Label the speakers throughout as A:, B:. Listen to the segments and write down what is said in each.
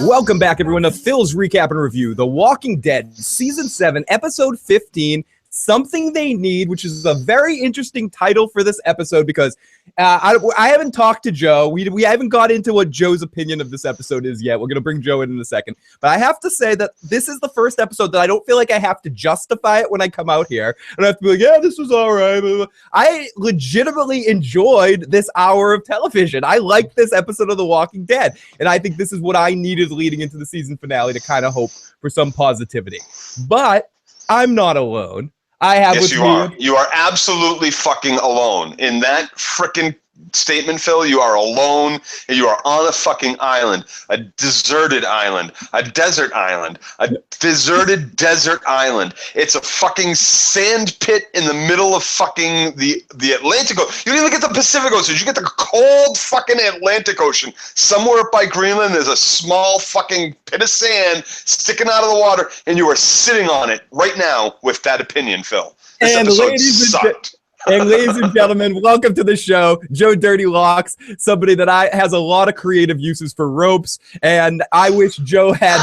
A: Welcome back, everyone, to Phil's Recap and Review, The Walking Dead, Season 7, Episode 15, Something They Need, which is a very interesting title for this episode because I haven't talked to Joe. We haven't got into what Joe's opinion of this episode is yet. We're going to bring Joe in a second. But I have to say that this is the first episode that I don't feel like I have to justify it when I come out here. And I have to be like, yeah, this was all right. I legitimately enjoyed this hour of television. I liked this episode of The Walking Dead. And I think this is what I needed leading into the season finale to kind of hope for some positivity. But I'm not alone. I have
B: yes, you are. You are absolutely fucking alone. In that frickin' statement, Phil, you are alone, and you are on a fucking island, a deserted island, a desert island, a deserted desert island. It's a fucking sand pit in the middle of fucking the Atlantic Ocean. You don't even get the Pacific Ocean. You get the cold fucking Atlantic Ocean. Somewhere up by Greenland, there's a small fucking pit of sand sticking out of the water, and you are sitting on it right now with that opinion, Phil. This episode sucked.
A: And ladies and gentlemen, welcome to the show, Joe Dirty Locks, somebody that has a lot of creative uses for ropes, and I wish Joe had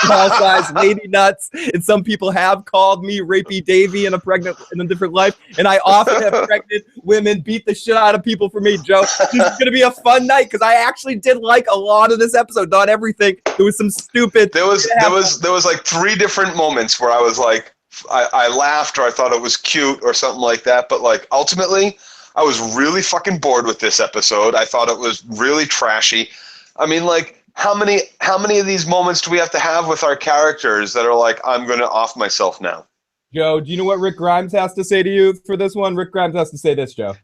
A: small-sized lady nuts, and some people have called me Rapey Davy in a different life, and I often have pregnant women beat the shit out of people for me, Joe. This is going to be a fun night, because I actually did like a lot of this episode, not everything. There was some stupid...
B: There was like 3 different moments where I was like, I laughed or I thought it was cute or something like that, but like ultimately I was really fucking bored with this episode. I thought it was really trashy. I mean, like how many of these moments do we have to have with our characters that are like, I'm going to off myself now?
A: Joe, do you know what Rick Grimes has to say to you for this one? Rick Grimes has to say this, Joe.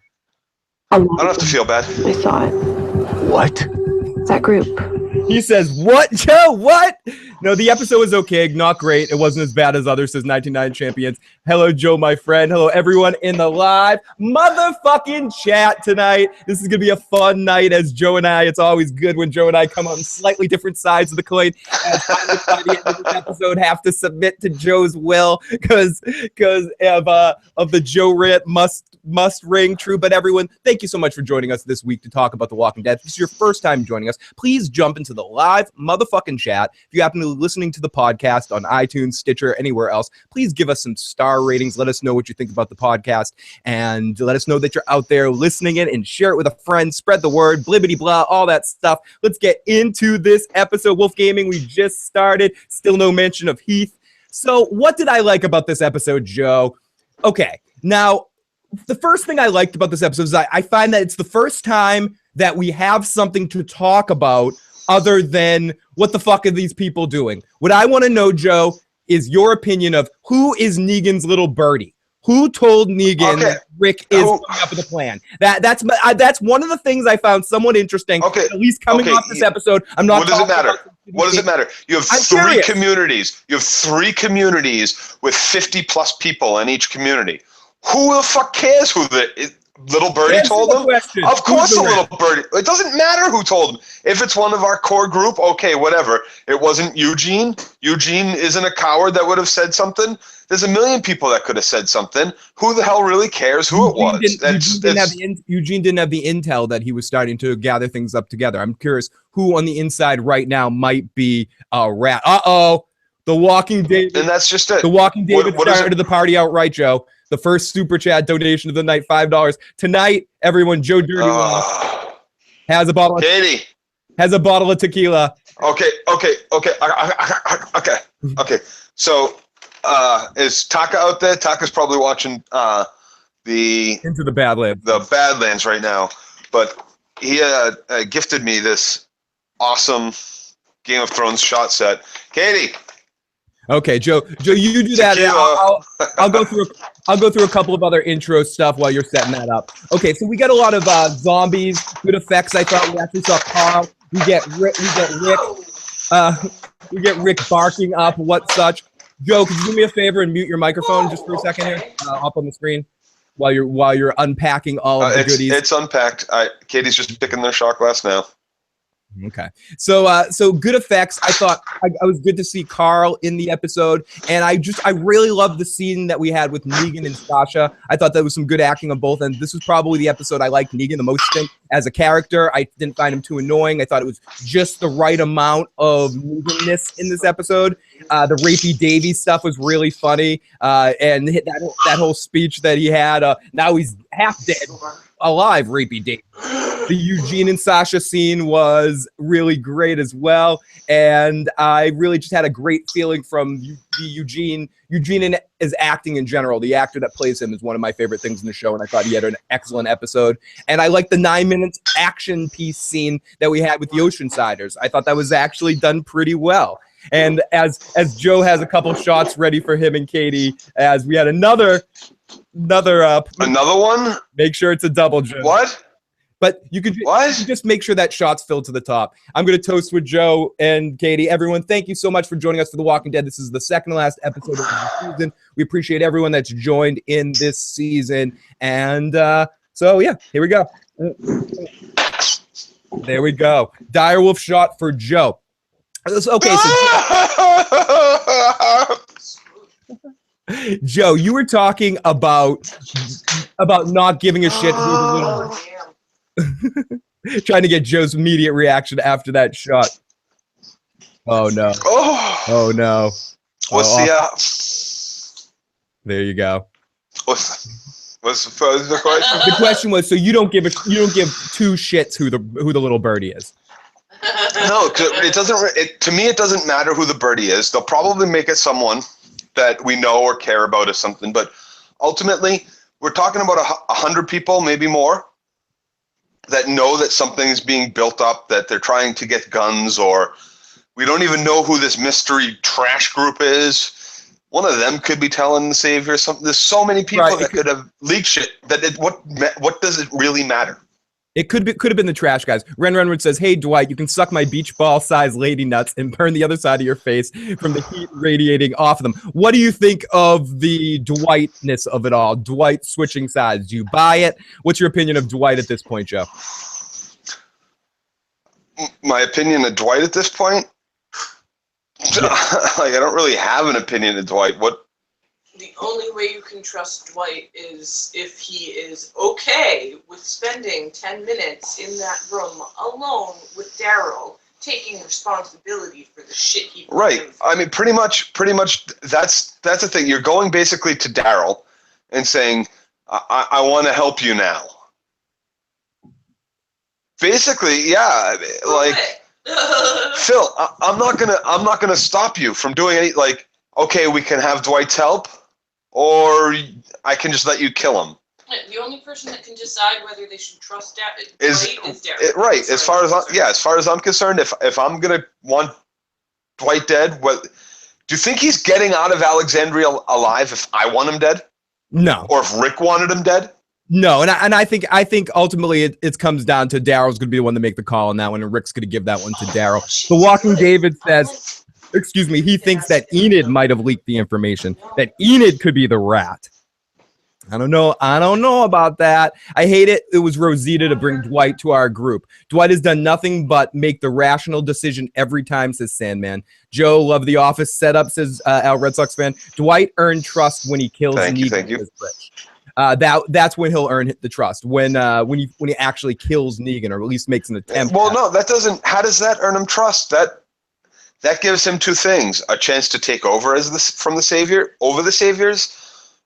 B: I don't have to feel bad.
C: I saw it.
A: What?
C: That group.
A: He says, what, Joe? What? No, the episode was okay. Not great. It wasn't as bad as others, says 99 Champions. Hello, Joe, my friend. Hello, everyone in the live motherfucking chat tonight. This is going to be a fun night as Joe and I. It's always good when Joe and I come on slightly different sides of the coin. As I, by the end of this episode, have to submit to Joe's will because of the Joe rant must ring true. But everyone, thank you so much for joining us this week to talk about The Walking Dead. If this is your first time joining us, please jump into the live motherfucking chat. If you happen to be listening to the podcast on iTunes, Stitcher, anywhere else, please give us some star ratings. Let us know what you think about the podcast and let us know that you're out there listening in and share it with a friend. Spread the word, blibbity blah, all that stuff. Let's get into this episode. Wolf Gaming, we just started. Still no mention of Heath. So what did I like about this episode, Joe? Okay, now, the first thing I liked about this episode is I find that it's the first time that we have something to talk about other than what the fuck are these people doing? What I want to know, Joe, is your opinion of who is Negan's little birdie? Who told Negan that Rick is coming up with a plan? That's one of the things I found somewhat interesting.
B: Okay.
A: At least coming off this episode, I'm not.
B: What does it matter? What does it matter? You have three communities. You have 3 communities with 50 plus people in each community. Who the fuck cares who the little birdie told them? Of course, a little birdie. It doesn't matter who told them. If it's one of our core group, okay, whatever. It wasn't Eugene. Eugene isn't a coward that would have said something. There's a million people that could have said something. Who the hell really cares who it was?
A: Eugene didn't have the intel that he was starting to gather things up together. I'm curious who on the inside right now might be a rat. Uh-oh. The Walking David.
B: And that's just it.
A: The Walking David started the party outright, Joe. The first super chat donation of the night, $5. Tonight, everyone, Joe Dirty has a bottle.
B: Katie
A: has a bottle of tequila.
B: Okay. So, is Taka out there? Taka's probably watching
A: Into the Badlands.
B: The Badlands right now. But he gifted me this awesome Game of Thrones shot set. Katie.
A: Okay, Joe, you do that. I'll go through a couple of other intro stuff while you're setting that up. Okay, so we get a lot of zombies, good effects. I thought we actually saw Carl. We get Rick. We get Rick barking up. What such? Joe, could you do me a favor and mute your microphone just for a second here, up on the screen, while you're unpacking all of the goodies.
B: It's unpacked. Katie's just picking their shot glass now.
A: Okay. So good effects. I thought I was good to see Carl in the episode, and I really loved the scene that we had with Negan and Sasha. I thought that was some good acting on both ends. This was probably the episode I liked Negan the most in as a character. I didn't find him too annoying. I thought it was just the right amount of Negan-ness in this episode. The Rapey Davies stuff was really funny, and that whole speech that he had. Now he's half dead, alive, Rapey Davies. The Eugene and Sasha scene was really great as well, and I really just had a great feeling from the Eugene. Eugene is acting in general. The actor that plays him is one of my favorite things in the show, and I thought he had an excellent episode. And I liked the 9 minutes action piece scene that we had with the Oceansiders. I thought that was actually done pretty well. And as Joe has a couple shots ready for him and Katie, as we had another
B: one.
A: Make sure it's a double, Joe.
B: What?
A: But you could just make sure that shot's filled to the top. I'm going to toast with Joe and Katie. Everyone, thank you so much for joining us for The Walking Dead. This is the second to last episode of the season. We appreciate everyone that's joined in this season. And so, yeah, here we go. There we go. Direwolf shot for Joe. Okay, so Joe, you were talking about not giving a shit who the little... Trying to get Joe's immediate reaction after that shot. Oh no. Oh no. There you go.
B: What's the question?
A: The question was, so you don't give two shits who the little birdie is.
B: No, it doesn't. To me, it doesn't matter who the birdie is. They'll probably make it someone that we know or care about or something. But ultimately, we're talking about 100 people, maybe more, that know that something is being built up, that they're trying to get guns, or we don't even know who this mystery trash group is. One of them could be telling the Savior something. There's so many people that could have leaked shit. What does it really matter?
A: It could have been the trash guys. Ren Renwood says, "Hey Dwight, you can suck my beach ball size lady nuts and burn the other side of your face from the heat radiating off of them." What do you think of the Dwightness of it all? Dwight switching sides. Do you buy it? What's your opinion of Dwight at this point, Joe?
B: My opinion of Dwight at this point? Yeah. I don't really have an opinion of Dwight. What?
C: The only way you can trust Dwight is if he is okay with spending 10 minutes in that room alone with Daryl, taking responsibility for the shit he put
B: Right.
C: him through.
B: I mean, pretty much. That's the thing. You're going basically to Daryl and saying, "I want to help you now." Basically, yeah. Like, Phil, I'm not gonna stop you from doing any. Like, okay, we can have Dwight's help, or I can just let you kill him.
C: The only person that can decide whether they should trust Dwight is Daryl.
B: Right. As far as I'm concerned, if I'm gonna want Dwight dead, what do you think he's getting out of Alexandria alive? If I want him dead,
A: no.
B: Or if Rick wanted him dead,
A: no. And I think ultimately it comes down to Daryl's going to be the one to make the call on that one, and Rick's going to give that one to Daryl. The Walking David says. Excuse me, he thinks that Enid might have leaked the information, that Enid could be the rat. I don't know about that. I hate it. It was Rosita to bring Dwight to our group. Dwight has done nothing but make the rational decision every time, says Sandman. Joe, love the office setup, says Al Red Sox fan. Dwight earned trust when he kills Negan.
B: Thank you.
A: That's when he'll earn the trust, when he actually kills Negan, or at least makes an attempt.
B: Well, no, that doesn't. How does that earn him trust? That gives him two things: a chance to take over from the Savior over the Saviors,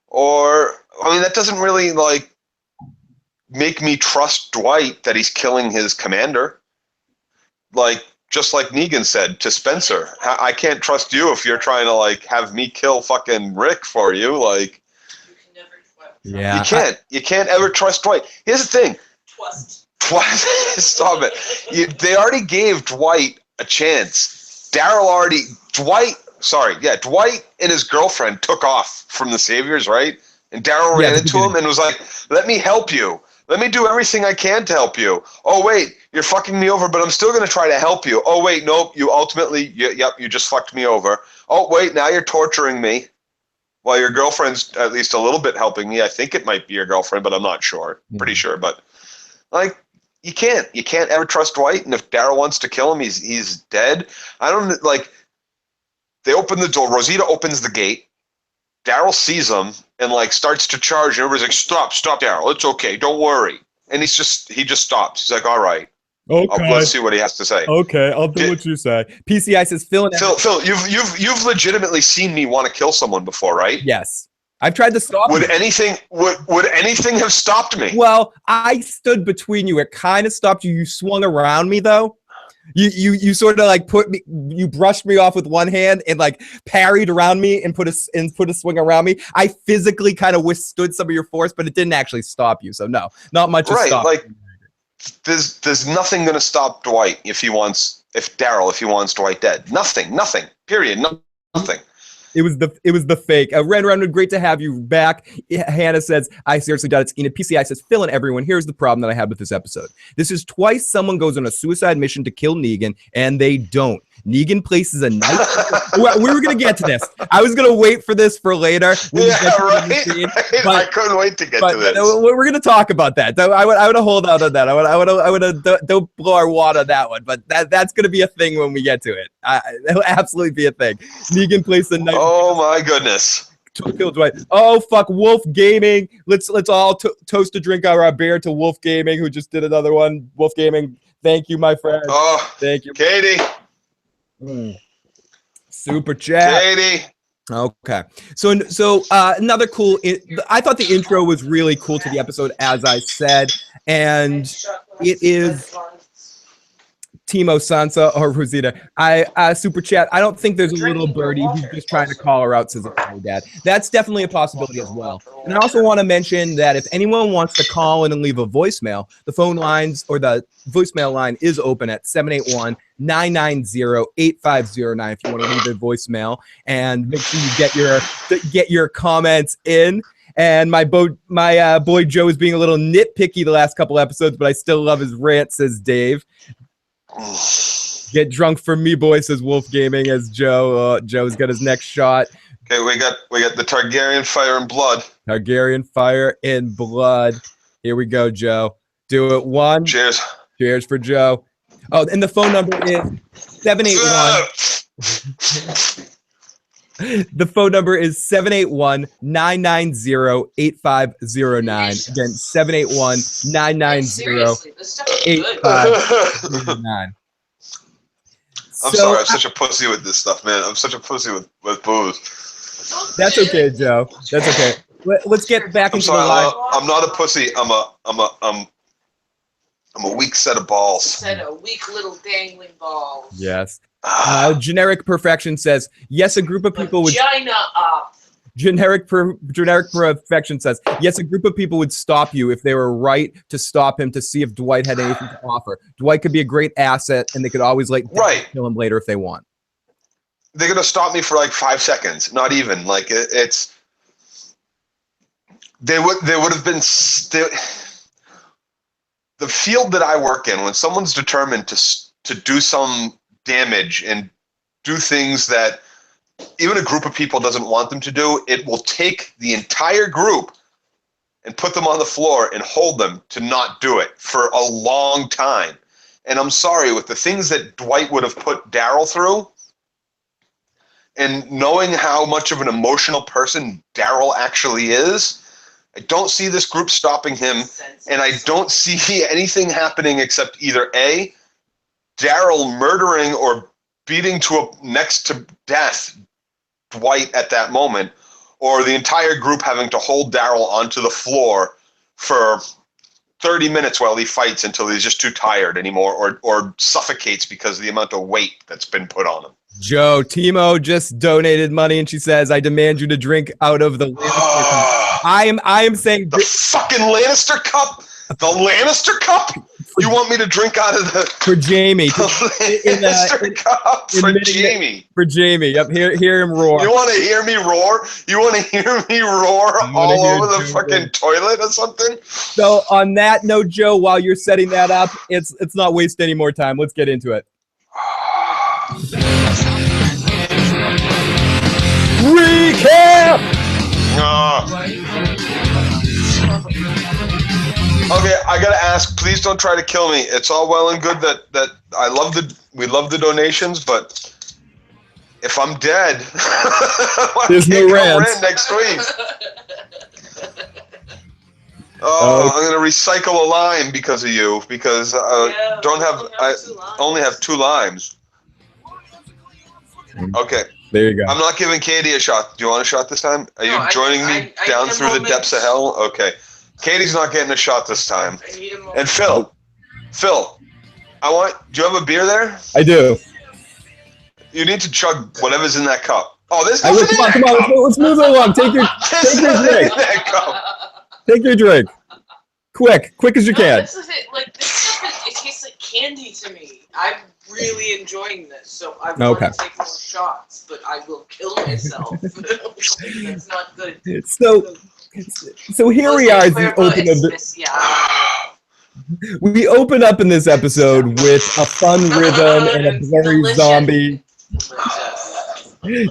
B: or I mean, that doesn't really like make me trust Dwight that he's killing his commander. Like, just like Negan said to Spencer, I can't trust you if you're trying to like have me kill fucking Rick for you. Like,
C: You can never trust.
A: Yeah,
B: you can't ever trust Dwight. Here's the thing. Stop it. They already gave Dwight a chance. Dwight and his girlfriend took off from the Saviors, right? And Daryl ran into him and was like, "Let me help you. Let me do everything I can to help you. Oh, wait, you're fucking me over, but I'm still going to try to help you. Oh, wait, nope, you just fucked me over. Oh, wait, now you're torturing me. Well, your girlfriend's at least a little bit helping me. I think it might be your girlfriend, but I'm not sure. Pretty sure, but like, you can't ever trust Dwight. And if Daryl wants to kill him, he's dead. I don't like. They open the door. Rosita opens the gate. Daryl sees him and like starts to charge. And everybody's like, stop, Daryl. It's okay. Don't worry. And he just stops. He's like, all right.
A: Okay.
B: Let's see what he has to say.
A: Okay, I'll do what you say. PCI says, Phil,
B: you've legitimately seen me want to kill someone before, right?
A: Yes. I've tried to stop
B: Would
A: you.
B: Would anything have stopped me?
A: Well, I stood between you. It kind of stopped you. You swung around me though. You sort of like you brushed me off with one hand and like parried around me and put a swing around me. I physically kind of withstood some of your force, but it didn't actually stop you. So no, not much.
B: Right,
A: stop.
B: like there's nothing going to stop Dwight if Daryl wants Dwight dead. Nothing. Period. Nothing.
A: It was the fake. Ren, great to have you back. Hannah says, I seriously doubt it's Enid. PCI says, Phil and everyone, here's the problem that I have with this episode. This is twice someone goes on a suicide mission to kill Negan, and they don't. Negan places a knife. We were going to get to this. I was going to wait for this for later.
B: Right. I couldn't wait to get to this.
A: We're going to talk about that. I would have hold out on that. I would have don't blow our wad on that one. But that's going to be a thing when we get to it. It'll absolutely be a thing. Negan places a knife.
B: Oh my goodness.
A: Kill Dwight. Oh fuck, Wolf Gaming. Let's all toast a drink our beer to Wolf Gaming, who just did another one. Wolf Gaming, thank you, my friend.
B: Oh,
A: thank you,
B: Katie.
A: Super chat.
B: Katie.
A: Okay, so another cool. I thought the intro was really cool to the episode, as I said, and it is Timo Sansa or Rosita. Super chat. I don't think there's a little birdie who's just trying to call her out, says it's Dad. That's definitely a possibility as well. And I also want to mention that if anyone wants to call in and leave a voicemail, the phone lines or the voicemail line is open at 781-990-8509 if you want to leave a voicemail, and make sure you get your comments in. And my boy Joe is being a little nitpicky the last couple episodes, but I still love his rant, says Dave. Get drunk for me, boy, says Wolf Gaming, as Joe's got his next shot.
B: Okay, we got the Targaryen fire and blood.
A: Targaryen fire and blood. Here we go, Joe. Do it. One.
B: Cheers.
A: Cheers for Joe. Oh, and the phone number is 781. The phone number is 781-990-8509. Again, 781-990-8509.
B: I'm sorry, I'm such a pussy with this stuff, man. I'm such a pussy with booze.
A: That's okay, Joe. That's okay. Let's get back into the live.
B: I'm not a pussy. I'm a weak set of balls.
C: A weak little dangling balls.
A: Yes. Generic Perfection says, yes, a group of people would...
C: Vagina up.
A: Generic Perfection says, yes, a group of people would stop you if they were right to stop him to see if Dwight had anything to offer. Dwight could be a great asset, and they could always kill him later if they want.
B: They're going to stop me for like 5 seconds. Not even. Like, it's... They would have been... The field that I work in, when someone's determined to do some damage and do things that even a group of people doesn't want them to do, it will take the entire group and put them on the floor and hold them to not do it for a long time. And I'm sorry, with the things that Dwight would have put Daryl through, and knowing how much of an emotional person Daryl actually is, I don't see this group stopping him, and I don't see anything happening except either A, Daryl murdering or beating next to death Dwight at that moment, or the entire group having to hold Daryl onto the floor for 30 minutes while he fights until he's just too tired anymore, or suffocates because of the amount of weight that's been put on him.
A: Joe, Timo just donated money, and she says, I demand you to drink out of the I am saying
B: the fucking Lannister cup. The Lannister cup. You want me to drink out of the
A: for Jamie?
B: Lannister cup for Jamie.
A: For Jamie. Yep. Hear him roar.
B: You want to hear me roar? You want to hear me roar all over the fucking toilet or something?
A: So on that note, Joe, while you're setting that up, it's not waste any more time. Let's get into it. Recap.
B: Okay, I I gotta ask. Please don't try to kill me. It's all well and good that we love the donations, but if I'm dead,
A: There's no rant
B: next week. Oh, I'm gonna recycle a lime because of you, because I only have 2 limes. Okay.
A: There you go.
B: I'm not giving Katie a shot. Do you want a shot this time? Are you joining me down through the depths of hell? Okay. Katie's not getting a shot this time. And Phil, do you have a beer there?
A: I do.
B: You need to chug whatever's in that cup. Oh, there's
A: Come
B: nothing in that cup.
A: on, let's move it along. Take your drink. Take your drink. Quick as you can.
C: This is it. Like, this stuff, it tastes like candy to me. I'm really enjoying this, so I want to take more shots, but I will kill myself. That's not good.
A: So here we are. We open up in this episode with a fun rhythm and a blurry zombie.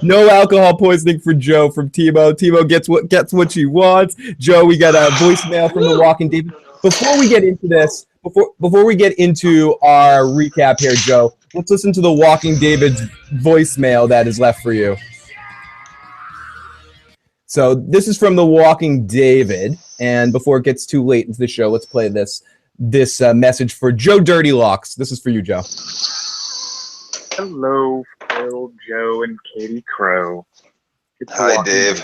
A: No alcohol poisoning for Joe from Timo. Timo gets what she wants. Joe, we got a voicemail from the Walking Dead. Before we get into this, before we get into our recap here, Joe, let's listen to the Walking David's voicemail that is left for you. So this is from the Walking David, and before it gets too late into the show, let's play this message for Joe Dirty Locks. This is for you, Joe.
D: Hello, Phil, Joe, and Katie Crow.
B: Hi, Dave.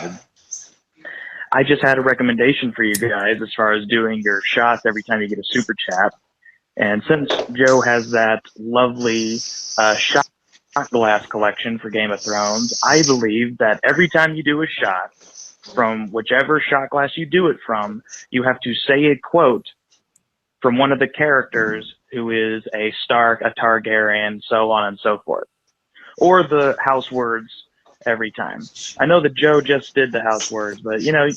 D: I just had a recommendation for you guys as far as doing your shots every time you get a super chat. And since Joe has that lovely shot glass collection for Game of Thrones, I believe that every time you do a shot, from whichever shot glass you do it from, you have to say a quote from one of the characters who is a Stark, a Targaryen, so on and so forth. Or the house words every time. I know that Joe just did the house words, but, you know,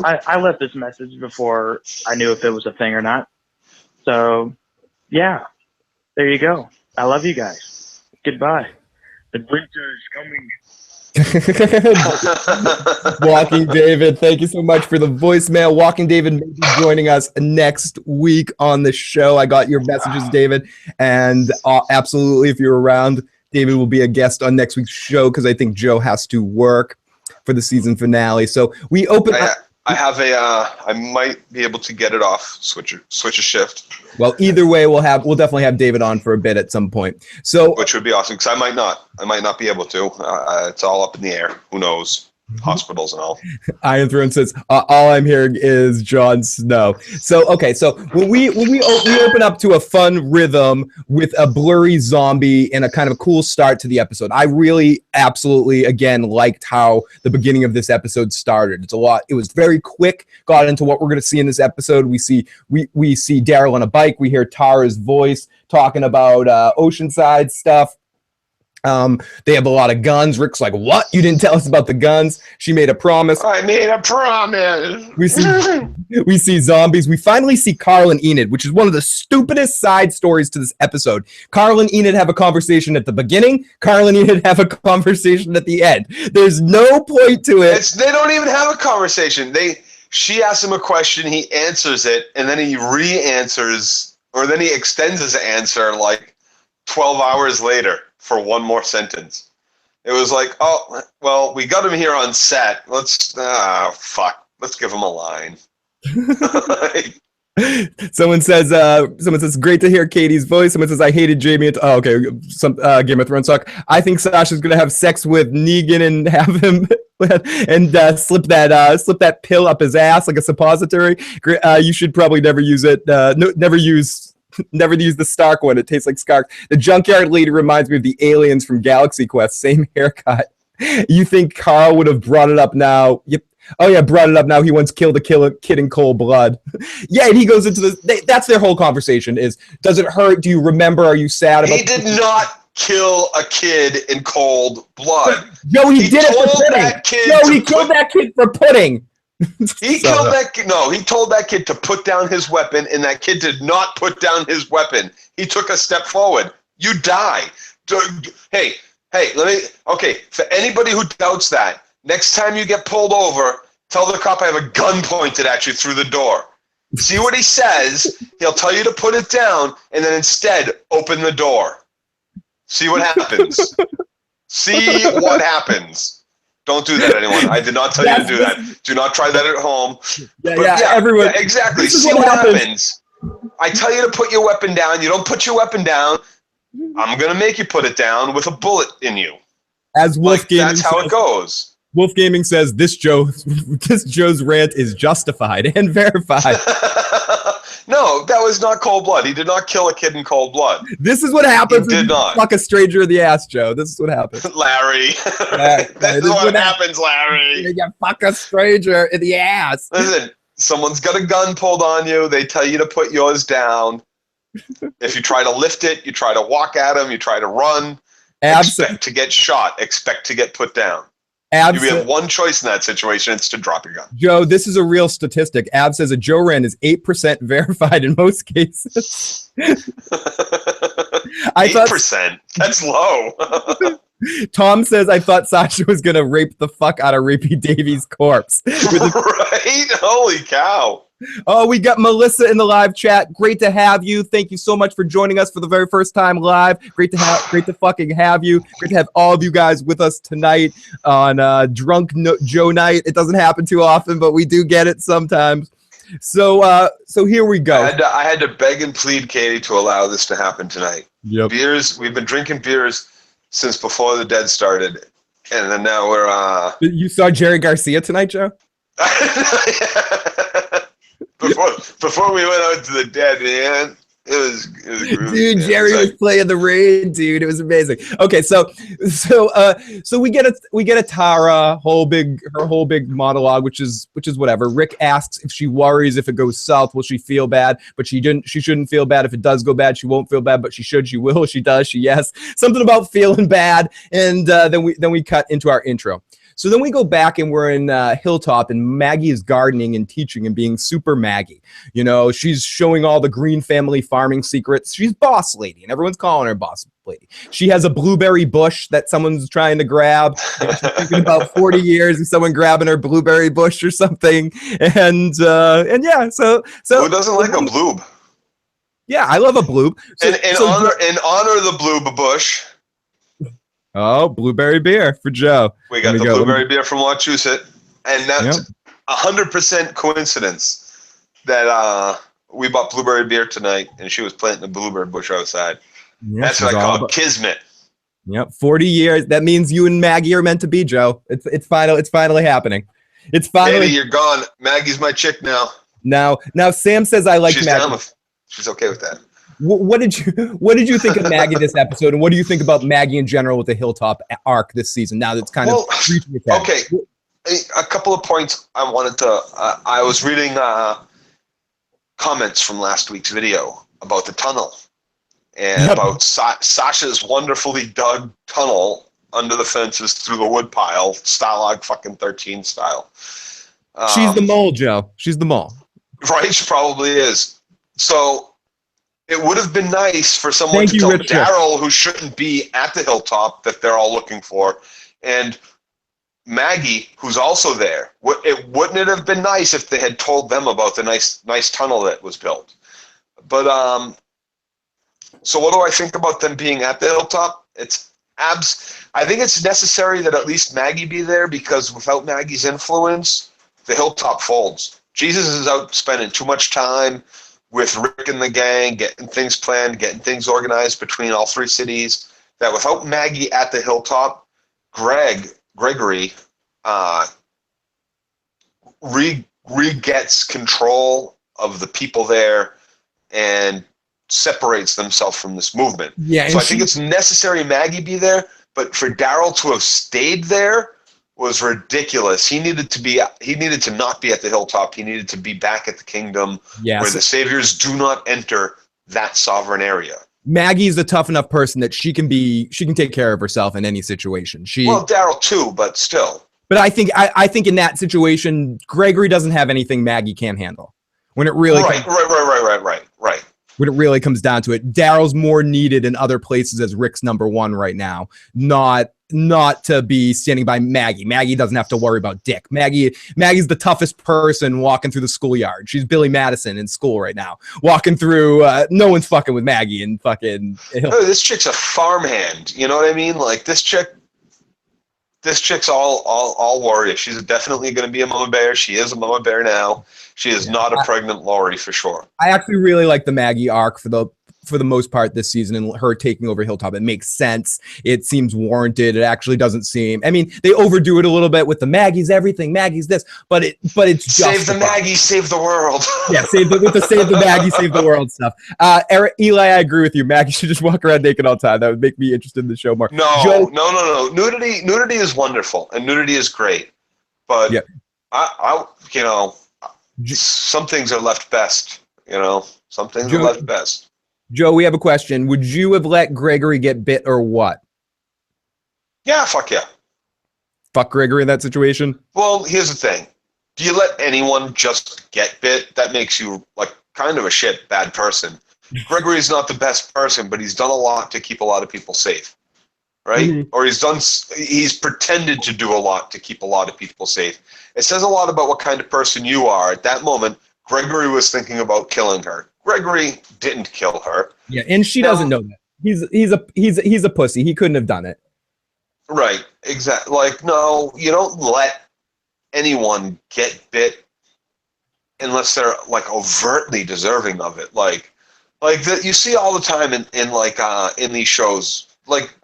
D: I left this message before I knew if it was a thing or not. So, yeah, there you go. I love you guys. Goodbye. The winter is coming.
A: Walking David, thank you so much for the voicemail. Walking David may be joining us next week on the show. I got your messages, David, and absolutely, if you're around, David will be a guest on next week's show because I think Joe has to work for the season finale. So we open up.
B: I might be able to get it off, switch a shift.
A: Well, either way, we'll definitely have David on for a bit at some point. So,
B: which would be awesome because I might not be able to. It's all up in the air. Who knows? Hospitals and all.
A: Iron Throne says, all I'm hearing is Jon Snow. So, okay, so when we open up to a fun rhythm with a blurry zombie and a kind of a cool start to the episode. I really absolutely, again, liked how the beginning of this episode started. It was very quick, got into what we're going to see in this episode. We see Daryl on a bike. We hear Tara's voice talking about Oceanside stuff. They have a lot of guns. Rick's like, what? You didn't tell us about the guns. She made a promise.
B: I made a promise.
A: We see zombies. We finally see Carl and Enid, which is one of the stupidest side stories to this episode. Carl and Enid have a conversation at the beginning. Carl and Enid have a conversation at the end. There's no point to it.
B: They don't even have a conversation. She asks him a question, he answers it, and then he re-answers, or then he extends his answer like 12 hours later for one more sentence. It was like, oh, well, we got him here on set. Let's give him a line.
A: Someone says, great to hear Katie's voice. Someone says, I hated Jamie. Oh, okay. Some Game of Thrones talk. I think Sasha's going to have sex with Negan and have him and slip that pill up his ass like a suppository. You should probably never use it. Never use the Stark one. It tastes like Stark. The junkyard lady reminds me of the aliens from Galaxy Quest. Same haircut. You think Carl would have brought it up now? Yep. Oh yeah, brought it up now. He once killed a kid in cold blood. Yeah, and he goes into this. That's their whole conversation. Is does it hurt? Do you remember? Are you sad about?
B: He did not kill a kid in cold blood.
A: No, he did it for pudding. No, he killed that kid for pudding.
B: He killed that kid. No, he told that kid to put down his weapon, and that kid did not put down his weapon. He took a step forward. You die. Hey, okay, for anybody who doubts that, next time you get pulled over, tell the cop I have a gun pointed at you through the door. See what he says. He'll tell you to put it down, and then instead open the door. See what happens. See what happens. Don't do that, anyone. I did not tell you to do that. Do not try that at home.
A: Everyone.
B: Yeah, exactly. See what happens. I tell you to put your weapon down. You don't put your weapon down. I'm going to make you put it down with a bullet in you.
A: As Wolf Gaming
B: that's how it goes.
A: Wolf Gaming says this Joe's rant is justified and verified.
B: No, that was not cold blood. He did not kill a kid in cold blood.
A: This is what happens
B: when you
A: fuck a stranger in the ass, Joe. This is what happens.
B: Larry. This is what happens, Larry.
A: You fuck a stranger in the ass.
B: Listen, someone's got a gun pulled on you. They tell you to put yours down. If you try to lift it, you try to walk at them, you try to run, expect to get shot, expect to get put down. You have one choice in that situation, it's to drop your gun.
A: Joe, this is a real statistic. Ab says a Joe rant is 8% verified in most cases.
B: 8%? That's low.
A: Tom says, I thought Sasha was going to rape the fuck out of Rapey Davies' corpse.
B: Right? Holy cow.
A: Oh, we got Melissa in the live chat. Great to have you. Thank you so much for joining us for the very first time live. Great to fucking have you. Great to have all of you guys with us tonight on Drunk Joe Night. It doesn't happen too often, but we do get it sometimes. So here we go.
B: I had to beg and plead Katie to allow this to happen tonight.
A: Yep.
B: Beers. We've been drinking beers since before the Dead started, and then now we're.
A: You saw Jerry Garcia tonight, Joe?
B: Before we went out to the Dead, man, it was groovy,
A: dude. Man. Jerry was playing the raid, dude. It was amazing. Okay, so we get a Tara her whole big monologue, which is whatever. Rick asks if she worries if it goes south, will she feel bad? But she shouldn't feel bad if it does go bad. She won't feel bad, but she should. She will. She does. She yes. Something about feeling bad, and then we cut into our intro. So then we go back and we're in Hilltop, and Maggie is gardening and teaching and being super Maggie. You know, she's showing all the Green family farming secrets. She's boss lady, and everyone's calling her boss lady. She has a blueberry bush that someone's trying to grab. She's thinking about 40 years of someone grabbing her blueberry bush or something. And yeah, so
B: who doesn't like a bloob?
A: Yeah, I love a bloob.
B: In honor of the bloob bush.
A: Oh, blueberry beer for Joe.
B: We got the blueberry beer from Wachusett, and that's 100% coincidence that we bought blueberry beer tonight, and she was planting a blueberry bush outside. Yep, that's what I call kismet. Yep,
A: 40 years. That means you and Maggie are meant to be, Joe. It's finally happening. It's finally.
B: Katie, you're gone. Maggie's my chick now.
A: Now Sam says I like Maggie.
B: She's okay with that.
A: What did you think of Maggie this episode, and what do you think about Maggie in general with the Hilltop arc this season? Now that's kind of
B: okay. A couple of points I wanted to. I was reading comments from last week's video about the tunnel and about Sasha's wonderfully dug tunnel under the fences through the woodpile, Stalag fucking 13 style.
A: She's the mole, Joe. She's the mole.
B: Right, she probably is. So. It would have been nice for someone to tell Daryl, who shouldn't be at the Hilltop, that they're all looking for, and Maggie, who's also there. Wouldn't it have been nice if they had told them about the nice tunnel that was built? But so what do I think about them being at the Hilltop? I think it's necessary that at least Maggie be there, because without Maggie's influence, the Hilltop folds. Jesus is out spending too much time with Rick and the gang, getting things planned, getting things organized between all three cities, that without Maggie at the Hilltop, Gregory re-gets control of the people there and separates themselves from this movement. Yeah, so I think it's necessary Maggie be there, but for Daryl to have stayed there was ridiculous. He needed to not be at the Hilltop. He needed to be back at the kingdom, where the saviors do not enter that sovereign area.
A: Maggie's a tough enough person that she can take care of herself in any situation.
B: Well, Daryl too, but still.
A: But I think in that situation, Gregory doesn't have anything Maggie can't handle. When it really
B: right.
A: when it really comes down to it. Daryl's more needed in other places as Rick's number one right now, not to be standing by Maggie. Maggie doesn't have to worry about Dick. Maggie's the toughest person walking through the schoolyard. She's Billy Madison in school right now, walking through. No one's fucking with Maggie and fucking.
B: Oh, this chick's a farmhand. You know what I mean? Like this chick's all warrior. She's definitely going to be a mama bear. She is a mama bear now. She is not a pregnant Lori for sure.
A: I actually really like the Maggie arc for the most part this season, and her taking over Hilltop. It makes sense. It seems warranted. It actually doesn't seem. I mean, they overdo it a little bit with the Maggie's everything, Maggie's this, but it's just
B: save the Maggie, save the world.
A: Yeah, save the Maggie, save the world stuff. Eli, I agree with you. Maggie should just walk around naked all the time. That would make me interested in the show more.
B: No. Nudity is wonderful and nudity is great, but yeah. I some things are left best. Some things are left best.
A: Joe, we have a question. Would you have let Gregory get bit or what?
B: Yeah, fuck yeah.
A: Fuck Gregory in that situation?
B: Well, here's the thing. Do you let anyone just get bit? That makes you like kind of a bad person. Gregory's not the best person, but he's done a lot to keep a lot of people safe. Right? Mm-hmm. Or he's pretended to do a lot to keep a lot of people safe. It says a lot about what kind of person you are. At that moment, Gregory was thinking about killing her. Gregory didn't kill her.
A: Yeah, and she doesn't know that. He's a pussy. He couldn't have done it.
B: Right. Exactly. Like, no, you don't let anyone get bit unless they're like overtly deserving of it. Like that you see all the time in these shows. Like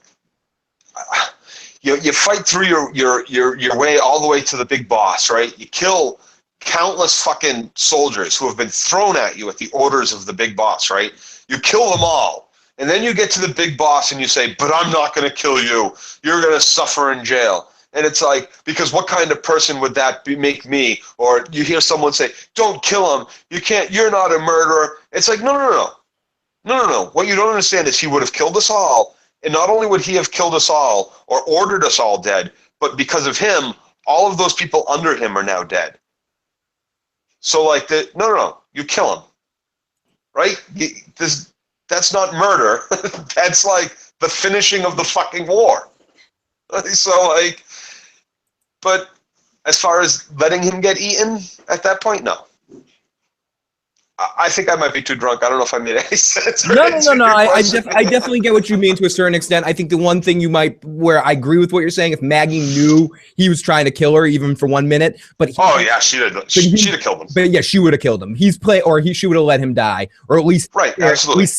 B: you fight through your way all the way to the big boss, right? You kill countless fucking soldiers who have been thrown at you at the orders of the big boss, right? You kill them all. And then you get to the big boss and you say, but I'm not going to kill you. You're going to suffer in jail. And it's like, because what kind of person would that make me? Or you hear someone say, don't kill him. You're not a murderer. It's like, no. What you don't understand is he would have killed us all. And not only would he have killed us all or ordered us all dead, but because of him, all of those people under him are now dead. So like no, you kill him, right? That's not murder. That's like the finishing of the fucking war. So like, but as far as letting him get eaten at that point, no. I think I might be too drunk. I don't know if I made any sense.
A: No. I definitely get what you mean to a certain extent. I think the one thing where I agree with what you're saying, if Maggie knew he was trying to kill her even for 1 minute, but
B: she'd have killed him.
A: But yeah, she would have killed him. She would have let him die, or at least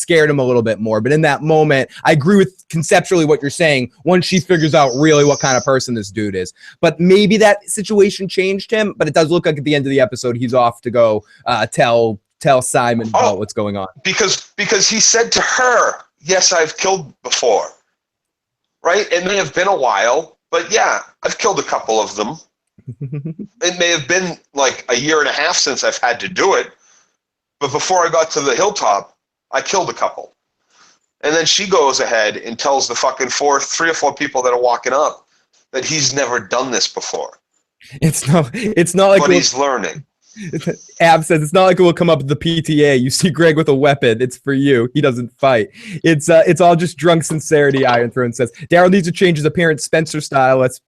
A: scared him a little bit more. But in that moment, I agree with conceptually what you're saying. Once she figures out really what kind of person this dude is, but maybe that situation changed him. But it does look like at the end of the episode, he's off to go tell Simon about what's going on. Because
B: he said to her, yes, I've killed before. Right? It may have been a while, but yeah, I've killed a couple of them. It may have been like a year and a half since I've had to do it, but before I got to the Hilltop, I killed a couple. And then she goes ahead and tells the fucking 3 or 4 people that are walking up that he's never done this before. It's not like but he's learning.
A: Ab says it's not like it will come up with the PTA. You see Greg with a weapon. It's for you. He doesn't fight. It's all just drunk sincerity. Iron Throne says Daryl needs to change his appearance Spencer style. That's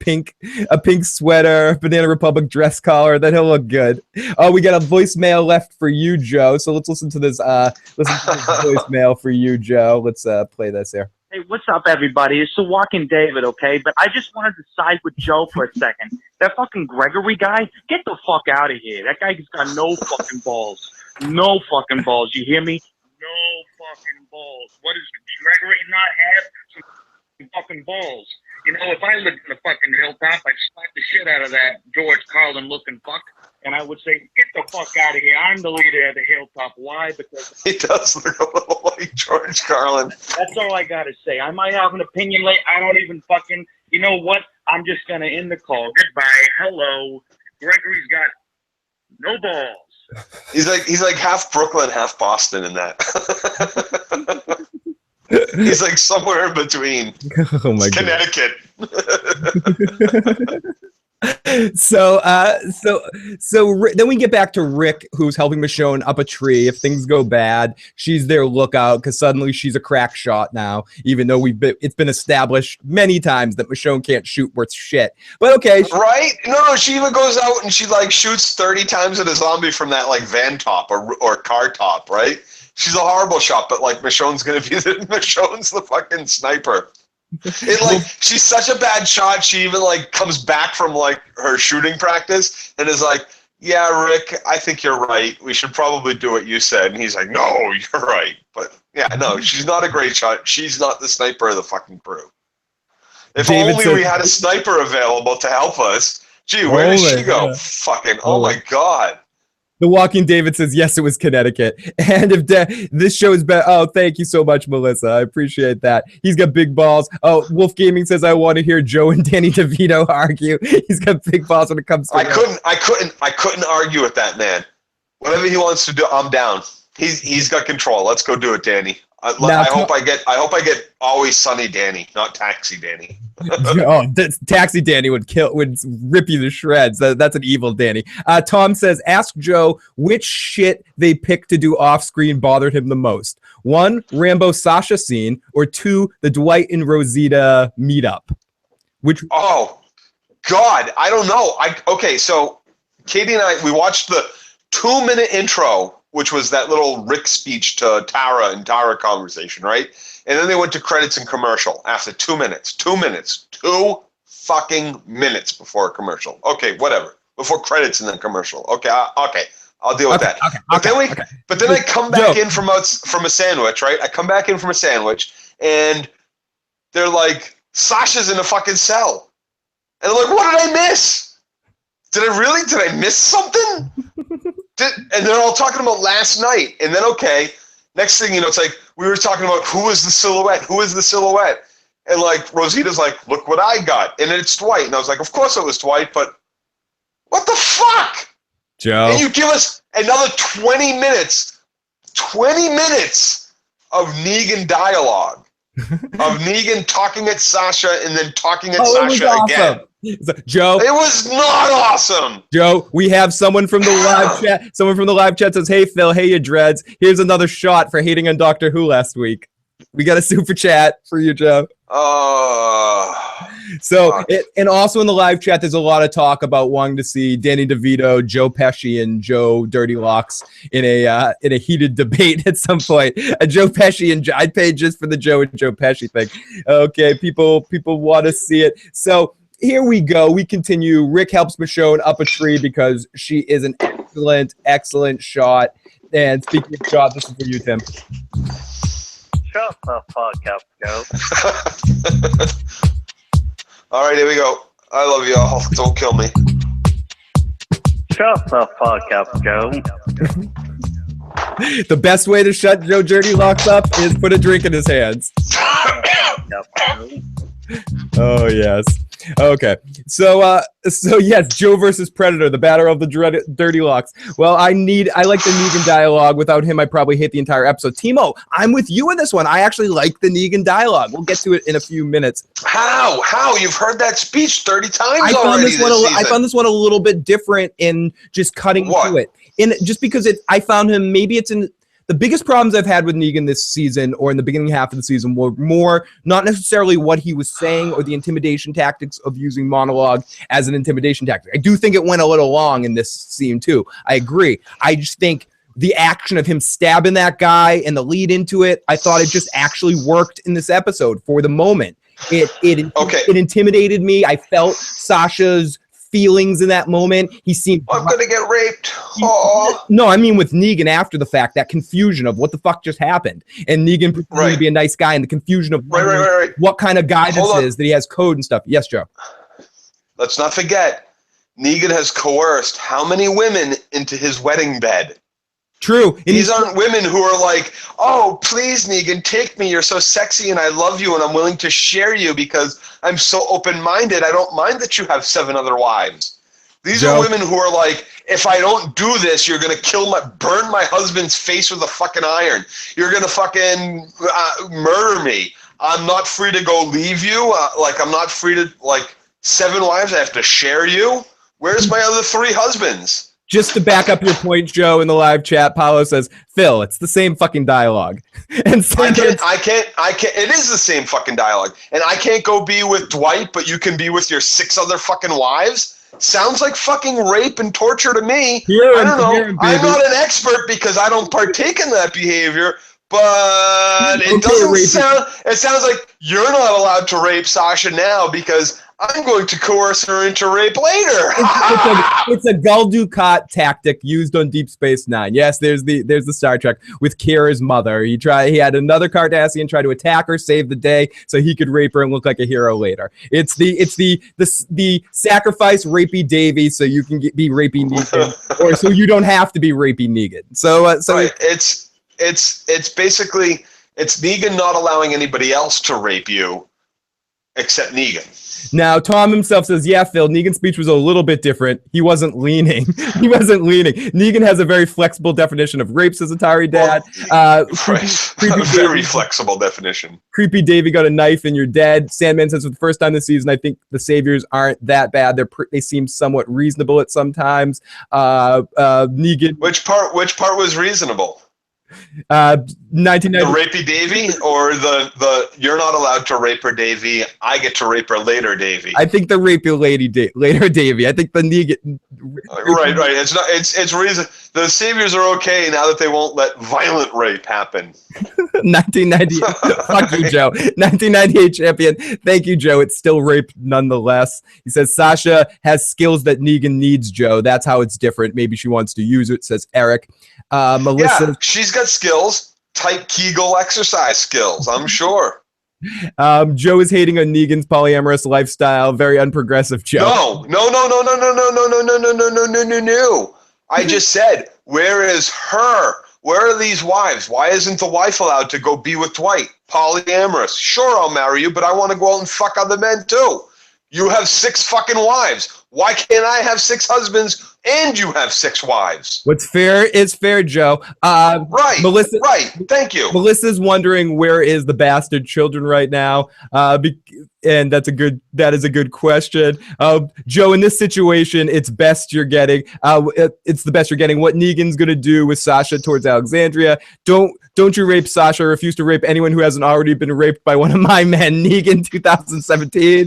A: a pink sweater, Banana Republic dress collar. Then he'll look good. Oh, we got a voicemail left for you, Joe. So let's listen to this. Voicemail for you, Joe. Let's play this here.
D: Hey, what's up, everybody? It's the Walking David, okay? But I just wanted to side with Joe for a second. That fucking Gregory guy, get the fuck out of here. That guy's got no fucking balls. No fucking balls. You hear me? No fucking balls. What does Gregory not have? Some fucking balls. You know, if I lived in the fucking Hilltop, I'd slap the shit out of that George Carlin-looking fuck, and I would say, get the fuck out of here. I'm the leader of the Hilltop. Why? Because
B: he does look a little like George Carlin.
D: That's all I got to say. I might have an opinion late. I don't even fucking... You know what? I'm just going to end the call. Goodbye. Hello. Gregory's got no balls.
B: He's like half Brooklyn, half Boston in that. He's like somewhere in between.
A: Oh my
B: Connecticut.
A: Then we get back to Rick, who's helping Michonne up a tree. If things go bad, she's their lookout because suddenly she's a crack shot now. Even though it's been established many times that Michonne can't shoot worth shit. But okay,
B: right? No, she even goes out and she like shoots 30 times at a zombie from that like van top or car top, right? She's a horrible shot, but like Michonne's the fucking sniper. She's such a bad shot. She even like comes back from like her shooting practice and is like, "Yeah, Rick, I think you're right. We should probably do what you said." And he's like, "No, you're right." But yeah, no, she's not a great shot. She's not the sniper of the fucking crew. If only we had a sniper available to help us. Gee, where did she go? Yeah. Fucking, oh my God.
A: The Walking David says, yes, it was Connecticut. And if this show is better, oh, thank you so much, Melissa. I appreciate that. He's got big balls. Oh, Wolf Gaming says, I want to hear Joe and Danny DeVito argue. He's got big balls when it comes to
B: I couldn't argue with that man. Whatever he wants to do, I'm down. He's got control. Let's go do it, Danny. I hope I get Always Sunny Danny, not Taxi Danny.
A: Oh, Taxi Danny would rip you to shreds. That's an evil Danny. Tom says, ask Joe which shit they picked to do off screen bothered him the most. 1, Rambo Sasha scene, or 2, the Dwight and Rosita meetup.
B: Oh God, I don't know. Okay, so Katie and I, we watched the 2-minute intro, which was that little Rick speech to Tara and Tara conversation, right? And then they went to credits and commercial after 2 minutes. 2 minutes. 2 fucking minutes before a commercial. Okay, whatever. Before credits and then commercial. Okay, I'll deal with that. But then I come back in from a sandwich, right? I come back in from a sandwich, and they're like, Sasha's in a fucking cell. And I'm like, what did I miss? Did I miss something? And they're all talking about last night. And then, okay, next thing you know, it's like, we were talking about who is the silhouette? And like, Rosita's like, look what I got. And it's Dwight. And I was like, of course it was Dwight, but what the fuck?
A: Joe.
B: And you give us another 20 minutes of Negan dialogue. Of Negan talking at Sasha and then talking at Sasha again.
A: Joe,
B: it was not awesome.
A: Joe, we have someone from the live chat. Someone from the live chat says, "Hey Phil, hey you dreads. Here's another shot for hating on Doctor Who last week." We got a super chat for you, Joe. And also in the live chat, there's a lot of talk about wanting to see Danny DeVito, Joe Pesci, and Joe Dirty Locks in a heated debate at some point. Joe Pesci and I'd pay just for the Joe and Joe Pesci thing. Okay, people want to see it. So here we go. We continue. Rick helps Michonne up a tree because she is an excellent shot. And speaking of shot, this is for you, Tim.
D: Shut the fuck up, Joe.
B: All right, here we go. I love you all. Don't kill me.
D: Shut the fuck up, Joe.
A: The best way to shut Joe Dirty Locks up is put a drink in his hands. Oh, yes. Okay. So yes, Joe versus Predator, the battle of the Dirty Locks. Well, I like the Negan dialogue. Without him, I probably hate the entire episode. Timo, I'm with you in this one. I actually like the Negan dialogue. We'll get to it in a few minutes.
B: How? You've heard that speech 30 times already this season.
A: I found this one a little bit different in just cutting to it. Just because I found him, maybe it's in... The biggest problems I've had with Negan this season, or in the beginning half of the season, were more not necessarily what he was saying or the intimidation tactics of using monologue as an intimidation tactic. I do think it went a little long in this scene too. I agree. I just think the action of him stabbing that guy and the lead into it, I thought it just actually worked in this episode for the moment. It intimidated me. I felt Sasha's feelings in that moment. He seemed
B: I'm gonna get raped.
A: No, I mean with Negan after the fact, that confusion of what the fuck just happened, and Negan pretending to be a nice guy, and the confusion of what kind of guy this is, that he has code and stuff. Yes, Joe.
B: Let's not forget, Negan has coerced how many women into his wedding bed?
A: True.
B: These aren't women who are like, oh, please, Negan, take me. You're so sexy and I love you and I'm willing to share you because I'm so open-minded. I don't mind that you have 7 other wives. These are women who are like, if I don't do this, you're going to burn my husband's face with a fucking iron. You're going to fucking murder me. I'm not free to go leave you. I'm not free to, 7 wives? I have to share you? Where's my other 3 husbands?
A: Just to back up your point, Joe, in the live chat, Paulo says, Phil, it's the same fucking dialogue. And
B: I can't. It is the same fucking dialogue. And I can't go be with Dwight, but you can be with your 6 other fucking wives? Sounds like fucking rape and torture to me. I don't know. I'm not an expert because I don't partake in that behavior, but it doesn't sound. It sounds like you're not allowed to rape Sasha now because I'm going to coerce her into rape later.
A: It's a Gul Dukat tactic used on Deep Space Nine. Yes, there's the Star Trek with Kira's mother. He had another Cardassian try to attack her, save the day, so he could rape her and look like a hero later. It's the sacrifice rapey Davy so you can be rapey Negan, or so you don't have to be rapey Negan. So
B: right. It's basically Negan not allowing anybody else to rape you except Negan.
A: Now, Tom himself says, yeah, Phil, Negan's speech was a little bit different. He wasn't leaning. Negan has a very flexible definition of rape, says Atari Dad.
B: Creepy very flexible definition.
A: Creepy Davey got a knife and you're dead. Sandman says, for the first time this season, I think the saviors aren't that bad. They seem somewhat reasonable at some times. Negan.
B: Which part was reasonable?
A: 1990.
B: The rapey Davy or the you're not allowed to rape her Davy, I get to rape her later Davy.
A: I think the rapey later Davy. I think the Negan.
B: Right. It's reason the saviors are okay now that they won't let violent rape happen.
A: 1990. Fuck you, Joe. 1998 champion. Thank you, Joe. It's still rape nonetheless. He says Sasha has skills that Negan needs, Joe. That's how it's different. Maybe she wants to use it, says Eric. Melissa.
B: Yeah, she's got skills. Type Kegel exercise skills, I'm sure.
A: Joe is hating on Negan's polyamorous lifestyle. Very unprogressive, Joe.
B: No. I just said, where is her? Where are these wives? Why isn't the wife allowed to go be with Dwight? Polyamorous. Sure, I'll marry you, but I want to go out and fuck other men too. You have 6 fucking wives. Why can't I have 6 husbands and you have 6 wives?
A: What's fair is fair, Joe.
B: Right.
A: Melissa.
B: Right. Thank you.
A: Melissa's wondering where is the bastard children right now. And that is a good question. Joe, in this situation, it's best you're getting. It's the best you're getting. What Negan's gonna do with Sasha towards Alexandria? Don't you rape Sasha? Refuse to rape anyone who hasn't already been raped by one of my men. Negan, 2017.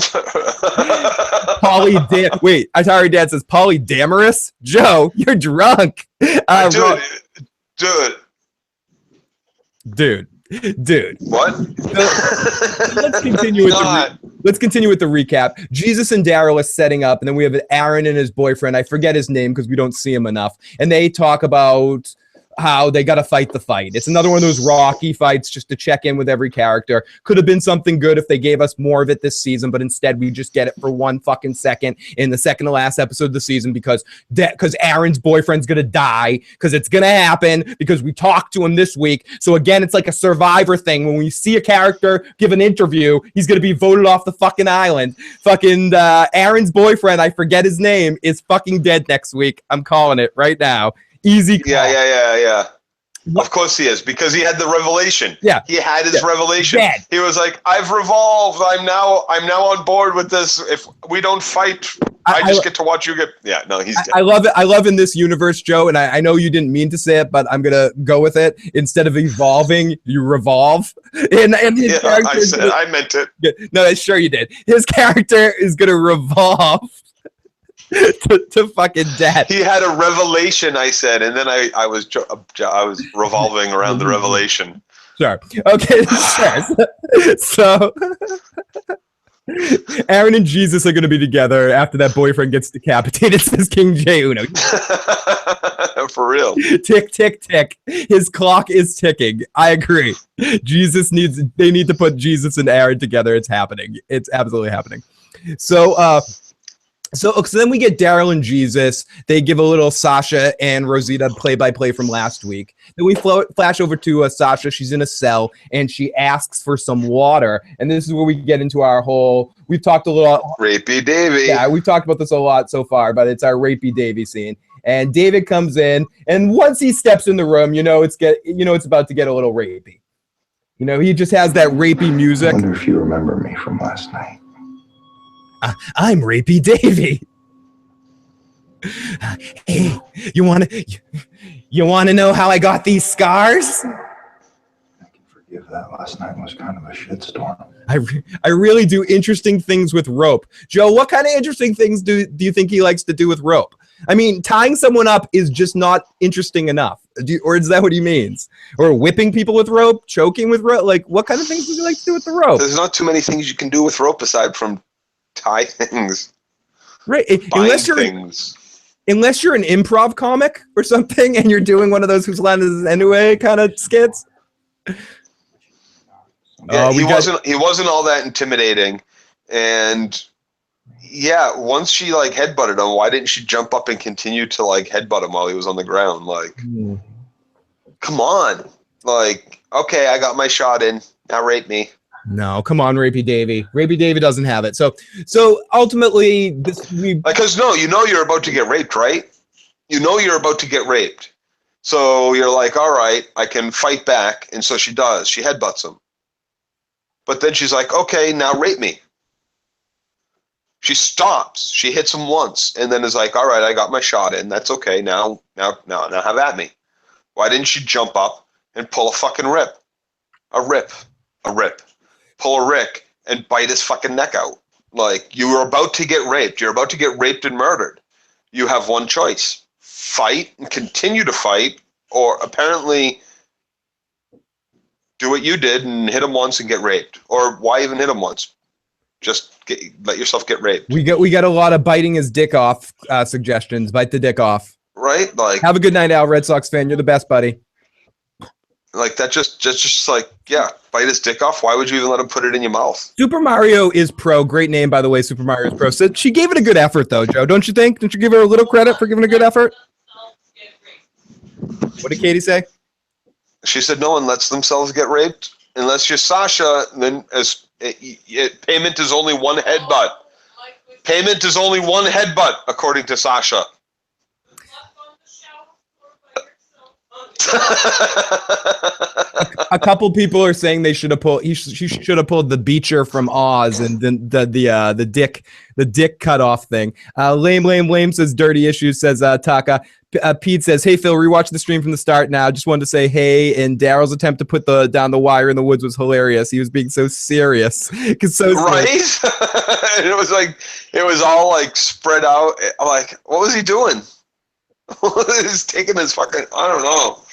A: Wait, Atari Dad says polyamorous. Joe, you're drunk. Dude.
B: What?
A: Let's continue with the recap. Jesus and Daryl are setting up, and then we have Aaron and his boyfriend. I forget his name because we don't see him enough. And they talk about how they got to fight the fight. It's another one of those Rocky fights just to check in with every character. Could have been something good if they gave us more of it this season, but instead we just get it for 1 fucking second in the second to last episode of the season because Aaron's boyfriend's going to die, because it's going to happen, because we talked to him this week. So again, it's like a Survivor thing. When we see a character give an interview, he's going to be voted off the fucking island. Fucking Aaron's boyfriend, I forget his name, is fucking dead next week. I'm calling it right now. Easy call.
B: Yeah. Of course he is, because he had the revelation.
A: Yeah.
B: He had his revelation.
A: Dead.
B: He was like, I've revolved. I'm now on board with this. If we don't fight, I just get to watch you get. Yeah, no, he's dead.
A: I love it. I love in this universe, Joe, and I know you didn't mean to say it, but I'm gonna go with it. Instead of evolving, you revolve. And his character
B: I meant it.
A: No, sure you did. His character is gonna revolve to fucking death.
B: He had a revelation, I said, and then I was revolving around the revelation.
A: Sure. Okay. Sure. So Aaron and Jesus are going to be together after that boyfriend gets decapitated, says King J Uno.
B: For real.
A: Tick, tick, tick. His clock is ticking. I agree. They need to put Jesus and Aaron together. It's happening. It's absolutely happening. So then we get Daryl and Jesus. They give a little Sasha and Rosita play-by-play from last week. Then we flash over to Sasha. She's in a cell, and she asks for some water. And this is where we get into our whole... We've talked a little...
B: Rapey Davy.
A: Yeah, we've talked about this a lot so far, but it's our Rapey Davy scene. And David comes in, and once he steps in the room, it's about to get a little rapey. He just has that rapey music.
E: I wonder if you remember me from last night.
A: I'm Rapey Davy. Hey, you want to know how I got these scars?
E: I can forgive that. Last night was kind of a shitstorm.
A: I really do interesting things with rope. Joe, what kind of interesting things do you think he likes to do with rope? I mean, tying someone up is just not interesting enough. Or is that what he means? Or whipping people with rope, choking with rope? Like, what kind of things does he like to do with the rope?
B: There's not too many things you can do with rope aside from tie things.
A: Right.
B: Unless
A: Unless you're an improv comic or something and you're doing one of those whose line is anyway kind of skits.
B: Yeah, he wasn't all that intimidating. And yeah, once she like headbutted him, why didn't she jump up and continue to like headbutt him while he was on the ground? Like, come on. Like, okay, I got my shot in. Now rape me.
A: No, come on, Rapey Davy. Rapey Davy doesn't have it. So ultimately, because
B: you know you're about to get raped, right? You know you're about to get raped. So you're like, all right, I can fight back. And so she does. She headbutts him. But then she's like, okay, now rape me. She stops. She hits him once and then is like, all right, I got my shot in. That's okay. Now have at me. Why didn't she jump up and pull a fucking rip? A rip. Pull a Rick and bite his fucking neck out. Like, you were about to get raped. You're about to get raped and murdered. You have one choice. Fight and continue to fight, or apparently do what you did and hit him once and get raped. Or why even hit him once? Just let yourself get raped.
A: We got a lot of biting his dick off suggestions. Bite the dick off.
B: Right? Like,
A: have a good night, Al, Red Sox fan. You're the best, buddy.
B: Like, that just like, yeah, bite his dick off. Why would you even let him put it in your mouth?
A: Super Mario is Pro. Great name, by the way. Super Mario is Pro. So she gave it a good effort, though, Joe. Don't you think? Don't you give her a little credit for giving a good effort? What did Katie say?
B: She said no one lets themselves get raped. Unless you're Sasha, then payment is only one headbutt. Payment is only one headbutt, according to Sasha.
A: A couple people are saying they should have pulled. She should have pulled the Beecher from Oz and then the dick cutoff thing. Lame says dirty issues, says Taka. Pete says, hey Phil, rewatch the stream from the start now. Just wanted to say hey, and Daryl's attempt to put down the wire in the woods was hilarious. He was being so serious.
B: Right? it was all like spread out. Like, what was he doing? He's taking his fucking, I don't know.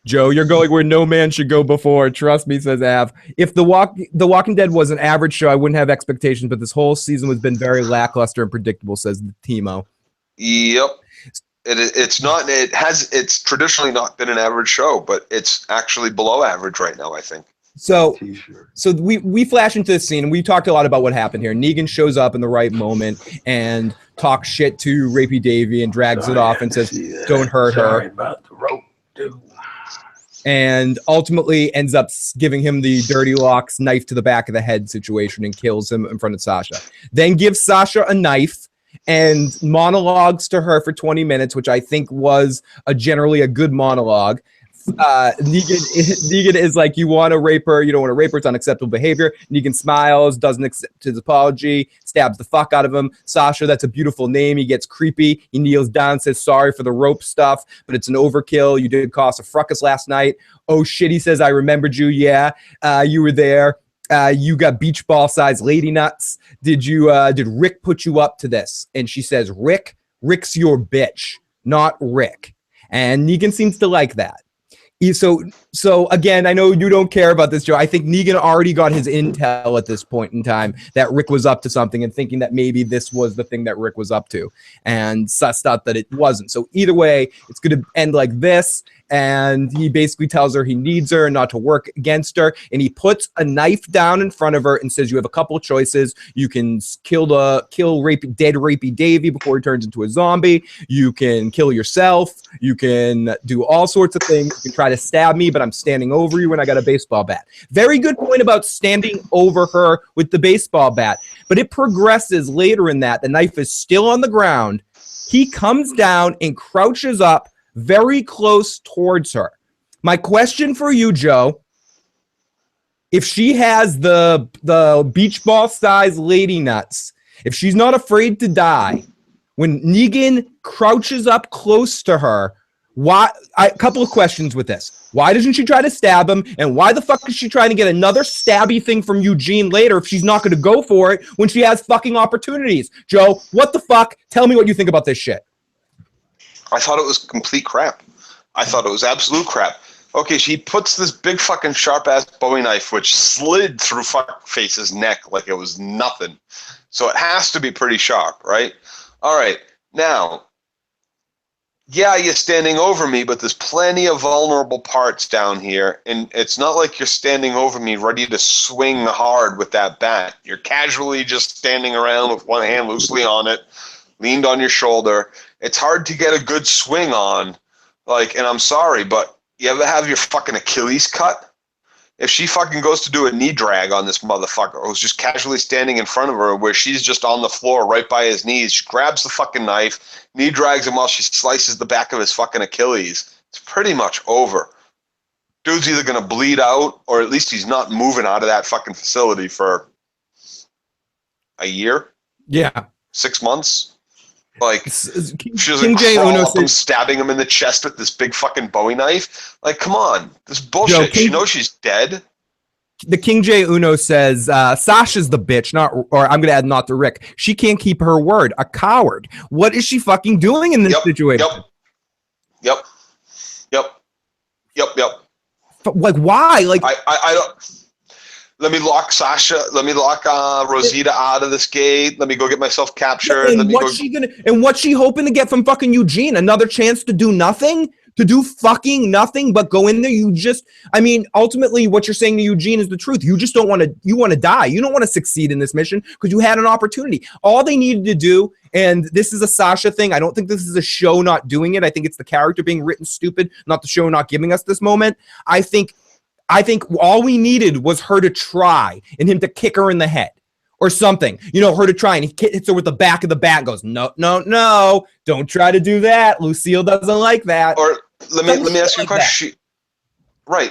A: Joe, you're going where no man should go before. Trust me, says Av. If The Walking Dead was an average show, I wouldn't have expectations, but this whole season has been very lackluster and predictable, says Timo.
B: Yep. It's traditionally not been an average show, but it's actually below average right now, I think.
A: So we flash into this scene, and we talked a lot about what happened here. Negan shows up in the right moment and talks shit to Rapey Davy and drags it off and says, don't hurt her.
E: Sorry about the rope, dude.
A: And ultimately ends up giving him the Dirty Locks knife to the back of the head situation and kills him in front of Sasha. Then gives Sasha a knife and monologues to her for 20 minutes, which I think was generally a good monologue. Negan is like, you want to rape her, you don't want to rape her, it's unacceptable behavior. Negan smiles, doesn't accept his apology, stabs the fuck out of him. Sasha, that's a beautiful name. He gets creepy. He kneels down, says sorry for the rope stuff, but it's an overkill. You did cause a fracas last night. Oh shit, he says, I remembered you. Yeah, you were there. You got beach ball size lady nuts. Did Rick put you up to this? And she says, Rick's your bitch, not Rick. And Negan seems to like that. So again, I know you don't care about this, Joe. I think Negan already got his intel at this point in time that Rick was up to something and thinking that maybe this was the thing that Rick was up to and sussed out that it wasn't. So either way, it's going to end like this. And he basically tells her he needs her and not to work against her. And he puts a knife down in front of her and says, you have a couple of choices. You can kill dead Rapey Davy before he turns into a zombie. You can kill yourself. You can do all sorts of things. You can try to stab me, but I'm standing over you and I got a baseball bat. Very good point about standing over her with the baseball bat. But it progresses later in that. The knife is still on the ground. He comes down and crouches up very close towards her. My question for you, Joe, if she has the beach ball size lady nuts If she's not afraid to die, when Negan crouches up close to her, a couple of questions with this. Why doesn't she try to stab him? And why the fuck is she trying to get another stabby thing from Eugene later if she's not going to go for it when she has fucking opportunities? Joe, what the fuck? Tell me what you think about this shit.
B: I thought it was complete crap. I thought it was absolute crap. Okay, she puts this big fucking sharp-ass Bowie knife, which slid through Fuckface's neck like it was nothing. So it has to be pretty sharp, right? All right, now, yeah, you're standing over me, but there's plenty of vulnerable parts down here, and it's not like you're standing over me ready to swing hard with that bat. You're casually just standing around with one hand loosely on it, leaned on your shoulder. It's hard to get a good swing on, and I'm sorry, but you ever have your fucking Achilles cut? If she fucking goes to do a knee drag on this motherfucker who's just casually standing in front of her where she's just on the floor right by his knees, she grabs the fucking knife, knee drags him while she slices the back of his fucking Achilles. It's pretty much over. Dude's either going to bleed out or at least he's not moving out of that fucking facility for a year?
A: Yeah.
B: 6 months? She
A: King J. Uno
B: says, stabbing him in the chest with this big fucking Bowie knife. Come on, this is bullshit. She knows she's dead.
A: The King J. Uno says Sasha's the bitch, or I'm gonna add not the Rick. She can't keep her word. A coward. What is she fucking doing in this situation?
B: Yep.
A: Why?
B: I don't. Let me lock Sasha. Let me lock Rosita out of this gate. Let me go get myself captured.
A: And what's she hoping to get from fucking Eugene? Another chance to do nothing? To do fucking nothing but go in there? Ultimately what you're saying to Eugene is the truth. You just don't want to, you want to die. You don't want to succeed in this mission because you had an opportunity. All they needed to do, and this is a Sasha thing, I don't think this is a show not doing it. I think it's the character being written stupid, not the show not giving us this moment. I think all we needed was her to try and him to kick her in the head or something. Her to try, and he hits her with the back of the bat and goes, no, don't try to do that. Lucille doesn't like that.
B: Or let me ask you a question.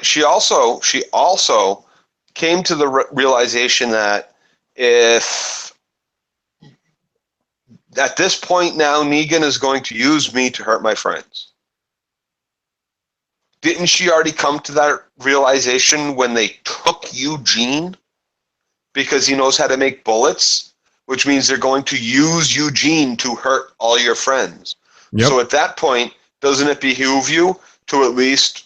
B: She also came to the realization that if at this point now Negan is going to use me to hurt my friends. Didn't she already come to that realization when they took Eugene? Because he knows how to make bullets, which means they're going to use Eugene to hurt all your friends. Yep. So at that point, doesn't it behoove you to at least,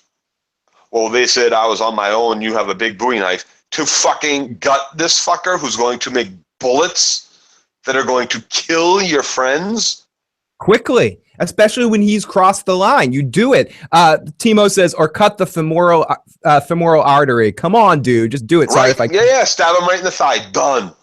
B: well, they said I was on my own, you have a big Bowie knife, to fucking gut this fucker who's going to make bullets that are going to kill your friends?
A: Quickly. Especially when he's crossed the line. You do it. Timo says, or cut the femoral artery. Come on, dude. Just do it. Sorry if I can't.
B: Yeah. Stab him right in the thigh. Done.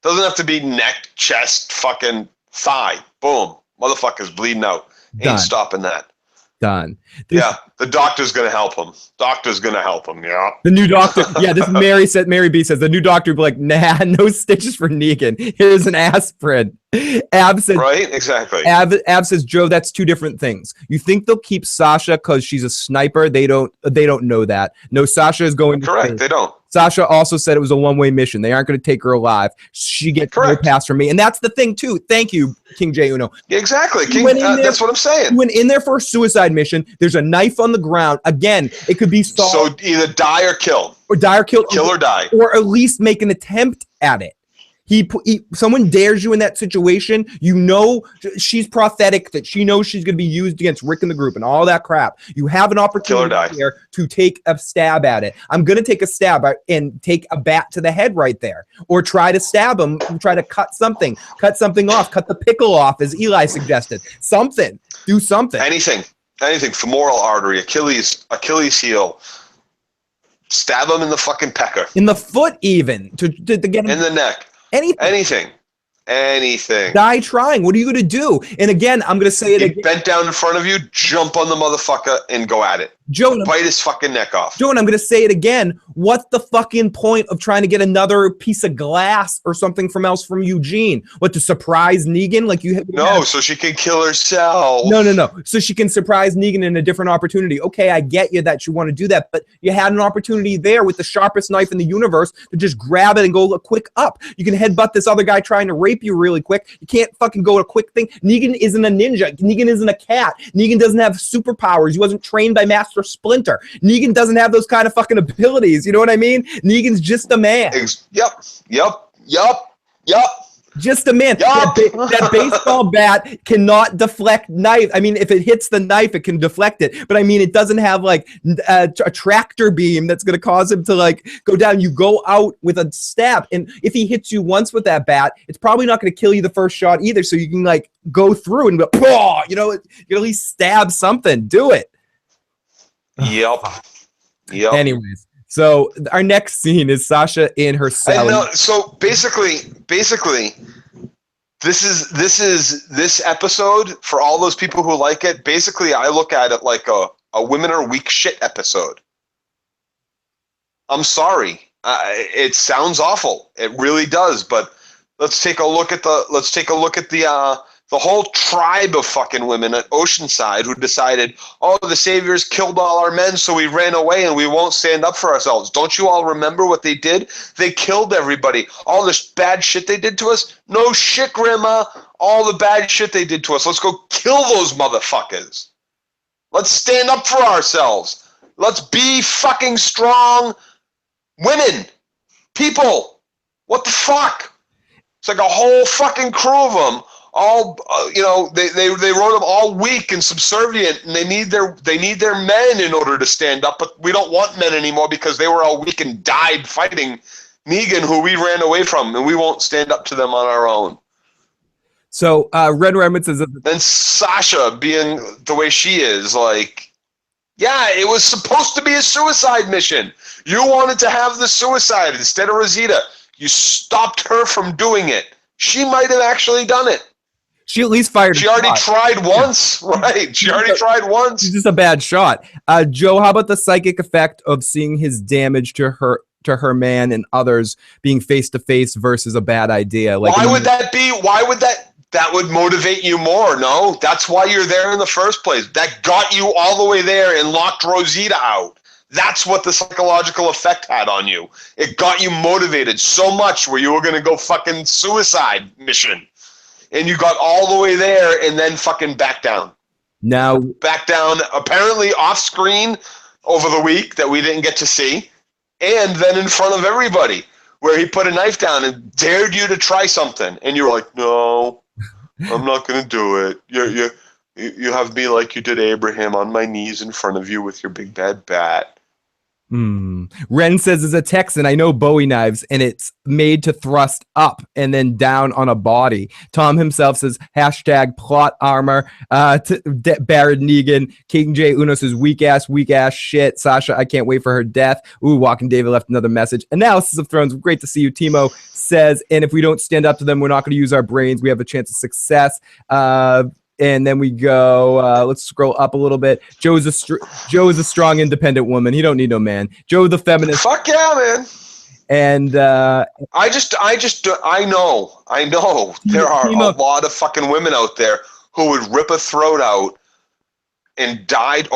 B: Doesn't have to be neck, chest, fucking thigh. Boom. Motherfucker's bleeding out. Ain't stopping that.
A: Done.
B: The doctor's going to help him. Yeah.
A: The new doctor. Yeah, this is Mary B says, the new doctor would be like, nah, no stitches for Negan. Here's an aspirin. Ab says,
B: right? Exactly.
A: Ab says, Joe, that's two different things. You think they'll keep Sasha because she's a sniper? They don't know that. No, Sasha is going to
B: correct. They don't.
A: Sasha also said it was a one-way mission. They aren't going to take her alive. She gets no pass from me. And that's the thing, too. Thank you, King J. Uno.
B: Exactly. That's what I'm saying.
A: You went in there for a suicide mission. There's a knife on the ground. Again, it could be
B: so either die or kill. Kill or die.
A: Or at least make an attempt at it. Someone dares you in that situation, she's prophetic that she knows she's going to be used against Rick and the group and all that crap. You have an opportunity here to take a stab at it. I'm going to take a stab and take a bat to the head right there, or try to stab him, try to cut something off, cut the pickle off, as Eli suggested. Do something.
B: Anything. Femoral artery, Achilles heel. Stab him in the fucking pecker.
A: In the foot, even to get him
B: in the neck. Anything.
A: Die trying. What are you going to do? And again, I'm going to say it again.
B: Bent down in front of you, jump on the motherfucker and go at it.
A: Joe,
B: bite his fucking neck off.
A: Joe, and I'm going to say it again. What's the fucking point of trying to get another piece of glass or something from Eugene? What, to surprise Negan? Like you?
B: No, so she can kill herself.
A: No. So she can surprise Negan in a different opportunity. Okay, I get you that you want to do that, but you had an opportunity there with the sharpest knife in the universe to just grab it and go a quick up. You can headbutt this other guy trying to rape you really quick. You can't fucking go a quick thing. Negan isn't a ninja. Negan isn't a cat. Negan doesn't have superpowers. He wasn't trained by Master Splinter. Negan doesn't have those kind of fucking abilities. You know what I mean? Negan's just a man.
B: Yep.
A: Just a man.
B: Yup.
A: That baseball bat cannot deflect knife. I mean, if it hits the knife, it can deflect it. But I mean, it doesn't have like a tractor beam that's going to cause him to like go down. You go out with a stab. And if he hits you once with that bat, it's probably not going to kill you the first shot either. So you can like go through and go, you know, you can at least stab something. Do it.
B: Yep.
A: Anyways. So our next scene is Sasha in her cell.
B: So basically, this episode, for all those people who like it, basically I look at it like a women are weak shit episode. I'm sorry, it sounds awful. It really does. But let's take a look at the whole tribe of fucking women at Oceanside who decided, oh, the saviors killed all our men, so we ran away and we won't stand up for ourselves. Don't you all remember what they did? They killed everybody. All this bad shit they did to us? No shit, Grandma. All the bad shit they did to us. Let's go kill those motherfuckers. Let's stand up for ourselves. Let's be fucking strong women. People. What the fuck? It's like a whole fucking crew of them. All they wrote them all weak and subservient, and they need their men in order to stand up. But we don't want men anymore because they were all weak and died fighting Negan, who we ran away from, and we won't stand up to them on our own.
A: So Red Redmond says,
B: then Sasha, being the way she is, like, yeah, it was supposed to be a suicide mission. You wanted to have the suicide instead of Rosita. You stopped her from doing it. She might have actually done it.
A: She at least fired.
B: She already tried once, right? She already tried once.
A: She's just a bad shot. Joe, how about the psychic effect of seeing his damage to her man and others being face to face versus a bad idea? Like,
B: why would that be? Why would that would motivate you more? No, that's why you're there in the first place. That got you all the way there and locked Rosita out. That's what the psychological effect had on you. It got you motivated so much where you were going to go fucking suicide mission. And you got all the way there and then fucking back down.
A: Now,
B: back down, apparently off screen over the week that we didn't get to see. And then in front of everybody, where he put a knife down and dared you to try something. And you were like, no, I'm not going to do it. You have me like you did Abraham on my knees in front of you with your big bad bat.
A: Ren says, as a Texan, I know Bowie knives, and it's made to thrust up and then down on a body. Tom himself says, hashtag plot armor. Barrett Negan. King J. Uno says, weak ass shit. Sasha, I can't wait for her death. Ooh, Walking David left another message. Analysis of Thrones, great to see you. Timo says, and if we don't stand up to them, we're not going to use our brains. We have a chance of success. And then we go, let's scroll up a little bit. Joe is a strong, independent woman. He don't need no man. Joe the feminist.
B: Fuck yeah, man.
A: And
B: I know. There are a lot of fucking women out there who would rip a throat out and died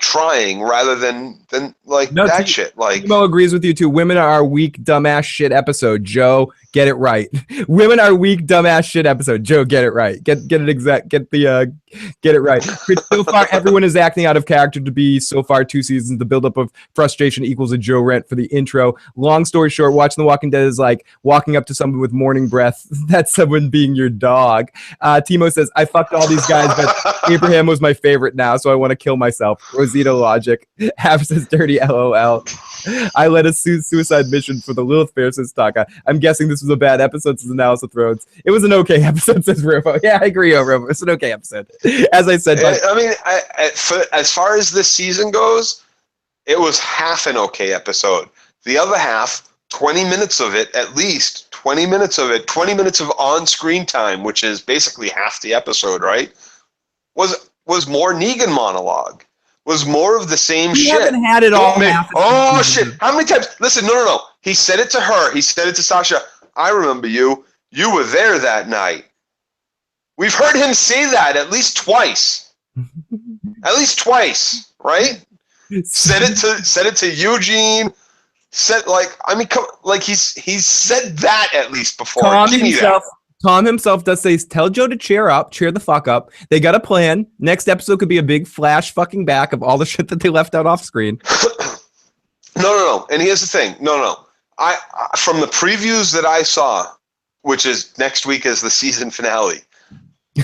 B: trying rather than like that shit. Like,
A: Timo agrees with you too. Women are weak, dumbass shit episode. Joe, get it right. Women are weak, dumbass shit episode. Joe, get it right. Get it exact. Get it right. So far, everyone is acting out of character to be so far 2 seasons. The buildup of frustration equals a Joe rant for the intro. Long story short, watching The Walking Dead is like walking up to someone with morning breath. That's someone being your dog. Timo says, I fucked all these guys, but Abraham was my favorite now, so I want to kill myself. Rosita logic. Half says dirty LOL. I led a suicide mission for the Lilith Fair, says Taka. I'm guessing this was a bad episode, says Analysis of Thrones. It was an okay episode, says Robo. Yeah, I agree, Robo. It's an okay episode. As I said.
B: As far as this season goes, it was half an okay episode. The other half, 20 minutes of it, at least 20 minutes of it, 20 minutes of on-screen time, which is basically half the episode, right, was more Negan monologue. was more of the same
A: We
B: shit.
A: haven't had it all.
B: Oh shit! How many times? Listen, no. He said it to her. He said it to Sasha. I remember you. You were there that night. We've heard him say that at least twice. At least twice, right? Said it to Eugene. Said he's said that at least before.
A: Tom himself does say, tell Joe to cheer up, cheer the fuck up. They got a plan. Next episode could be a big flash fucking back of all the shit that they left out off screen.
B: No. And here's the thing. No. I from the previews that I saw, which is next week is the season finale.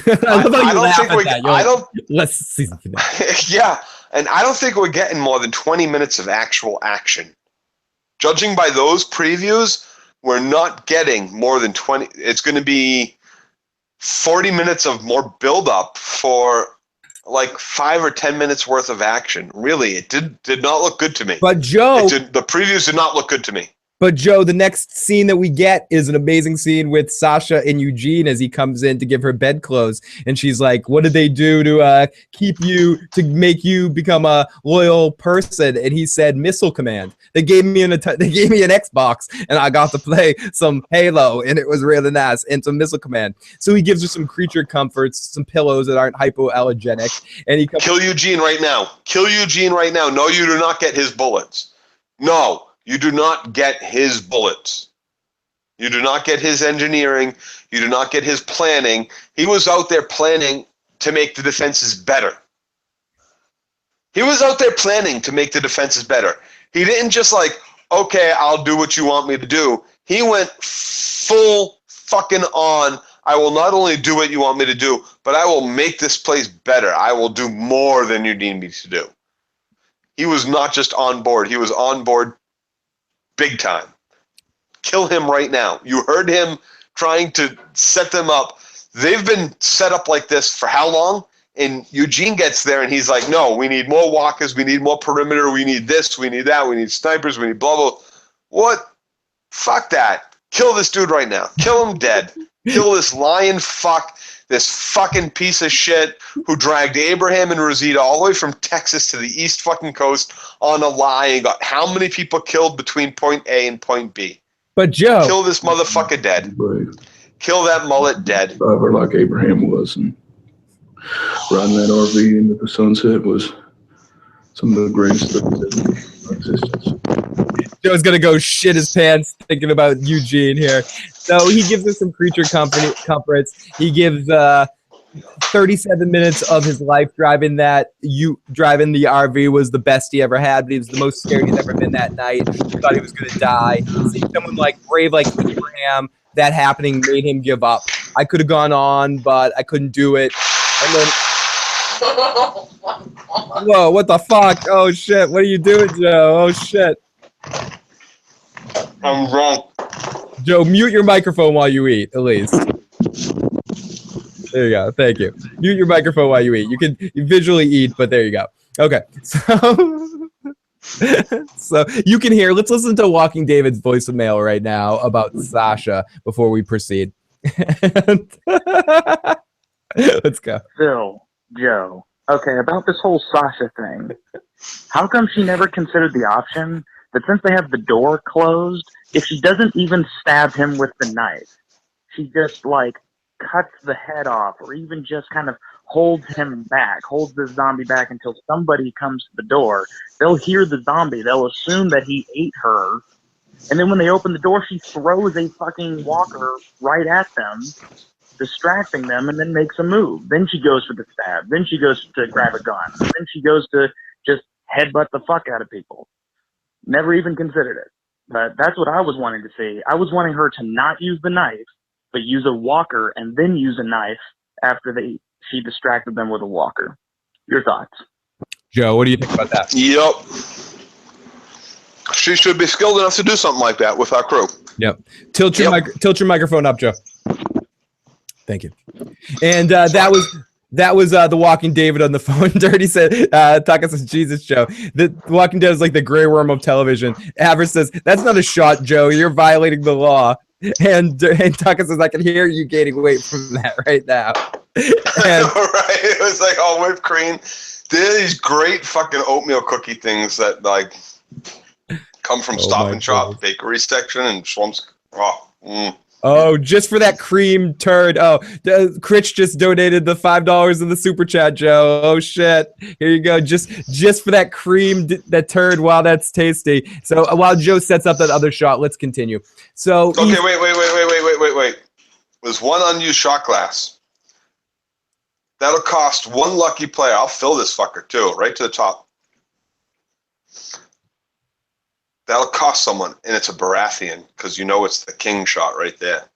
A: I love how you laugh at that.
B: I don't.
A: Let's season finale.
B: Yeah, and I don't think we're getting more than 20 minutes of actual action. Judging by those previews, we're not getting more than 20. It's going to be 40 minutes of more build-up for like 5 or 10 minutes worth of action. Really, it did not look good to me.
A: But Joe,
B: the previews did not look good to me.
A: But Joe, the next scene that we get is an amazing scene with Sasha and Eugene as he comes in to give her bedclothes, and she's like, "What did they do to make you become a loyal person?" And he said, "Missile command." They gave me an Xbox, and I got to play some Halo, and it was really nice, and some missile command. So he gives her some creature comforts, some pillows that aren't hypoallergenic, and he
B: kill Eugene right now. Kill Eugene right now. No, you do not get his bullets. No. You do not get his bullets. You do not get his engineering. You do not get his planning. He was out there planning to make the defenses better. He didn't just like, okay, I'll do what you want me to do. He went full fucking on. I will not only do what you want me to do, but I will make this place better. I will do more than you need me to do. He was not just on board. He was on board big time. Kill him right now. You heard him trying to set them up. They've been set up like this for how long? And Eugene gets there and he's like, no, we need more walkers. We need more perimeter. We need this. We need that. We need snipers. We need blah, blah. What? Fuck that. Kill this dude right now. Kill him dead. Kill this lion fuck. This fucking piece of shit who dragged Abraham and Rosita all the way from Texas to the east fucking coast on a lie and got how many people killed between point A and point B?
A: But Joe,
B: kill this motherfucker dead.
E: Right.
B: Kill that mullet dead.
E: Driver like Abraham was, and riding that RV into the sunset was some of the greatest things in existence.
A: Joe's gonna go shit his pants thinking about Eugene here. So he gives us some creature comforts. He gives 37 minutes of his life driving the RV was the best he ever had, but he was the most scared he's ever been that night. He thought he was gonna die. See someone like brave like Abraham, that happening made him give up. I could have gone on, but I couldn't do it. And then whoa, what the fuck? Oh shit, what are you doing, Joe? Oh shit.
B: I'm wrong.
A: Joe, mute your microphone while you eat, at least. There you go. Thank you. Mute your microphone while you eat. You can visually eat, but there you go. Okay. So you can hear. Let's listen to Walking David's voicemail right now about Sasha before we proceed. Let's go.
D: Phil, Joe. Okay, about this whole Sasha thing. How come she never considered the option that since they have the door closed, if she doesn't even stab him with the knife, she just like cuts the head off, or even just kind of holds the zombie back until somebody comes to the door. They'll hear the zombie, they'll assume that he ate her, and then when they open the door, she throws a fucking walker right at them, distracting them, and then makes a move. Then she goes for the stab. Then she goes to grab a gun. Then she goes to just headbutt the fuck out of people. Never even considered it. But that's what I was wanting to see. I was wanting her to not use the knife, but use a walker and then use a knife after she distracted them with a walker. Your thoughts?
A: Joe, what do you think about that?
B: Yep. She should be skilled enough to do something like that with our crew.
A: Yep. Tilt your microphone up, Joe. Thank you. And that was the Walking David on the phone. Dirty said, Tucker says, Jesus, Joe. The Walking Dead is like the gray worm of television. Aver says, that's not a shot, Joe. You're violating the law. And Tucker says, I can hear you gaining weight from that right now. And,
B: right. It was like all whipped cream. There are these great fucking oatmeal cookie things that like come from Stop and Shop bakery section and Schwump's.
A: Oh, just for that cream turd. Oh, Critch just donated the $5 in the super chat, Joe. Oh shit! Here you go. Just for that cream, that turd. Wow, that's tasty. So while Joe sets up that other shot, let's continue. So
B: okay, wait. There's one unused shot glass. That'll cost one lucky player. I'll fill this fucker too, right to the top. That'll cost someone, and it's a Baratheon, because you know it's the king shot right there.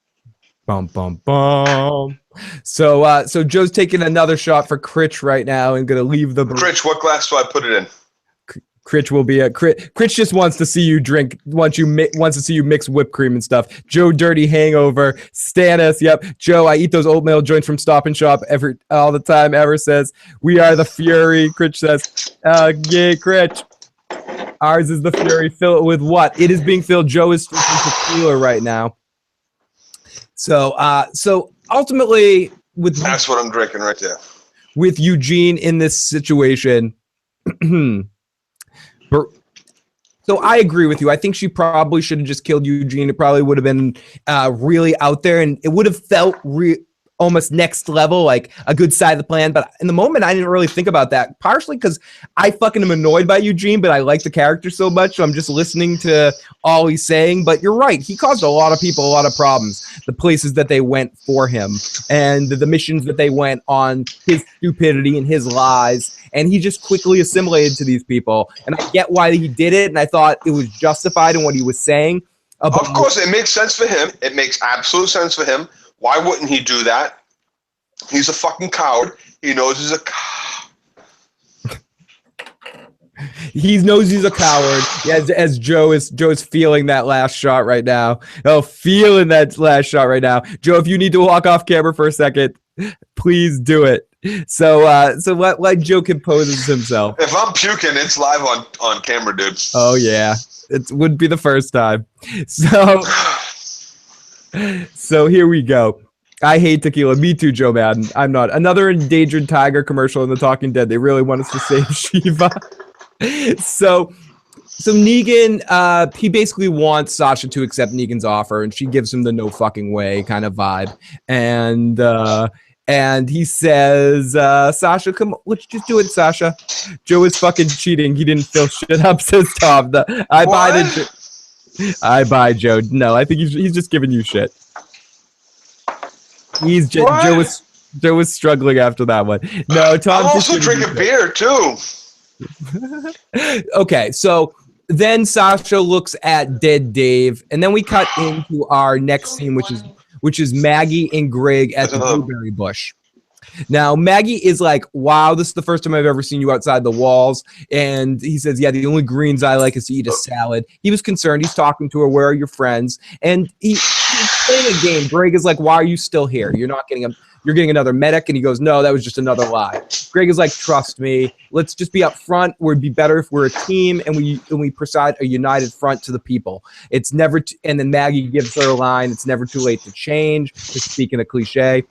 A: Bum bum bum. So Joe's taking another shot for Critch right now and gonna leave the.
B: Critch, what glass do I put it in?
A: Critch will be a Critch just wants to see you drink. Wants to see you mix whipped cream and stuff. Joe, dirty hangover. Stannis, yep. Joe, I eat those oatmeal joints from Stop and Shop all the time. Ever says we are the Fury. Critch says, yay, Critch. Ours is the Fury. Fill it with what? It is being filled. Joe is drinking tequila right now. So ultimately,
B: that's what I'm drinking right there.
A: With Eugene in this situation, so I agree with you. I think she probably should have just killed Eugene. It probably would have been really out there, and it would have felt almost next level, like a good side of the plan. But in the moment, I didn't really think about that, partially because I fucking am annoyed by Eugene, but I like the character so much, so I'm just listening to all he's saying. But you're right, he caused a lot of people a lot of problems, the places that they went for him and the missions that they went on, his stupidity and his lies, and he just quickly assimilated to these people. And I get why he did it, and I thought it was justified in what he was saying.
B: Of course, it makes sense for him. It makes absolute sense for him. Why wouldn't he do that? He's a fucking coward. He knows he's a coward.
A: He knows he's a coward. As Joe is feeling that last shot right now. Oh, feeling that last shot right now. Joe, if you need to walk off camera for a second, please do it. So let Joe compose himself.
B: If I'm puking, it's live on camera, dude.
A: Oh yeah, it wouldn't be the first time. So here we go. I hate tequila. Me too, Joe Madden. I'm not. Another endangered tiger commercial in The Talking Dead. They really want us to save Shiva. So Negan, he basically wants Sasha to accept Negan's offer, and she gives him the no fucking way kind of vibe. And he says, Sasha, come on, let's just do it, Sasha. Joe is fucking cheating. He didn't fill shit up, says Tom. I buy Joe. No, I think he's just giving you shit. Joe was struggling after that one. No, Tom.
B: I'm also drinking beer too.
A: Okay, so then Sasha looks at dead Dave, and then we cut into our next scene, which is Maggie and Greg at the blueberry bush. Now, Maggie is like, wow, this is the first time I've ever seen you outside the walls. And he says, yeah, the only greens I like is to eat a salad. He was concerned. He's talking to her. Where are your friends? And he's playing a game. Greg is like, why are you still here? You're getting another medic. And he goes, no, that was just another lie. Greg is like, trust me. Let's just be up front. It'd be better if we're a team and we preside a united front to the people. It's never, and then Maggie gives her a line. It's never too late to change. Just speaking a cliche.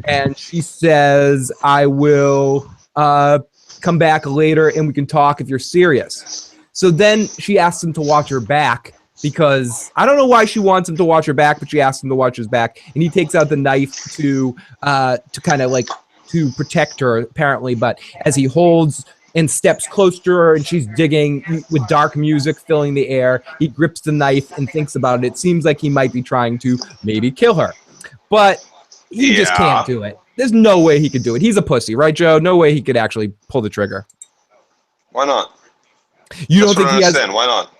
A: And she says, I will come back later and we can talk if you're serious. So then she asks him to watch her back, because I don't know why she wants him to watch her back, but she asks him to watch his back. And he takes out the knife to kind of like to protect her, apparently. But as he holds and steps close to her and she's digging with dark music filling the air, he grips the knife and thinks about it. It seems like he might be trying to maybe kill her. But he just can't do it. There's no way he could do it. He's a pussy, right, Joe? No way he could actually pull the trigger.
B: Why not?
A: You don't think he has?
B: Why not?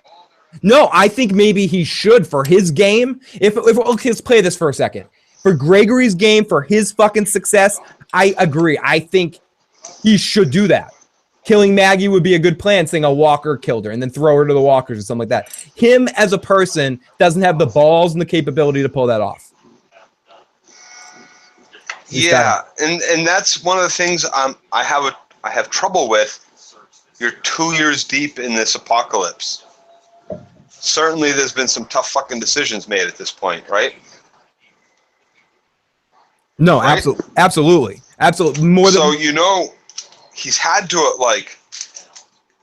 A: No, I think maybe he should for his game. If okay, let's play this for a second. For Gregory's game, for his fucking success, I agree. I think he should do that. Killing Maggie would be a good plan, saying a walker killed her and then throw her to the walkers or something like that. Him as a person doesn't have the balls and the capability to pull that off.
B: Yeah, and that's one of the things I have trouble with. You're 2 years deep in this apocalypse. Certainly there's been some tough fucking decisions made at this point, right?
A: No, right? Absolutely. More than
B: he's had to like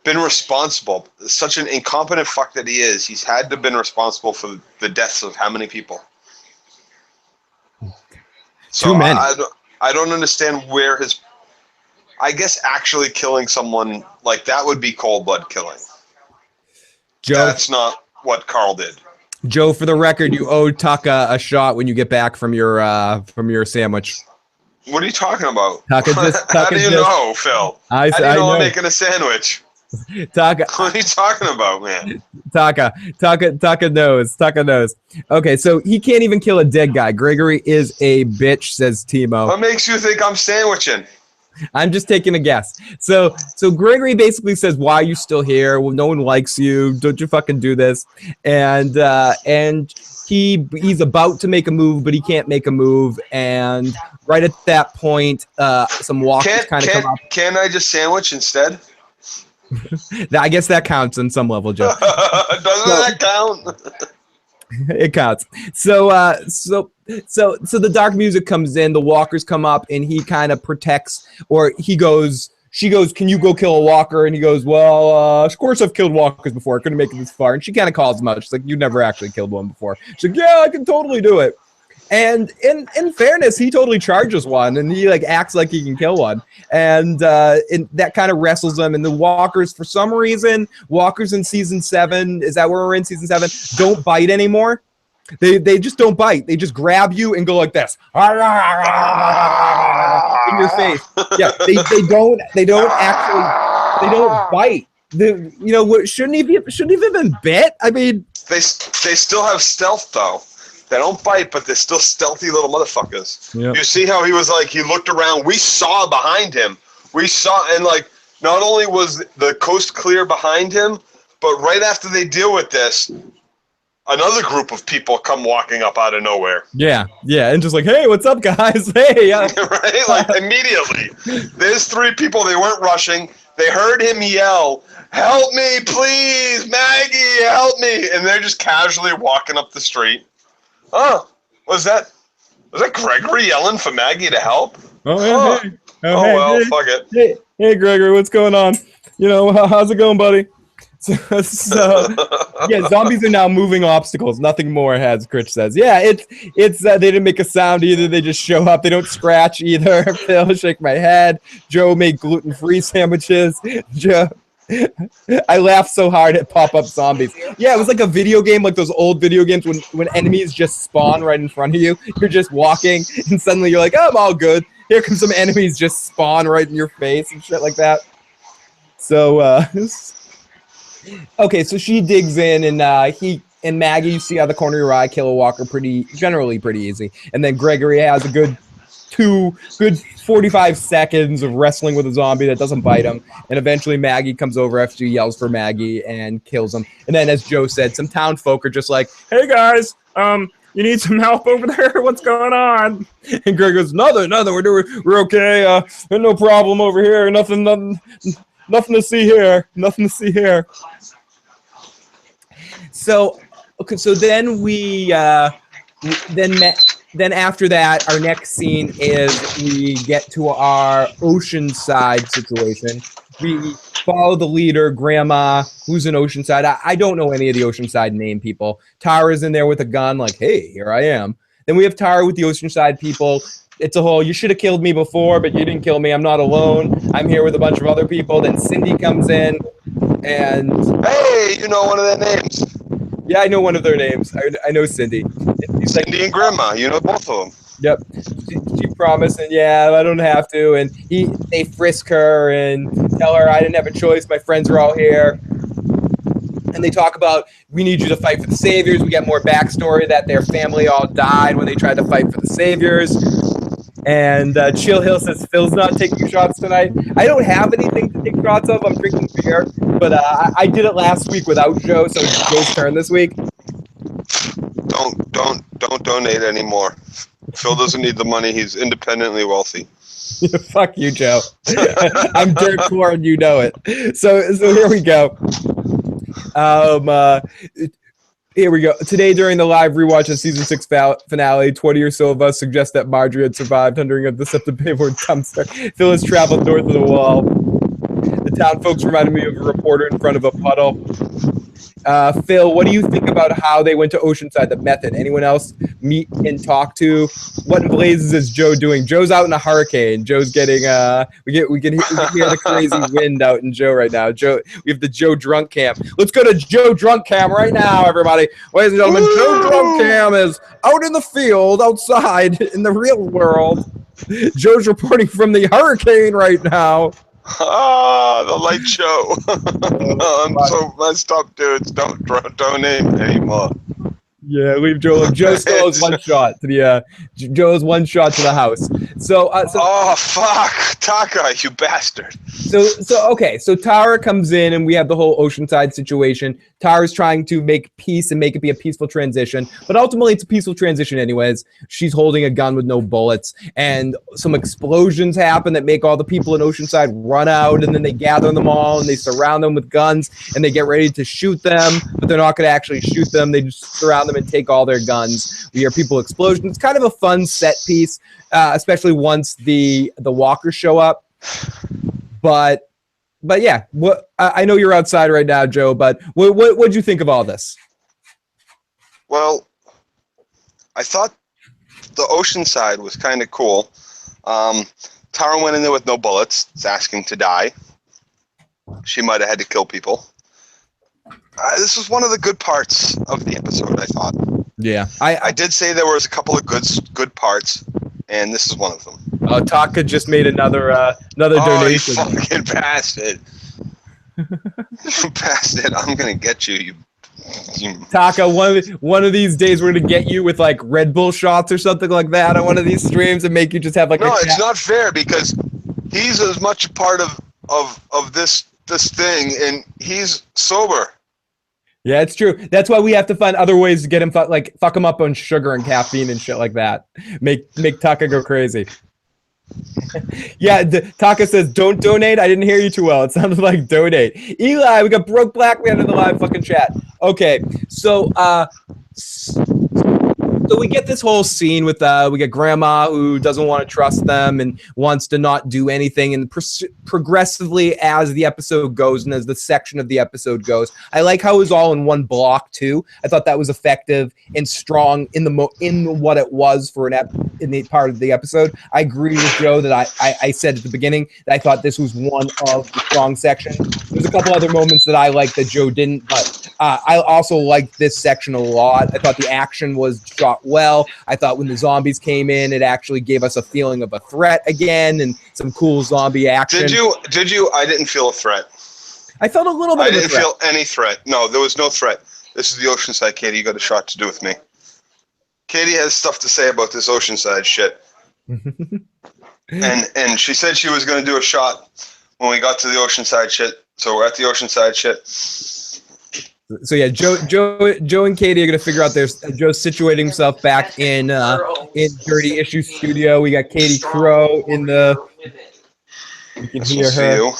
B: been responsible. Such an incompetent fuck that he is. He's had to been responsible for the deaths of how many people? So
A: Too many.
B: I don't understand where his. I guess actually killing someone like that would be cold blood killing.
A: Joe,
B: That's not what Carl did.
A: Joe, for the record, you owe Tucka a shot when you get back from your sandwich.
B: What are you talking about?
A: How
B: do you know, Phil? How do you know I'm making a sandwich?
A: Tucka,
B: What are you talking about, man?
A: Tucka knows. Okay, so he can't even kill a dead guy. Gregory is a bitch, says Timo.
B: What makes you think I'm sandwiching?
A: I'm just taking a guess. So Gregory basically says, "Why are you still here? Well, no one likes you. Don't you fucking do this?" And he's about to make a move, but he can't make a move. And right at that point, some walkers kind of come up.
B: Can I just sandwich instead?
A: I guess that counts on some level, Joe.
B: Doesn't that count?
A: It counts. So the dark music comes in, the walkers come up, and he kind of protects, or she goes, "Can you go kill a walker?" And he goes, "Well, of course I've killed walkers before. I couldn't make it this far." And she kind of calls him out. She's like, "You never actually killed one before." She's like, "Yeah, I can totally do it." And in fairness, he totally charges one, and he like acts like he can kill one, and that kind of wrestles him. And the walkers, for some reason, walkers in season 7, is that where we're in season 7? Don't bite anymore. They just don't bite. They just grab you and go like this in your face. Yeah, they don't bite. Shouldn't he have been bit? I mean,
B: they still have stealth though. They don't bite, but they're still stealthy little motherfuckers. Yep. You see how he was like, he looked around. We saw behind him. We saw, and like, not only was the coast clear behind him, but right after they deal with this, another group of people come walking up out of nowhere.
A: Yeah, and just like, "Hey, what's up, guys? Hey."
B: Right? Like, immediately. There's 3 people. They weren't rushing. They heard him yell, "Help me, please, Maggie, help me." And they're just casually walking up the street. Oh, was that Gregory yelling for Maggie to help?
A: Oh, yeah.
B: Hey. Fuck it.
A: Hey, Gregory, what's going on? How's it going, buddy? So yeah, zombies are now moving obstacles. Nothing more, as Critch says. Yeah, it's they didn't make a sound either. They just show up. They don't scratch either. Phil, shake my head. Joe made gluten-free sandwiches. Joe. I laughed so hard at pop-up zombies. Yeah, it was like a video game, like those old video games when enemies just spawn right in front of you. You're just walking, and suddenly you're like, "Oh, I'm all good." Here comes some enemies just spawn right in your face and shit like that. So, okay, so she digs in, and Maggie, you see out the corner of your eye, kill a walker generally pretty easy. And then Gregory has a good 45 seconds of wrestling with a zombie that doesn't bite him, and eventually Maggie comes over after she yells for Maggie and kills him. And then, as Joe said, some town folk are just like, "Hey guys, you need some help over there? What's going on?" And Greg goes, "Nothing. We're okay. No problem over here. Nothing to see here. Nothing to see here." So, okay, so then then after that, our next scene is we get to our Oceanside situation. We follow the leader, Grandma, who's in Oceanside. I don't know any of the Oceanside name people. Tara's in there with a gun, like, "Hey, here I am." Then we have Tara with the Oceanside people. It's a whole, "You should have killed me before, but you didn't kill me. I'm not alone. I'm here with a bunch of other people." Then Cindy comes in, and...
B: Hey, you know one of their names.
A: Yeah, I know one of their names. I know Cindy.
B: Cindy and Grandma, you know both of them.
A: Yep. She promised, and yeah, I don't have to. And they frisk her and tell her, "I didn't have a choice. My friends are all here." And they talk about, "We need you to fight for the Saviors." We get more backstory that their family all died when they tried to fight for the Saviors. And Chill Hill says, "Phil's not taking shots tonight." I don't have anything to take shots of. I'm drinking beer. But I did it last week without Joe, so it's Joe's turn this week.
B: Don't donate anymore. Phil doesn't need the money. He's independently wealthy.
A: Fuck you, Joe. I'm dirt poor and you know it. So here we go. Here we go. Today, during the live rewatch of season 6 finale, 20 or so of us suggest that Marjorie had survived under a deceptive paperboard dumpster. Phil has traveled north of the wall. town folks reminded me of a reporter in front of a puddle. Phil, what do you think about how they went to Oceanside, the method? Anyone else meet and talk to? What in blazes is Joe doing? Joe's out in a hurricane. Joe's getting we can hear the crazy wind out in Joe right now. Joe, we have the Joe drunk cam. Let's go to Joe drunk cam right now, everybody. Ladies and gentlemen, Joe drunk cam is out in the field outside in the real world. Joe's reporting from the hurricane right now.
B: Ah, the light show. I'm so messed up, dudes. Don't donate anymore.
A: Yeah, leave Joe alone. Joe still has one shot to the Joe's one shot to the house. So
B: oh fuck, Taka, you bastard.
A: So Tara comes in and we have the whole Oceanside situation. Tara's trying to make peace and make it be a peaceful transition, but ultimately it's a peaceful transition anyways. She's holding a gun with no bullets, and some explosions happen that make all the people in Oceanside run out, and then they gather them all and they surround them with guns and they get ready to shoot them, but they're not going to actually shoot them. They just surround them and take all their guns. We hear people explosions. It's kind of a fun set piece, especially once the walkers show up. But yeah, I know you're outside right now, Joe. But what'd you think of all this?
B: Well, I thought the Oceanside was kind of cool. Tara went in there with no bullets. It's asking to die. She might have had to kill people. This was one of the good parts of the episode, I thought. Yeah, I did say there was a couple of good parts, and this is one of them.
A: Taka just made another donation.
B: Oh, you fucking bastard! You bastard! I'm gonna get you.
A: Taka, one of these days we're gonna get you with like Red Bull shots or something like that on one of these streams and make you just have like.
B: No, it's not fair because he's as much a part of this thing, and he's sober.
A: Yeah, it's true. That's why we have to find other ways to get him fuck him up on sugar and caffeine and shit like that. Make Taka go crazy. Yeah, Taka says don't donate. I didn't hear you too well. It sounded like donate. Eli, we got Broke Blackman in the live fucking chat. Okay, so we get this whole scene with we get Grandma who doesn't want to trust them and wants to not do anything, and progressively as the episode goes and as the section of the episode goes, I like how it was all in one block too. I thought that was effective and strong in what it was for in the part of the episode. I agree with Joe that I said at the beginning that I thought this was one of the strong sections. There's a couple other moments that I liked that Joe didn't, but I also liked this section a lot. I thought the action was shot well. I thought when the zombies came in, it actually gave us a feeling of a threat again and some cool zombie action.
B: Did you? I didn't feel a threat.
A: I felt a little bit of a threat.
B: I didn't feel any threat. No, there was no threat. This is the Oceanside, Katie. You got a shot to do with me. Katie has stuff to say about this Oceanside shit. and she said she was going to do a shot when we got to the Oceanside shit. So we're at the Oceanside shit.
A: So yeah, Joe and Katie are gonna figure out Joe's situating himself back in Dirty Issue Studio. We got Katie Crow in the. You can hear her.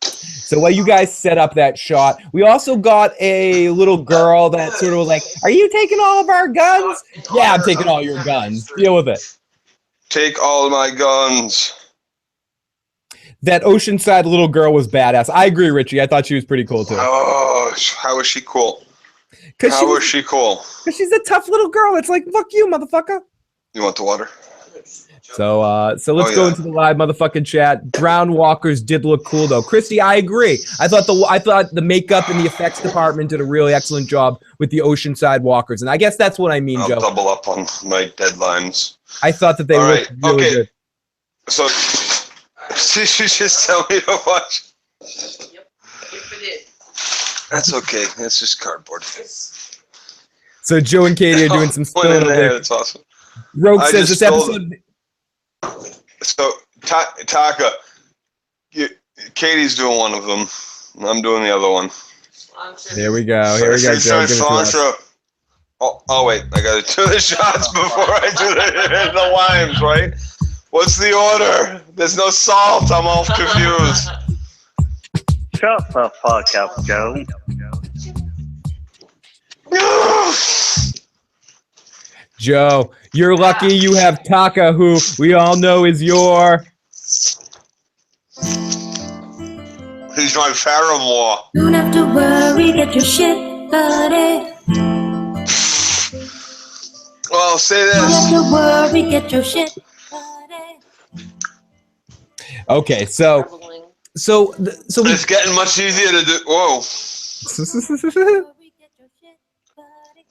A: So while you guys set up that shot, we also got a little girl that sort of was like, "Are you taking all of our guns?" Yeah, I'm taking all your guns. Deal with it.
B: Take all my guns.
A: That Oceanside little girl was badass. I agree, Richie. I thought she was pretty cool too.
B: Oh, how was she cool? How was she cool?
A: Because she's a tough little girl. It's like, fuck you, motherfucker.
B: You want the water?
A: So let's go into the live motherfucking chat. Drowned walkers did look cool though. Christy, I agree. I thought the makeup and the effects department did a really excellent job with the Oceanside walkers, and I guess that's what I mean,
B: I'll
A: Joe.
B: Double up on my deadlines.
A: I thought that they looked really good.
B: So. Did you just tell me to watch?
C: Yep, it did.
B: That's okay. That's just cardboard.
A: So Joe and Katie are doing some spilling over there.
B: That's awesome.
A: Rogue says this episode.
B: So Taka, Katie's doing one of them. I'm doing the other one.
A: There we go. Here we go, Joe.
B: Sasha. Oh wait, I gotta do the shots before I do the limes, right? What's the order? There's no salt. I'm all confused.
D: Shut the fuck up, Joe.
A: Joe, you're lucky you have Taka, who we all know is your
B: He's my father-in-law.
F: Don't have to worry, get your shit, buddy.
B: Well, say
F: Don't have
B: this.
F: to worry, get your shit, buddy.
A: Okay, so
C: Traveling.
A: we
B: It's getting much easier to do. Whoa.
F: Worry, get your shit, buddy.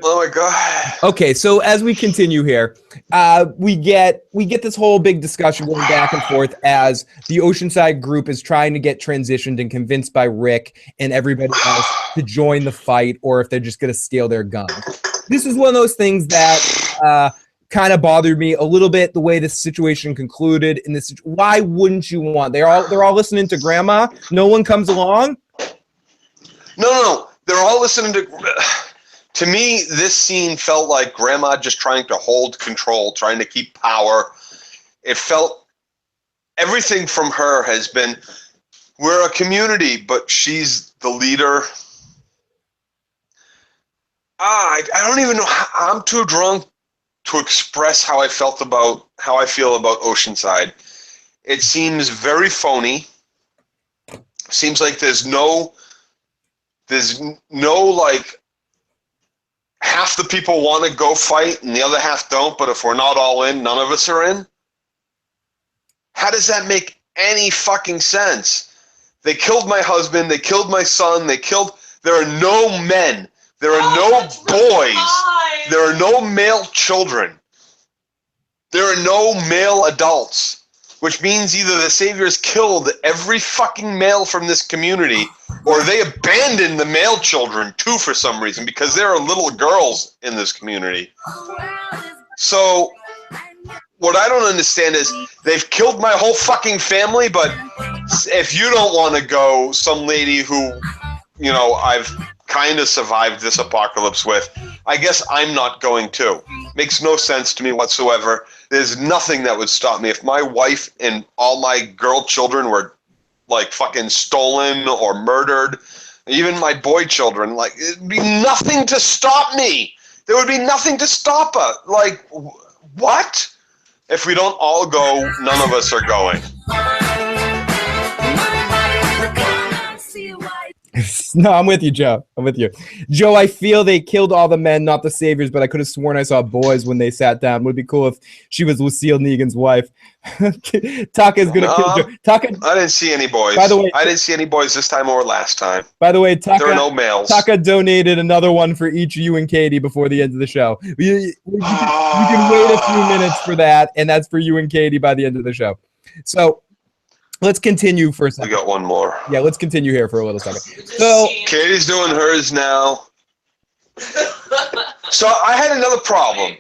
B: Oh my god.
A: Okay, so as we continue here, we get this whole big discussion going back and forth as the Oceanside group is trying to get transitioned and convinced by Rick and everybody else to join the fight, or if they're just going to steal their guns. This is one of those things that kind of bothered me a little bit, the way this situation concluded. In this, why wouldn't you want? They're all listening to Grandma. No one comes along.
B: No. They're all listening to. To me, this scene felt like Grandma just trying to hold control, trying to keep power. It felt everything from her has been, we're a community, but she's the leader. I don't even know. I'm too drunk to express how I feel about Oceanside. It seems very phony. Seems like there's no like, half the people want to go fight and the other half don't, but if we're not all in, none of us are in? How does that make any fucking sense? They killed my husband, they killed my son, there are no men, there are no boys, there are no male children, there are no male adults, which means either the Saviors killed every fucking male from this community, or they abandoned the male children too for some reason, because there are little girls in this community. So what I don't understand is they've killed my whole fucking family, but if you don't want to go, some lady who, you know, I've kind of survived this apocalypse with, I guess I'm not going too. Makes no sense to me whatsoever. There's nothing that would stop me. If my wife and all my girl children were like fucking stolen or murdered, even my boy children, like, it'd be nothing to stop me. There would be nothing to stop us. Like, what? If we don't all go, none of us are going.
A: No, I'm with you, Joe. I'm with you. Joe, I feel they killed all the men, not the Saviors, but I could have sworn I saw boys when they sat down. Would be cool if she was Lucille Negan's wife. Taka's going to kill Joe. Taka,
B: I didn't see any boys.
A: By the way,
B: I didn't see any boys this time or last time.
A: By the way, Taka,
B: there are no males.
A: Taka donated another one for each you and Katie before the end of the show. You can wait a few minutes for that, and that's for you and Katie by the end of the show. So let's continue for a second.
B: We got one more.
A: Yeah, let's continue here for a little second. So
B: Katie's doing hers now. So I had another problem.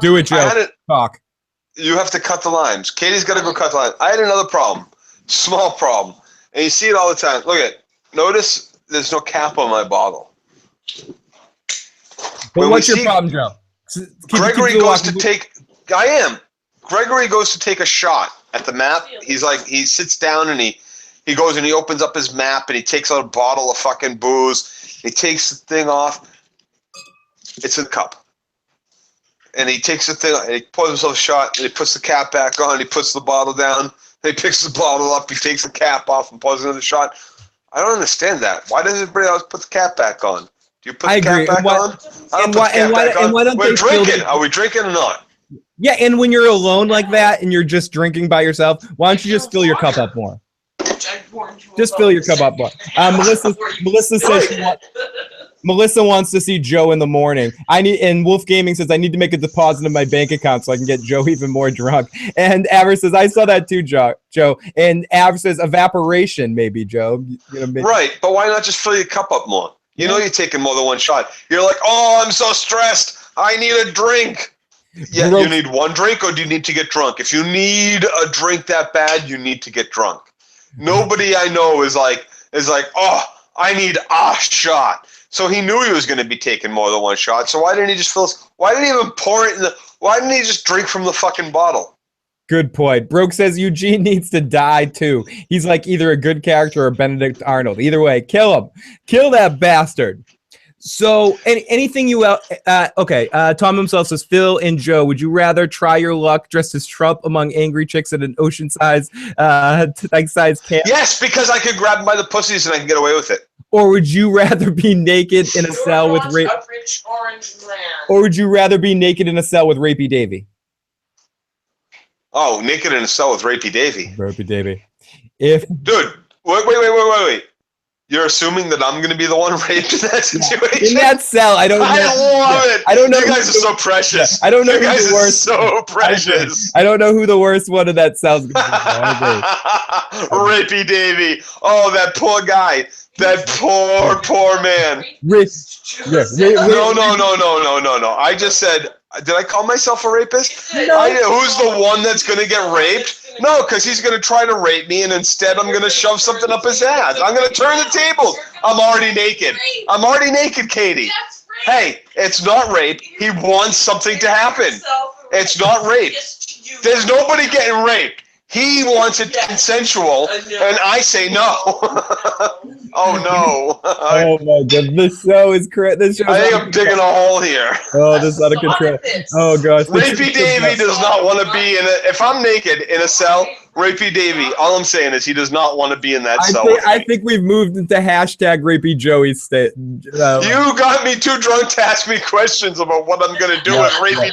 A: Do it, Joe. Talk.
B: You have to cut the limes. Katie's got to go cut the limes. I had another problem. Small problem. And you see it all the time. Look at it. Notice there's no cap on my bottle.
A: But what's your problem, Joe?
B: Gregory goes to take... I am. Gregory goes to take a shot at the map. He's like, he sits down and he goes and he opens up his map and he takes out a bottle of fucking booze. He takes the thing off. It's a cup. And he takes the thing, and he pours himself a shot, and he puts the cap back on, and he puts the bottle down, he picks the bottle up, he takes the cap off, and pours another shot. I don't understand that. Why does everybody else put the cap back on? Do you put the cap back on? I don't put the cap back on. We're drinking. Are we drinking or not?
A: Yeah, and when you're alone like that, and you're just drinking by yourself, why don't you just fill your cup up more? Just fill your cup up more. Melissa says Melissa wants to see Joe in the morning. And Wolf Gaming says, I need to make a deposit in my bank account so I can get Joe even more drunk. And Aver says, I saw that too, Joe. And Aver says, evaporation, maybe, Joe. Maybe.
B: Right, but why not just fill your cup up more? You know you're taking more than one shot. You're like, oh, I'm so stressed. I need a drink. Yeah, you need one drink, or do you need to get drunk? If you need a drink that bad, you need to get drunk. Nobody I know is like, oh, I need a shot. So he knew he was going to be taking more than one shot. So why didn't he just why didn't he even pour it why didn't he just drink from the fucking bottle?
A: Good point. Broke says Eugene needs to die too. He's like either a good character or Benedict Arnold. Either way, kill him. Kill that bastard. So anything you okay? Tom himself says, Phil and Joe, would you rather try your luck dressed as Trump among angry chicks at an ocean-sized camp?
B: Yes, because I could grab them by the pussies and I can get away with it.
A: Or would you rather be naked in a cell with rape?
C: A rich orange man.
A: Or would you rather be naked in a cell with Rapey Davy?
B: Oh, naked in a cell with Rapey Davy.
A: Rapey Davy.
B: Dude, wait. You're assuming that I'm going to be the one raped in that situation?
A: In that cell, I don't know.
B: I love it.
A: I don't know.
B: You guys are so precious.
A: I don't know
B: you guys
A: who the worst.
B: So precious.
A: I don't know who the worst one of that cell's going to be.
B: Rapey Davy. Oh, that poor guy. That poor man. No. I just said, did I call myself a rapist?
A: No.
B: Who's the one that's going to get raped? No, because he's going to try to rape me, and instead I'm going to shove something up his ass. I'm going to turn the tables. I'm already naked. Katie. Hey, it's not rape. He wants something to happen. It's not rape. There's nobody getting raped. He wants it consensual, and I say no. Oh, no.
A: Oh, my God. This show is correct. I
B: think I'm digging a hole here.
A: Oh, this is out of control. Oh, gosh.
B: Rapey Davy does not want to be in a... If I'm naked in a cell, Rapey Davy, all I'm saying is he does not want to be in that cell.
A: I think we've moved into hashtag Rapey Joey's state.
B: You got me too drunk to ask me questions about what I'm going to do with Rapey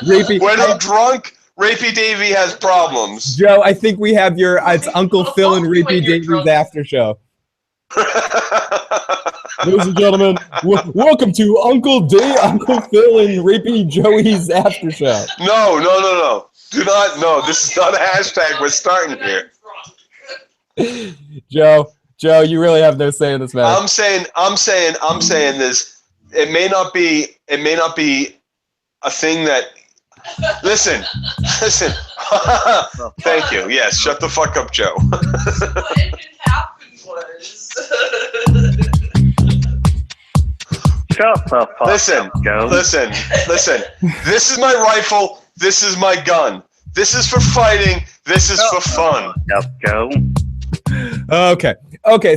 B: Davy. When I'm drunk... Rapey Davy has problems.
A: Joe, I think we have it's Uncle Phil and Rapey Davy's after show. Ladies and gentlemen, welcome to Uncle Phil and Rapey Joey's after show.
B: No. Do not. No, this is not a hashtag. We're starting here.
A: Joe, you really have no say in this matter.
B: I'm saying this. It may not be a thing that. Listen. Thank you. Yes, shut the fuck up, Joe.
C: What had happened was.
B: Listen. This is my rifle. This is my gun. This is for fighting. This is for fun.
D: Go.
A: Okay.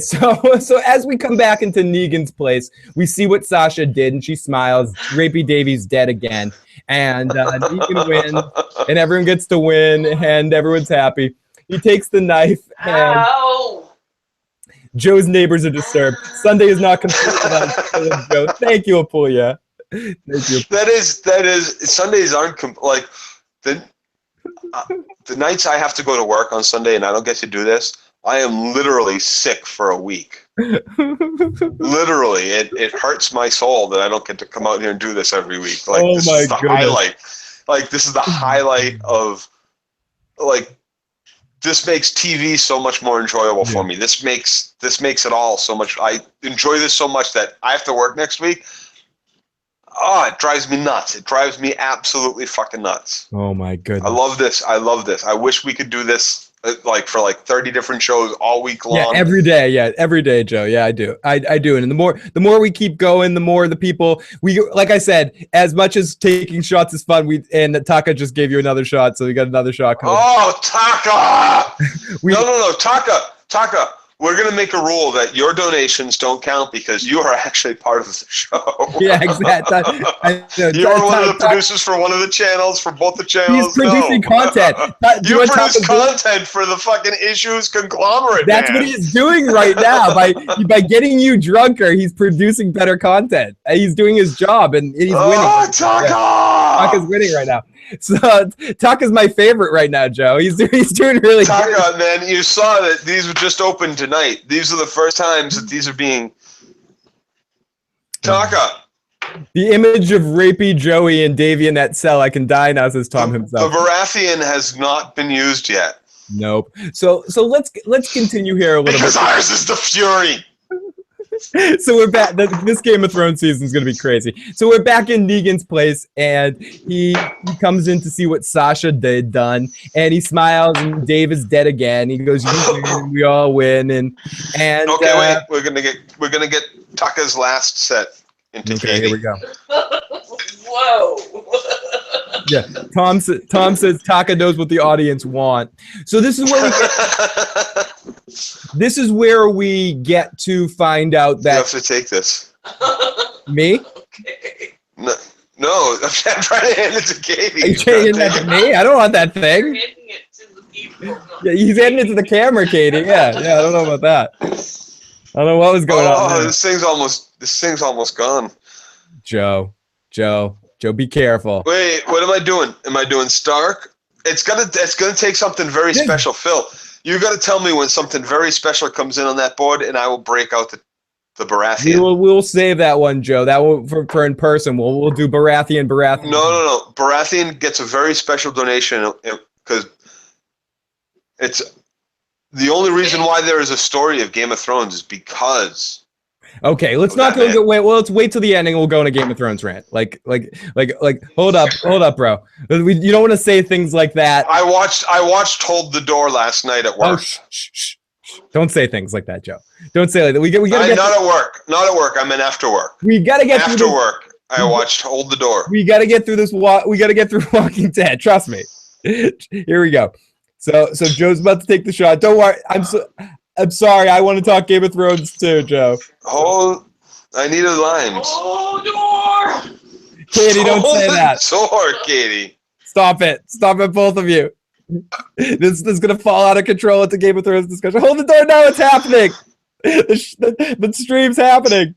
A: So as we come back into Negan's place, we see what Sasha did, and she smiles. Rapey Davy's dead again, and Negan wins, and everyone gets to win, and everyone's happy. He takes the knife, and Joe's neighbors are disturbed. Sunday is not complete without Joe. Thank you, Apulia. Thank you.
B: That is. Sundays aren't like the nights I have to go to work on Sunday and I don't get to do this. I am literally sick for a week. Literally, it hurts my soul that I don't get to come out here and do this every week. Like,
A: oh
B: this
A: my
B: is the
A: goodness.
B: highlight. Like, this is the highlight of, like, this makes TV so much more enjoyable for me. This makes it all so much. I enjoy this so much that I have to work next week. Oh, it drives me nuts. It drives me absolutely fucking nuts.
A: Oh my goodness.
B: I love this. I wish we could do this for 30 different shows all week long.
A: Yeah, every day, Joe. Yeah, I do. I do. And the more we keep going, the more the people like I said, as much as taking shots is fun, and Taka just gave you another shot, so we got another shot coming.
B: Oh, Taka! No, Taka. We're going to make a rule that your donations don't count because you are actually part of the show.
A: Yeah, exactly.
B: You're one of the producers for one of the channels, for both the channels.
A: He's producing content.
B: You produce content for the fucking Issues conglomerate.
A: That's what he's doing right now. By getting you drunker, he's producing better content. He's doing his job, and he's winning.
B: Oh, Taka!
A: Taka's winning right now. So Taka's my favorite right now, Joe. He's doing really good.
B: Taka, man, you saw that these were just opened tonight. These are the first times that these are being... Taka!
A: The image of Rapey Joey and Davey in that cell, I can die now, says Tom himself.
B: The Baratheon has not been used yet.
A: Nope. So let's continue here a little bit.
B: Because ours is the Fury!
A: So we're back. This Game of Thrones season is going to be crazy. So we're back in Negan's place, and he comes in to see what Sasha done, and he smiles. And Dave is dead again. He goes, "You win, we all win." And
B: okay, wait, we're gonna get Taka's last set into TV.
A: Here we go.
C: Whoa.
A: Yeah, Tom says Taka knows what the audience want. So this is where we get to find out that
B: you have to take this.
A: Me?
C: Okay.
B: No, I'm trying to hand it to Katie.
A: Are you handing that to me? I don't want that
C: You're
A: thing.
C: handing it to the people. No.
A: Yeah, he's handing it to the camera, Katie. Yeah, I don't know about that. I don't know what was going on there.
B: This thing's almost gone.
A: Joe, be careful.
B: Wait, what am I doing? Am I doing Stark? It's gonna take something very special, Phil. You got to tell me when something very special comes in on that board, and I will break out the Baratheon.
A: We'll save that one, Joe. That will for in person. We'll do Baratheon.
B: No. Baratheon gets a very special donation because it's the only reason why there is a story of Game of Thrones is because.
A: Okay, let's not go. Let's wait till the ending. We'll go on a Game of Thrones rant. Like, hold up, bro. You don't want to say things like that.
B: I watched Hold the Door last night at work.
A: Oh, shh. Don't say things like that, Joe. Don't say like that. We gotta get
B: not at work. Not at work. I meant after work.
A: We gotta get
B: after
A: through
B: work. I watched Hold the Door.
A: We gotta get through this. We gotta get through Walking Dead. Trust me. Here we go. So Joe's about to take the shot. Don't worry. I'm sorry. I want to talk Game of Thrones too, Joe.
B: I need a lime.
C: Oh, door!
A: Katie, don't say that.
B: Door, Katie.
A: Stop it, both of you. This is gonna fall out of control at the Game of Thrones discussion. Hold the door now. It's happening. The stream's happening.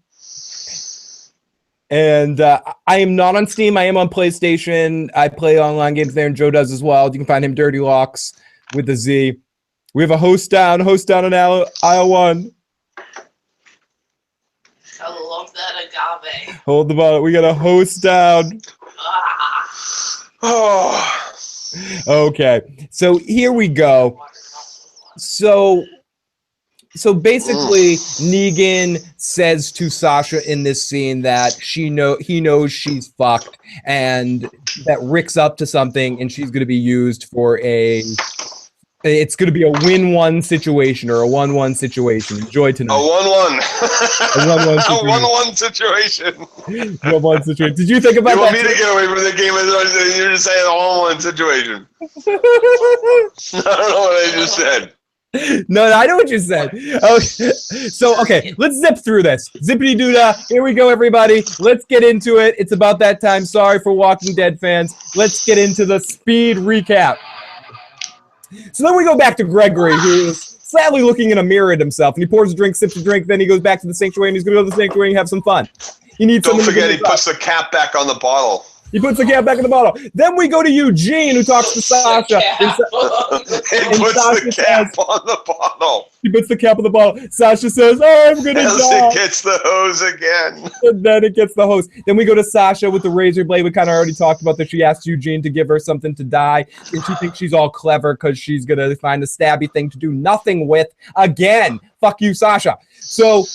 A: And I am not on Steam. I am on PlayStation. I play online games there, and Joe does as well. You can find him Dirty Locks with a Z. We have a host down in aisle 1.
C: I love that agave.
A: Hold the bottle. We got a host down.
B: Oh.
A: Okay, so here we go. So basically, Negan says to Sasha in this scene that he knows she's fucked, and that Rick's up to something, and she's going to be used for it's going to be a win-1 situation or a 1-1 situation. Enjoy tonight.
B: A 1-1 situation.
A: 1-1 situation. Did you think about that?
B: You want me to get away from the Game of Thrones, and you're just saying a 1-1 situation. I don't know what I just said.
A: No, I know what you said. Okay, let's zip through this. Zippity doo dah. Here we go, everybody. Let's get into it. It's about that time. Sorry for Walking Dead fans. Let's get into the speed recap. So then we go back to Gregory, who is sadly looking in a mirror at himself, and he pours a drink, sips a drink, then he goes back to the sanctuary, and he's going to go to the sanctuary and have some fun.
B: Don't forget, he puts the cap back on the bottle.
A: He puts the cap back in the bottle. Then we go to Eugene, who talks to Sasha.
B: He puts the cap on the bottle.
A: He puts the cap on the bottle. Sasha says, I'm going to die.
B: It gets the hose again.
A: And then it gets the hose. Then we go to Sasha with the razor blade. We kind of already talked about that. She asks Eugene to give her something to die. And she thinks she's all clever because she's going to find a stabby thing to do nothing with. Again, fuck you, Sasha. So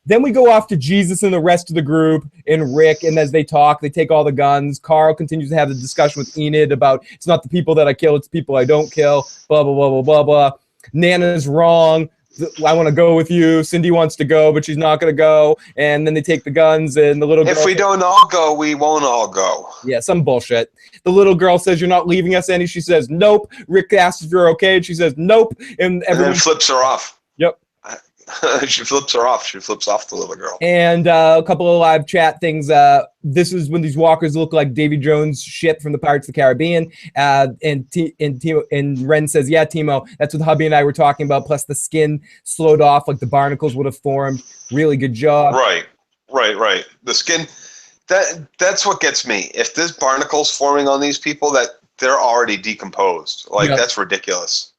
A: then we go off to Jesus and the rest of the group and Rick, and as they talk, they take all the guns. Carl continues to have the discussion with Enid about it's not the people that I kill, it's the people I don't kill, blah, blah, blah, blah, blah, blah. Nana's wrong. I want to go with you. Cindy wants to go, but she's not going to go. And then they take the guns, and the little girl...
B: If we don't all go, we won't all go.
A: Yeah, some bullshit. The little girl says, you're not leaving us, Annie. She says, nope. Rick asks if you're okay, and she says, nope. And everyone...
B: then flips her off.
A: Yep.
B: She flips her off. She flips off the little girl.
A: And a couple of live chat things. This is when these walkers look like Davy Jones' ship from the Pirates of the Caribbean. And Ren says, yeah, Timo, that's what hubby and I were talking about. Plus the skin slowed off like the barnacles would have formed. Really good job.
B: Right. The skin, that's what gets me. If there's barnacles forming on these people, that they're already decomposed. Like, That's ridiculous.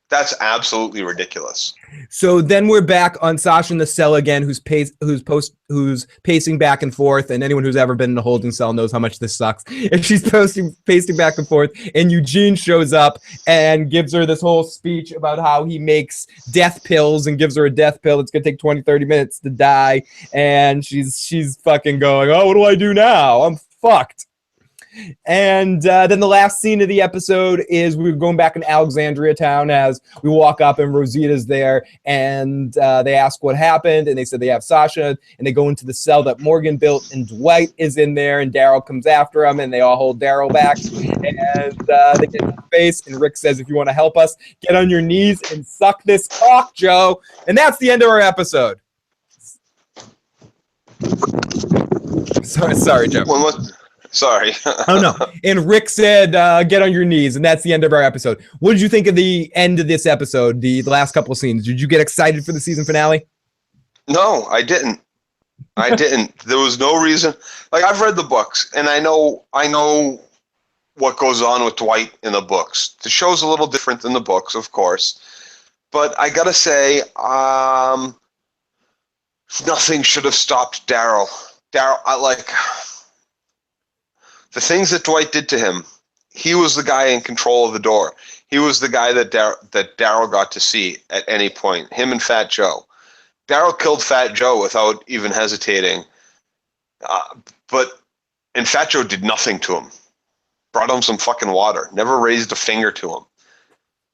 B: That's absolutely ridiculous.
A: So then we're back on Sasha in the cell again, who's pacing back and forth, and anyone who's ever been in a holding cell knows how much this sucks. And she's pacing back and forth, and Eugene shows up and gives her this whole speech about how he makes death pills and gives her a death pill. It's gonna take 20-30 minutes to die, and she's fucking going, oh, what do I do now? I'm fucked. And then the last scene of the episode is we're going back in Alexandria town as we walk up and Rosita's there, and they ask what happened, and they said they have Sasha, and they go into the cell that Morgan built, and Dwight is in there, and Daryl comes after him, and they all hold Daryl back, and they get in the face, and Rick says, if you want to help us, get on your knees and suck this cock, Joe. And that's the end of our episode. Sorry, Joe.
B: Sorry.
A: Oh no. And Rick said, "Get on your knees," and that's the end of our episode. What did you think of the end of this episode? The last couple of scenes. Did you get excited for the season finale?
B: No, I didn't. There was no reason. Like, I've read the books, and I know what goes on with Dwight in the books. The show's a little different than the books, of course, but I gotta say, nothing should have stopped Daryl. The things that Dwight did to him. He was the guy in control of the door. He was the guy that Daryl got to see at any point. Him and Fat Joe. Daryl killed Fat Joe without even hesitating. And Fat Joe did nothing to him. Brought him some fucking water. Never raised a finger to him.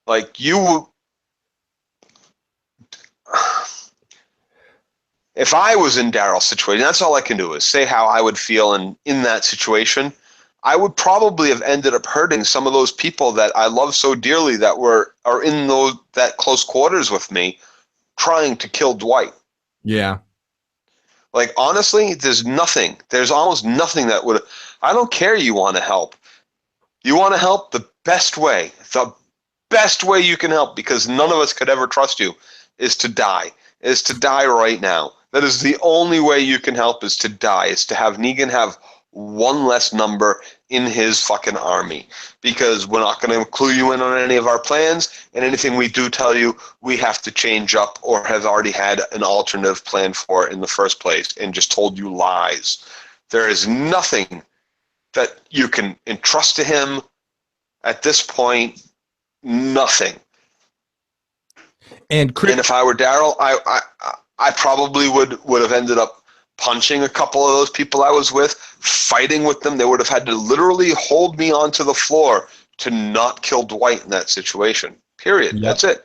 B: Like, if I was in Daryl's situation, that's all I can do is say how I would feel in that situation. I would probably have ended up hurting some of those people that I love so dearly that are in that close quarters with me, trying to kill Dwight.
A: Yeah.
B: Like, honestly, there's almost nothing that would. I don't care. You want to help. You want to help the best way you can help, because none of us could ever trust you, is to die right now. That is the only way you can help, is to die, is to have Negan have one less number in his fucking army, because we're not going to clue you in on any of our plans, and anything we do tell you, we have to change up or have already had an alternative plan for in the first place and just told you lies. There is nothing that you can entrust to him at this point. Nothing.
A: And
B: if I were Daryl, I probably would have ended up punching a couple of those people I was with, fighting with them. They would have had to literally hold me onto the floor to not kill Dwight in that situation. Period. Yep. That's it.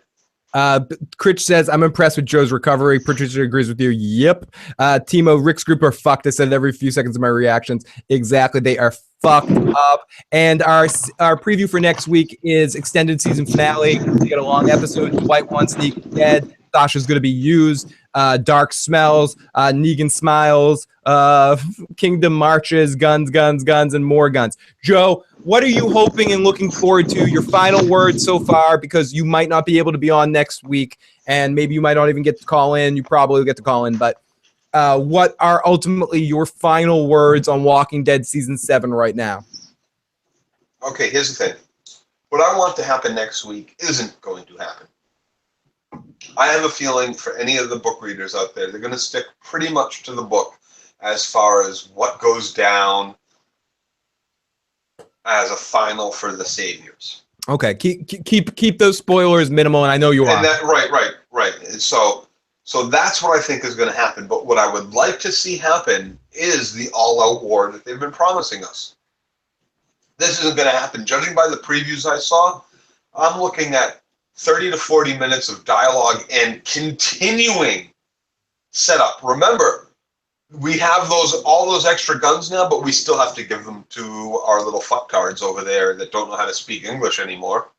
A: Critch says, I'm impressed with Joe's recovery. Patricia agrees with you. Yep. Timo, Rick's group are fucked. I said it every few seconds of my reactions. Exactly. They are fucked up. And our preview for next week is extended season finale. We get a long episode. Dwight wants Negan dead. Sasha's going to be used. Dark smells. Negan smiles. Kingdom marches. Guns, and more guns. Joe, what are you hoping and looking forward to? Your final words so far, because you might not be able to be on next week, and maybe you might not even get to call in. You probably will get to call in, but what are ultimately your final words on Walking Dead Season 7 right now?
B: Okay, here's the thing. What I want to happen next week isn't going to happen. I have a feeling for any of the book readers out there, they're going to stick pretty much to the book as far as what goes down as a final for the Saviors.
A: Okay, keep those spoilers minimal, and I know you are.
B: Right. And so that's what I think is going to happen. But what I would like to see happen is the all-out war that they've been promising us. This isn't going to happen. Judging by the previews I saw, I'm looking at 30 to 40 minutes of dialogue and continuing setup. Remember, we have all those extra guns now, but we still have to give them to our little fucktards over there that don't know how to speak English anymore.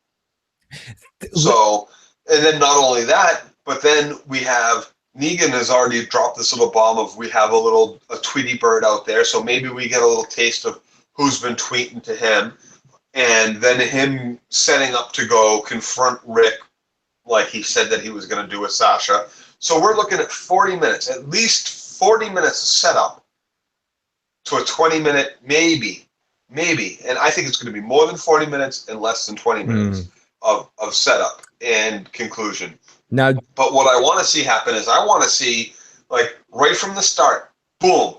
B: So, and then not only that, but then we have Negan has already dropped this little bomb of we have a Tweety bird out there, so maybe we get a little taste of who's been tweeting to him, and then him setting up to go confront Rick like he said that he was going to do with Sasha. So we're looking at 40 minutes, at least 40 minutes of setup to a 20-minute, maybe, and I think it's going to be more than 40 minutes and less than 20 minutes of setup and conclusion.
A: Now,
B: but what I want to see happen is I want to see, like, right from the start, boom,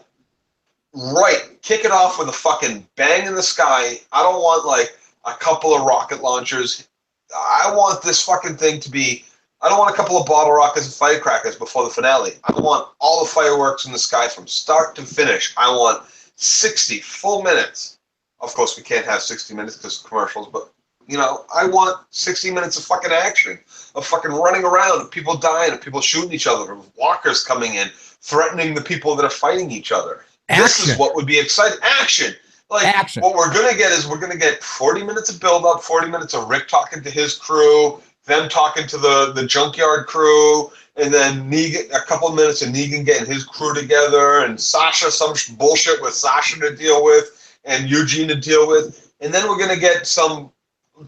B: right, kick it off with a fucking bang in the sky. I don't want, like, a couple of rocket launchers. I want this fucking thing to be, I don't want a couple of bottle rockets and firecrackers before the finale. I want all the fireworks in the sky from start to finish. I want 60 full minutes. Of course, we can't have 60 minutes because of commercials, but, you know, I want 60 minutes of fucking action, of fucking running around, of people dying, of people shooting each other, of walkers coming in, threatening the people that are fighting each other.
A: Action.
B: This is what would be exciting. Action. Like,
A: action.
B: What we're going to get is we're going to get 40 minutes of build-up, 40 minutes of Rick talking to his crew, them talking to the junkyard crew, and then Negan, a couple of minutes of Negan getting his crew together, and Sasha, some bullshit with Sasha to deal with, and Eugene to deal with, and then we're gonna get some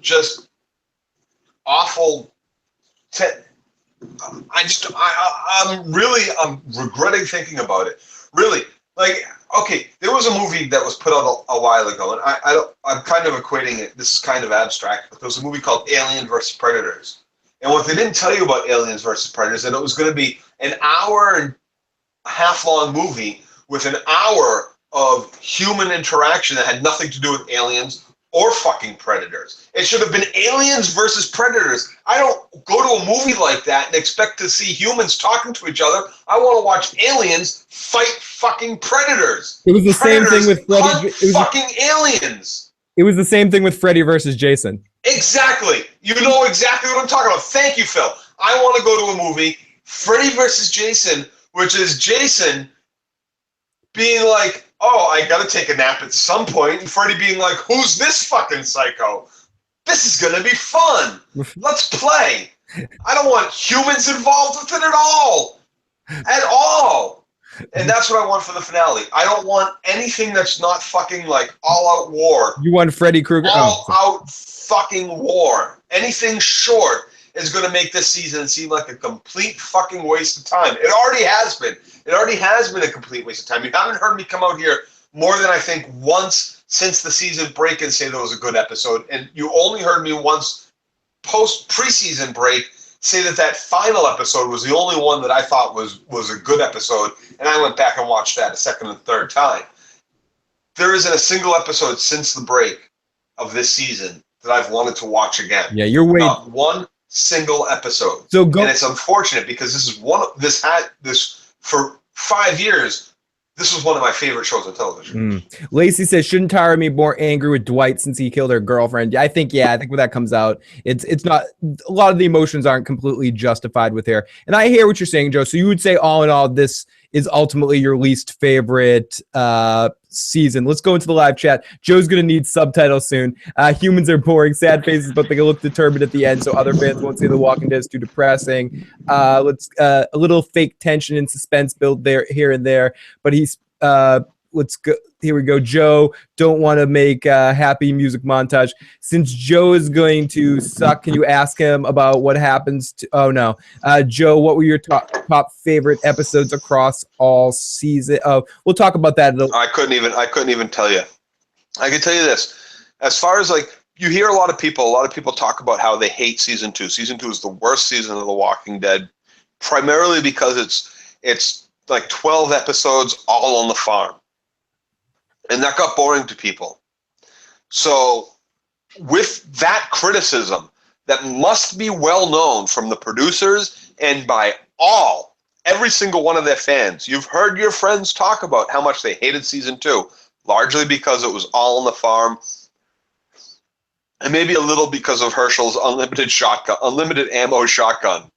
B: just awful. I'm regretting thinking about it. Really, like, okay, there was a movie that was put out a while ago, and I'm kind of equating it. This is kind of abstract, but there was a movie called Alien vs. Predators. And what they didn't tell you about Aliens vs. Predators, that it was going to be an hour and a half long movie with an hour of human interaction that had nothing to do with aliens or fucking predators. It should have been Aliens versus Predators. I don't go to a movie like that and expect to see humans talking to each other. I want to watch aliens fight fucking predators.
A: It was the same thing with Freddy.
B: Fucking aliens.
A: It was the same thing with Freddy versus Jason.
B: Exactly. You know exactly what I'm talking about. Thank you, Phil. I want to go to a movie, Freddy versus Jason, which is Jason being like, oh, I got to take a nap at some point, and Freddy being like, who's this fucking psycho? This is going to be fun. Let's play. I don't want humans involved with it at all. At all. And that's what I want for the finale. I don't want anything that's not fucking like all-out war.
A: You want Freddy Krueger?
B: All-out fucking war. Anything short is going to make this season seem like a complete fucking waste of time. It already has been. It already has been a complete waste of time. You haven't heard me come out here more than I think once since the season break and say that was a good episode. And you only heard me once post-preseason break say that final episode was the only one that I thought was a good episode. And I went back and watched that a second and third time. There isn't a single episode since the break of this season that I've wanted to watch again.
A: Yeah, you're waiting.
B: Not one single episode.
A: So go.
B: And it's unfortunate because this for 5 years, this was one of my favorite shows on television.
A: Lacey says, shouldn't Tara be more angry with Dwight since he killed her girlfriend? I think when that comes out, it's not, a lot of the emotions aren't completely justified with her. And I hear what you're saying, Joe. So you would say all in all, this is ultimately your least favorite season. Let's go into the live chat. Joe's going to need subtitles soon. Humans are boring, sad faces, but they look determined at the end, so other fans won't say The Walking Dead is too depressing. Let's a little fake tension and suspense build there, here and there, but he's let's go. Here we go. Joe, don't want to make a happy music montage. Since Joe is going to suck, can you ask him about what happens to... Oh, no. Joe, what were your top favorite episodes across all season? We'll talk about that.
B: I couldn't even tell you. I can tell you this. As far as, like, you hear a lot of people talk about how they hate season 2. Season 2 is the worst season of The Walking Dead, primarily because it's like 12 episodes all on the farm. And that got boring to people. So with that criticism that must be well known from the producers and by every single one of their fans, you've heard your friends talk about how much they hated season 2, largely because it was all on the farm, and maybe a little because of Herschel's unlimited ammo shotgun.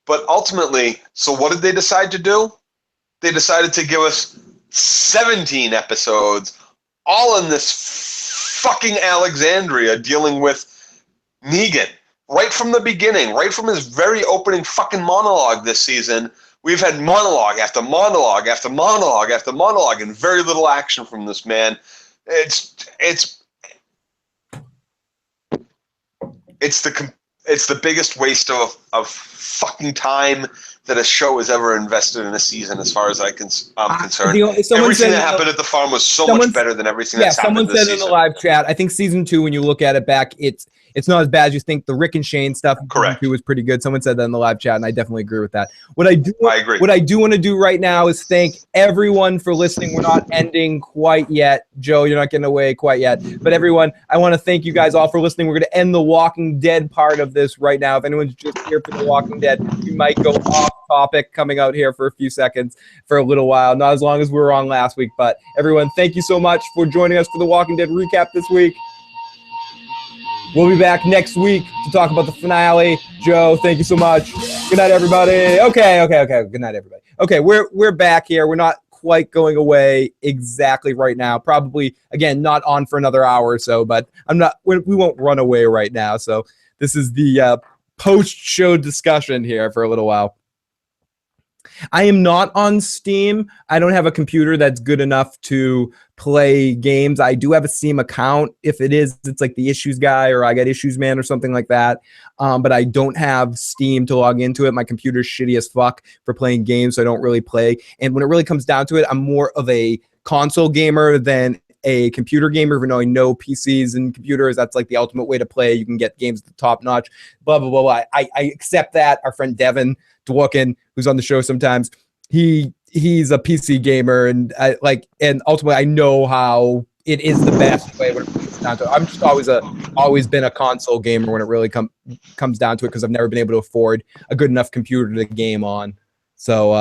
B: But ultimately, so what did they decide to do? They decided to give us 17 episodes, all in this fucking Alexandria dealing with Negan. Right from the beginning, right from his very opening fucking monologue this season, we've had monologue after monologue after monologue after monologue and very little action from this man. It's the biggest waste of fucking time that a show has ever invested in a season, as far as I'm concerned. Everything that happened at the farm was so much better than everything that's happened this season.
A: Someone said in the live chat, I think season 2, when you look at it back, it's not as bad as you think. The Rick and Shane stuff in season 2 was pretty good. Someone said that in the live chat, and I definitely agree with that. I agree. What I do want to do right now is thank everyone for listening. We're not ending quite yet. Joe, you're not getting away quite yet. But everyone, I want to thank you guys all for listening. We're going to end the Walking Dead part of this right now. If anyone's just here for the Walking Dead, you might go off topic coming out here for a few seconds for a little while. Not as long as we were on last week. But everyone, thank you so much for joining us for the Walking Dead recap this week. We'll be back next week to talk about the finale. Joe, thank you so much. Good night, everybody. Okay. Good night, everybody. Okay, we're back here. We're not quite going away exactly right now. Probably, again, not on for another hour or so, but we won't run away right now. So this is the post-show discussion here for a little while. I am not on Steam. I don't have a computer that's good enough to play games. I do have a Steam account. If it is, it's like the Issues Guy or I Got Issues Man or something like that. But I don't have Steam to log into it. My computer's shitty as fuck for playing games, so I don't really play. And when it really comes down to it, I'm more of a console gamer than a computer gamer, even though I know PCs and computers, that's like the ultimate way to play. You can get games at the top notch, blah, blah, blah, blah. I accept that. Our friend Devin Dworkin, who's on the show sometimes, he's a PC gamer, and and ultimately I know how it is the best way when it comes down to it. I'm just always been a console gamer when it really comes down to it, because I've never been able to afford a good enough computer to game on. So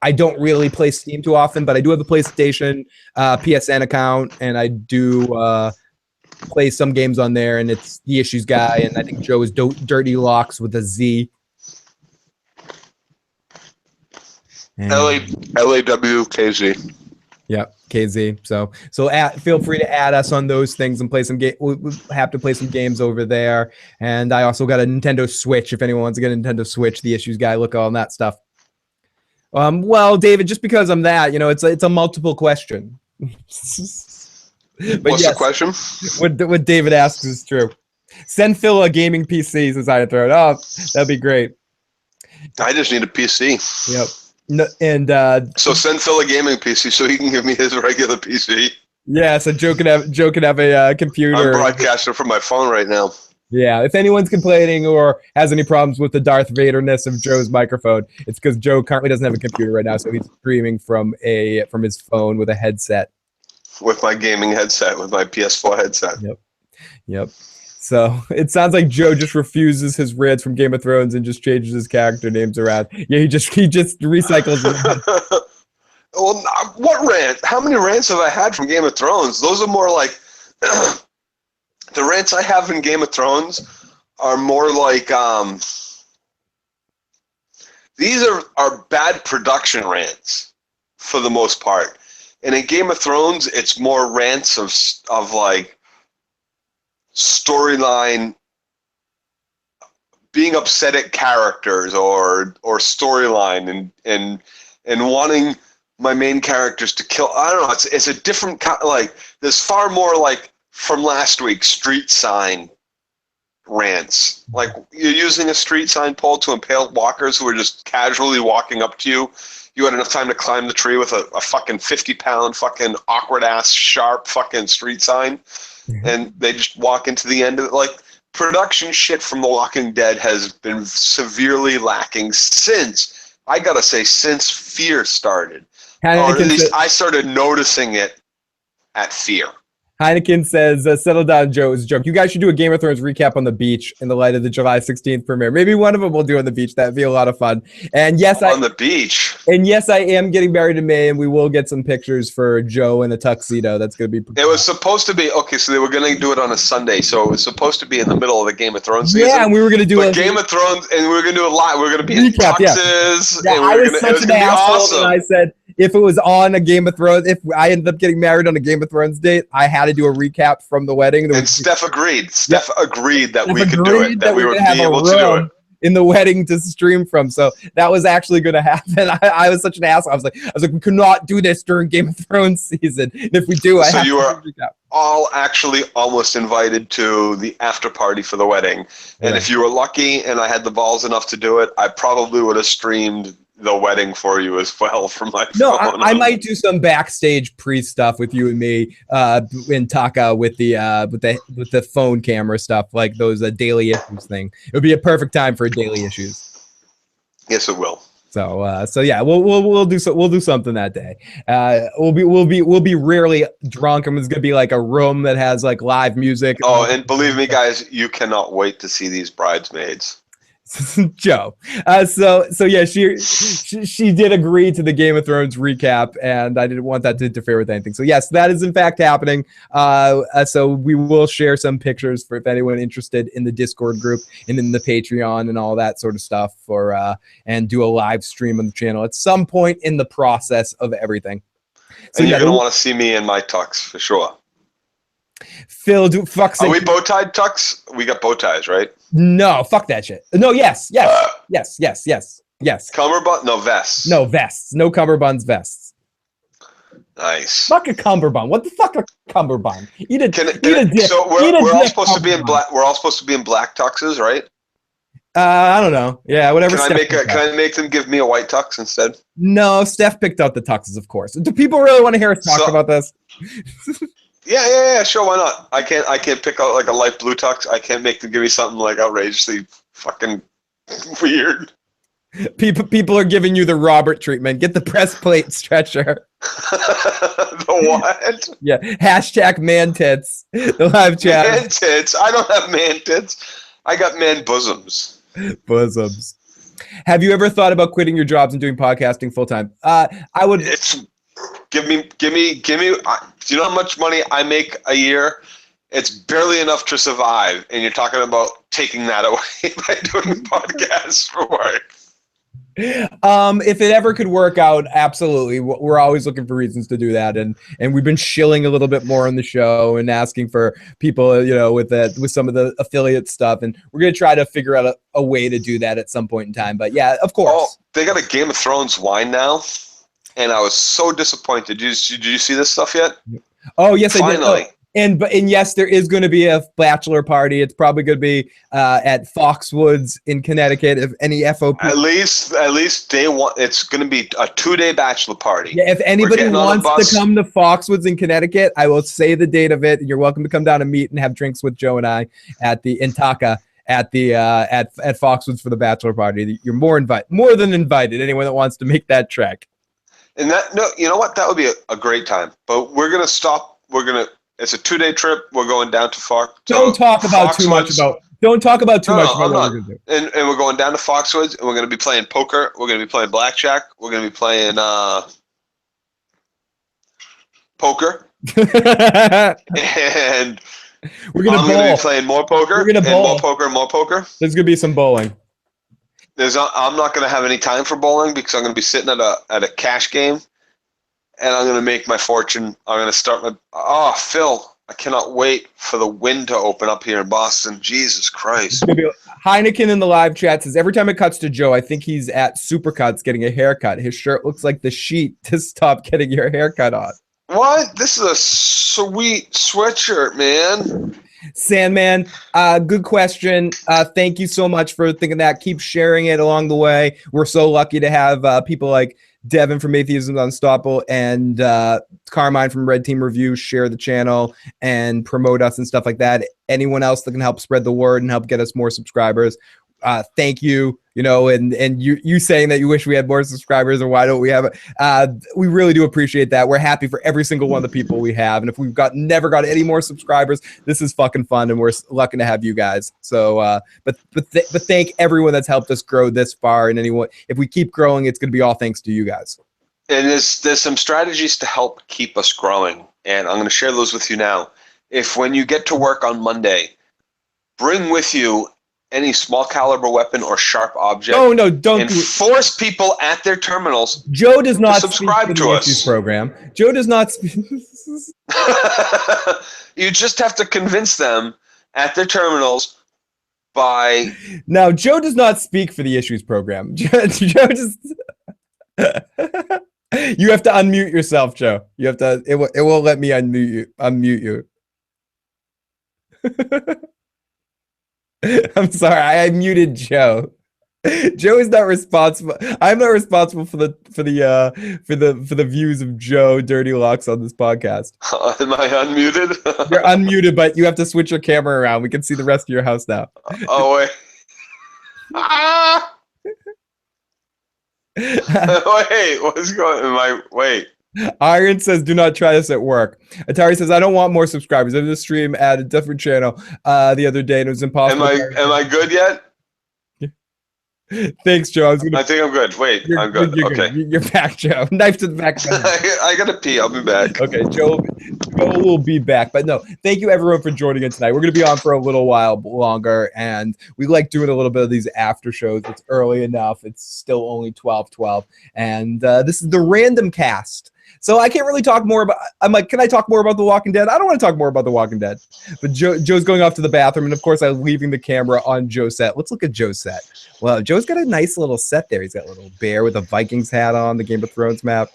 A: I don't really play Steam too often, but I do have a PlayStation PSN account, and I do play some games on there, and it's the Issues Guy, and I think Joe is Dirty Locks with a Z.
B: LAWKZ.
A: Yeah, KZ. So feel free to add us on those things and play some game. We have to play some games over there. And I also got a Nintendo Switch. If anyone wants to get a Nintendo Switch, the Issues Guy, look on that stuff. Well, David, just because I'm that, it's a multiple question.
B: What's the question?
A: What David asks is true. Send Phil a gaming PC since I throw it. Oh, that'd be great.
B: I just need a PC.
A: Yep. No, and
B: so send Phil a gaming PC so he can give me his regular PC.
A: Yeah, so Joe can have a computer.
B: I'm broadcasting from my phone right now.
A: Yeah, if anyone's complaining or has any problems with the Darth Vader-ness of Joe's microphone, it's because Joe currently doesn't have a computer right now, so he's streaming from his phone with a headset.
B: With my gaming headset, with my PS4 headset.
A: Yep. So it sounds like Joe just refuses his rants from Game of Thrones and just changes his character names around. Yeah, he just recycles them.
B: Well, what rant? How many rants have I had from Game of Thrones? Those are more like the rants I have in Game of Thrones are more like these are bad production rants for the most part. And in Game of Thrones, it's more rants of like storyline, being upset at characters or storyline and wanting my main characters to kill. I don't know. It's a different kind. Like there's far more like from last week street sign rants. Like you're using a street sign pole to impale walkers who are just casually walking up to you. You had enough time to climb the tree with a fucking 50-pound fucking awkward ass sharp fucking street sign. And they just walk into the end of it. Like, production shit from The Walking Dead has been severely lacking since Fear started. Or at least I started noticing it at Fear.
A: Heineken says, settle down, Joe. It's a joke. You guys should do a Game of Thrones recap on the beach in the light of the July 16th premiere. Maybe one of them we'll do on the beach. That'd be a lot of fun. And yes,
B: on the beach.
A: And yes, I am getting married in May, and we will get some pictures for Joe in a tuxedo. That's going to be.
B: It was supposed to be so they were going to do it on a Sunday. So it was supposed to be in the middle of the Game of Thrones season.
A: Yeah, and we were going to do
B: Game of Thrones, and we were going to do a lot. We were going to be in tuxes.
A: Yeah, I was such an asshole, awesome. And I said, if it was on a Game of Thrones, if I ended up getting married on a Game of Thrones date, I had to do a recap from the wedding.
B: And Steph agreed. Steph agreed that we could do it, that we would be able to do it.
A: In the wedding to stream from. So that was actually going to happen. I was such an asshole. I was like, we could not do this during Game of Thrones season. And if we do, I have to recap.
B: All actually almost invited to the after party for the wedding. And if you were lucky and I had the balls enough to do it, I probably would have streamed the wedding for you as well from my phone.
A: No, I might do some backstage pre-stuff with you and me in Taka with the phone camera stuff, like those daily issues thing. It would be a perfect time for daily issues.
B: Yes, it will.
A: So yeah, we'll do something that day. We'll be rarely drunk, and it's gonna be like a room that has like live music.
B: Oh, and believe me, guys, you cannot wait to see these bridesmaids.
A: Joe. So yeah, she did agree to the Game of Thrones recap, and I didn't want that to interfere with anything. So yes, that is in fact happening. So we will share some pictures for if anyone interested in the Discord group and in the Patreon and all that sort of stuff and do a live stream on the channel at some point in the process of everything. So
B: and you're gonna want to see me in my tux for sure.
A: Phil,
B: are we bow tied tux? We got bow ties, right?
A: No, fuck that shit. No, yes. Yes.
B: Cummerbund? No, vests.
A: No, vests. No cummerbunds, vests.
B: Nice.
A: Fuck a cummerbund. What the fuck a cummerbund? Eat a dick.
B: So we're all supposed to be in black. We're all supposed to be in black tuxes, right?
A: I don't know. Yeah, whatever.
B: Can I make them give me a white tux instead?
A: No, Steph picked out the tuxes, of course. Do people really want to hear us talk about this?
B: Yeah. Sure, why not? I can't pick out like a light blue tux. I can't make them give me something like outrageously fucking weird.
A: People are giving you the Robert treatment. Get the breastplate stretcher.
B: The what?
A: Yeah. Hashtag man tits. The live chat.
B: Man tits. I don't have man tits. I got man bosoms.
A: Bosoms. Have you ever thought about quitting your jobs and doing podcasting full time? I would.
B: Give me. Do you know how much money I make a year? It's barely enough to survive, and you're talking about taking that away by doing podcasts for work.
A: If it ever could work out, absolutely. We're always looking for reasons to do that, and we've been shilling a little bit more on the show and asking for people, with some of the affiliate stuff, and we're gonna try to figure out a way to do that at some point in time. But yeah, of course.
B: Oh, they got a Game of Thrones wine now, and I was so disappointed. Did you see this stuff yet?
A: Oh yes,
B: Finally.
A: I did. And yes, there is going to be a bachelor party. It's probably going to be at Foxwoods in Connecticut. If any FOP,
B: at least day one, it's going to be a 2-day bachelor party.
A: Yeah, if anybody wants to come to Foxwoods in Connecticut, I will say the date of it. You're welcome to come down and meet and have drinks with Joe and I at the Intaka at Foxwoods for the bachelor party. You're more than invited. Anyone that wants to make that trek.
B: And you know what? That would be a great time. But we're gonna stop. It's a 2-day trip. We're going down to Fox.
A: Don't talk about too much about what we're going to do.
B: And we're going down to Foxwoods, and we're going to be playing poker. We're going to be playing blackjack. We're going to be playing poker. And
A: we're going to
B: be playing more poker.
A: We're going to bowl.
B: More poker.
A: There's going to be some bowling.
B: I'm not going to have any time for bowling because I'm going to be sitting at a cash game. And I'm going to make my fortune. I'm going to start Phil, I cannot wait for the wind to open up here in Boston. Jesus Christ.
A: Heineken in the live chat says, every time it cuts to Joe, I think he's at Supercuts getting a haircut. His shirt looks like the sheet to stop getting your haircut on.
B: What? This is a sweet sweatshirt, man.
A: Sandman, good question. Thank you so much for thinking that. Keep sharing it along the way. We're so lucky to have people like Devin from Atheism Unstoppable and Carmine from Red Team Review share the channel and promote us and stuff like that. Anyone else that can help spread the word and help get us more subscribers, thank you. And you saying that you wish we had more subscribers and why don't we have it? We really do appreciate that. We're happy for every single one of the people we have. And if we've never got any more subscribers, this is fucking fun. And we're lucky to have you guys. So, but thank everyone that's helped us grow this far. And anyone, if we keep growing, it's going to be all thanks to you guys.
B: And there's some strategies to help keep us growing. And I'm going to share those with you now. If when you get to work on Monday, bring with you any small caliber weapon or sharp object.
A: Oh no, don't
B: and force people at their terminals.
A: Joe does not
B: subscribe to us.
A: Program. Joe does not.
B: You just have to convince them at their terminals by.
A: Now, Joe does not speak for the Issues program. Joe just. You have to unmute yourself, Joe. You have to. It won't let me unmute you. I'm sorry, I muted Joe. Joe is not responsible. I'm not responsible for the views of Joe Dirty Locks on this podcast.
B: Am I unmuted?
A: You're unmuted, but you have to switch your camera around. We can see the rest of your house now.
B: Oh wait. Wait, what's going on? Wait.
A: Iron says, do not try this at work. Atari says, I don't want more subscribers. I did a stream at a different channel the other day, and it was impossible.
B: Am I good yet?
A: Thanks, Joe.
B: I think I'm good. Wait, I'm good.
A: You're
B: okay.
A: Good. You're back, Joe. Knife to the back.
B: I gotta pee. I'll be back.
A: Okay, Joe will be back. But no, thank you everyone for joining in tonight. We're going to be on for a little while longer, and we like doing a little bit of these after shows. It's early enough. It's still only 12:12, and this is the random cast. So I can't really talk more about. I'm like, can I talk more about The Walking Dead? I don't want to talk more about The Walking Dead. But Joe's going off to the bathroom, and of course, I'm leaving the camera on Joe's set. Let's look at Joe's set. Well, Joe's got a nice little set there. He's got a little bear with a Vikings hat on, the Game of Thrones map.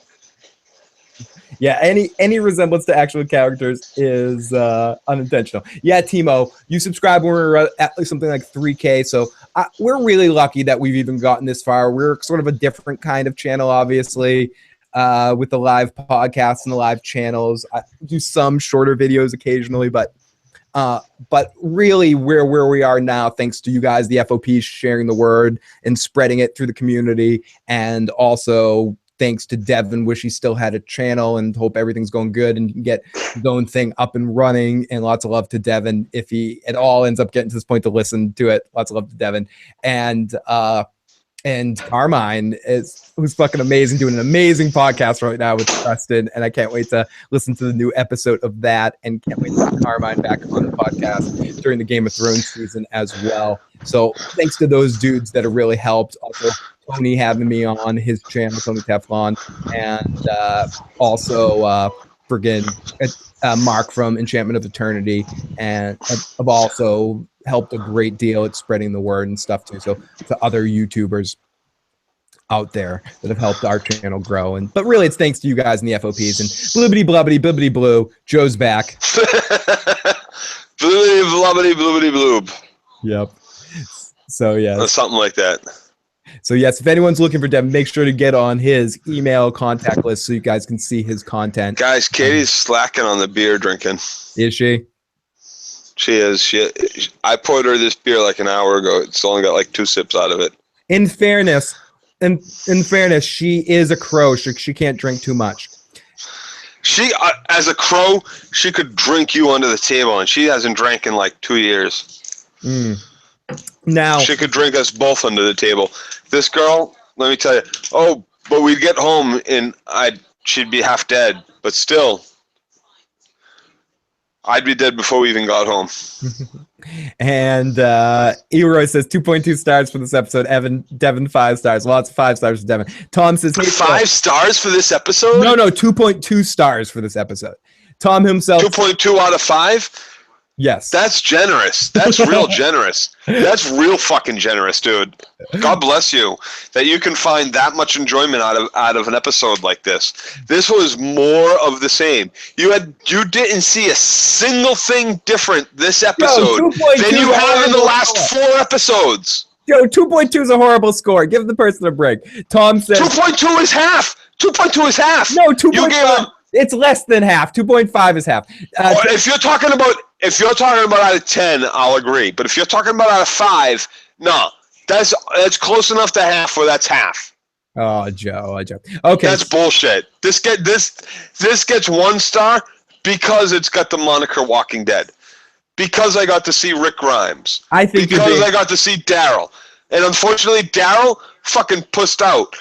A: Yeah, any resemblance to actual characters is unintentional. Yeah, Timo, you subscribed when we were at something like 3K, so we're really lucky that we've even gotten this far. We're sort of a different kind of channel, obviously, with the live podcasts and the live channels. I do some shorter videos occasionally, but really we're where we are now thanks to you guys, the FOPs, sharing the word and spreading it through the community, and also thanks to Devin. Wish he still had a channel and hope everything's going good and he can get his own thing up and running. And lots of love to Devin if he at all ends up getting to this point to listen to it. Lots of love to Devin. And Carmine who's fucking amazing, doing an amazing podcast right now with Preston. And I can't wait to listen to the new episode of that, and can't wait to have Carmine back on the podcast during the Game of Thrones season as well. So thanks to those dudes that have really helped. Also, Tony having me on his channel, Tony Teflon, and also Mark from Enchantment of Eternity, and have also helped a great deal at spreading the word and stuff too. So to other YouTubers out there that have helped our channel grow, but really it's thanks to you guys in the FOPs. And bloobity blubbity blibbity blue, Joe's back.
B: Bloobity blubbity bloobity bloob.
A: Yep. So yeah,
B: something like that.
A: So yes, if anyone's looking for Devin, make sure to get on his email contact list so you guys can see his content.
B: Guys, Katie's slacking on the beer drinking.
A: Is she?
B: She is. I poured her this beer like an hour ago. It's only got like 2 sips out of it.
A: In fairness, she is a crow. She can't drink too much.
B: She, as a crow, she could drink you under the table, and she hasn't drank in like 2 years.
A: Now
B: she could drink us both under the table. This girl, let me tell you. But we'd get home and she'd be half dead, but still, I'd be dead before we even got home.
A: And Eroy says 2.2 stars for this episode. Devin 5 stars. Lots of 5 stars for Devin. Tom says
B: 5 stars for this episode?
A: No, 2.2 stars for this episode. Tom himself
B: 2.2 out of 5?
A: Yes.
B: That's generous. That's real generous. That's real fucking generous, dude. God bless you that you can find that much enjoyment out of an episode like this. This was more of the same. You didn't see a single thing different this episode than you have in the last 4 episodes.
A: Yo, 2.2 is a horrible score. Give the person a break. Tom says
B: 2.2 is half. 2.2 is half.
A: No, 2.5. It's less than half. 2.5 is half.
B: If you're talking about out of 10, I'll agree. But if you're talking about out of 5, no, that's close enough to half where that's half.
A: Oh, Joe. Okay,
B: that's bullshit. This gets 1 star because it's got the moniker Walking Dead. Because I got to see Rick Grimes. I got to see Daryl, and unfortunately, Daryl fucking pussed out.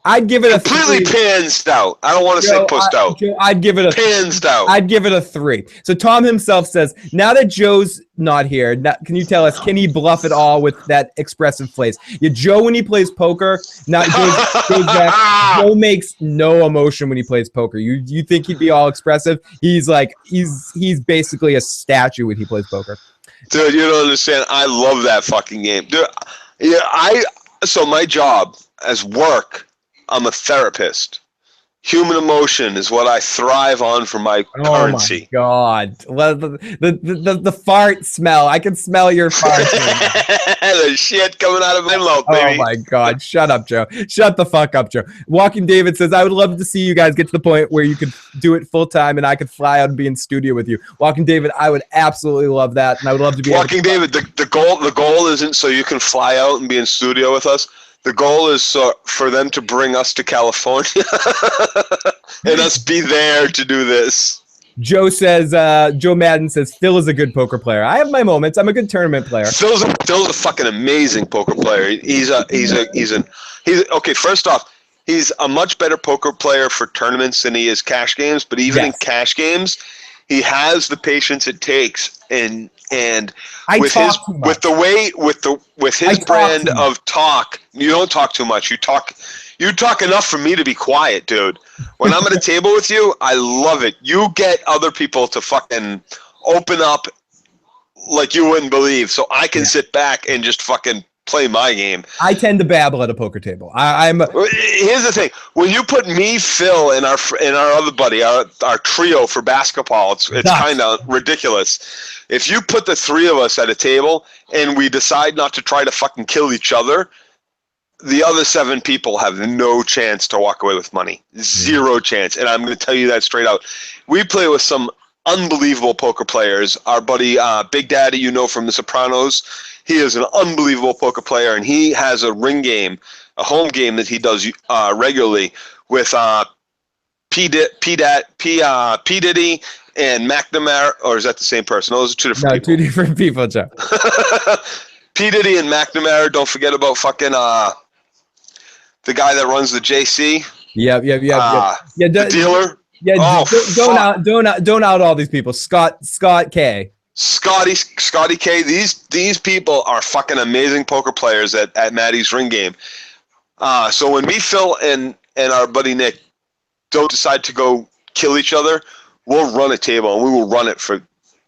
A: I'd give it
B: completely pansed out. I don't want to say pussed out.
A: Joe, I'd give it a
B: pansed out.
A: I'd give it a 3. So Tom himself says, now that Joe's not here, can you tell us, can he bluff at all with that expressive face? Yeah, Joe, when he plays poker, now Joe's back. Joe makes no emotion when he plays poker. You think he'd be all expressive? He's basically a statue when he plays poker.
B: Dude, you don't understand. I love that fucking game. Dude, so my job as work, I'm a therapist. Human emotion is what I thrive on for my currency.
A: Oh my God. The fart smell. I can smell your fart.
B: The shit coming out of my mouth, baby.
A: Oh my God. Shut up, Joe. Shut the fuck up, Joe. Walking David says, I would love to see you guys get to the point where you could do it full time and I could fly out and be in studio with you. Walking David, I would absolutely love that. And I would love to be
B: Walking David, the goal isn't so you can fly out and be in studio with us. The goal is for them to bring us to California and us be there to do this.
A: Joe Madden says, Phil is a good poker player. I have my moments. I'm a good tournament player.
B: Phil's a fucking amazing poker player. Okay, first off, he's a much better poker player for tournaments than he is cash games, but even in cash games, he has the patience it takes and with his brand of talk, you don't talk too much. You You talk enough for me to be quiet, dude. When I'm at a table with you, I love it. You get other people to fucking open up like you wouldn't believe, so I can sit back and just fucking play my game.
A: I tend to babble at a poker table.
B: Here's the thing: when you put me, Phil, and our other buddy, our trio for basketball, it's kind of ridiculous. If you put the three of us at a table and we decide not to try to fucking kill each other, the other 7 people have no chance to walk away with money. Zero chance. And I'm going to tell you that straight out. We play with some unbelievable poker players. Our buddy Big Daddy, you know, from The Sopranos, he is an unbelievable poker player, and he has a ring game, a home game that he does regularly with P. Diddy and McNamara. Or is that the same person? Those are two different people.
A: 2 different people, Joe.
B: P. Diddy and McNamara. Don't forget about fucking the guy that runs the JC.
A: Yep.
B: The dealer.
A: Yeah, don't out all these people. Scott K.
B: Scotty K. These people are fucking amazing poker players at Maddie's ring game. So when me, Phil, and our buddy Nick don't decide to go kill each other, we'll run a table, and we will run it for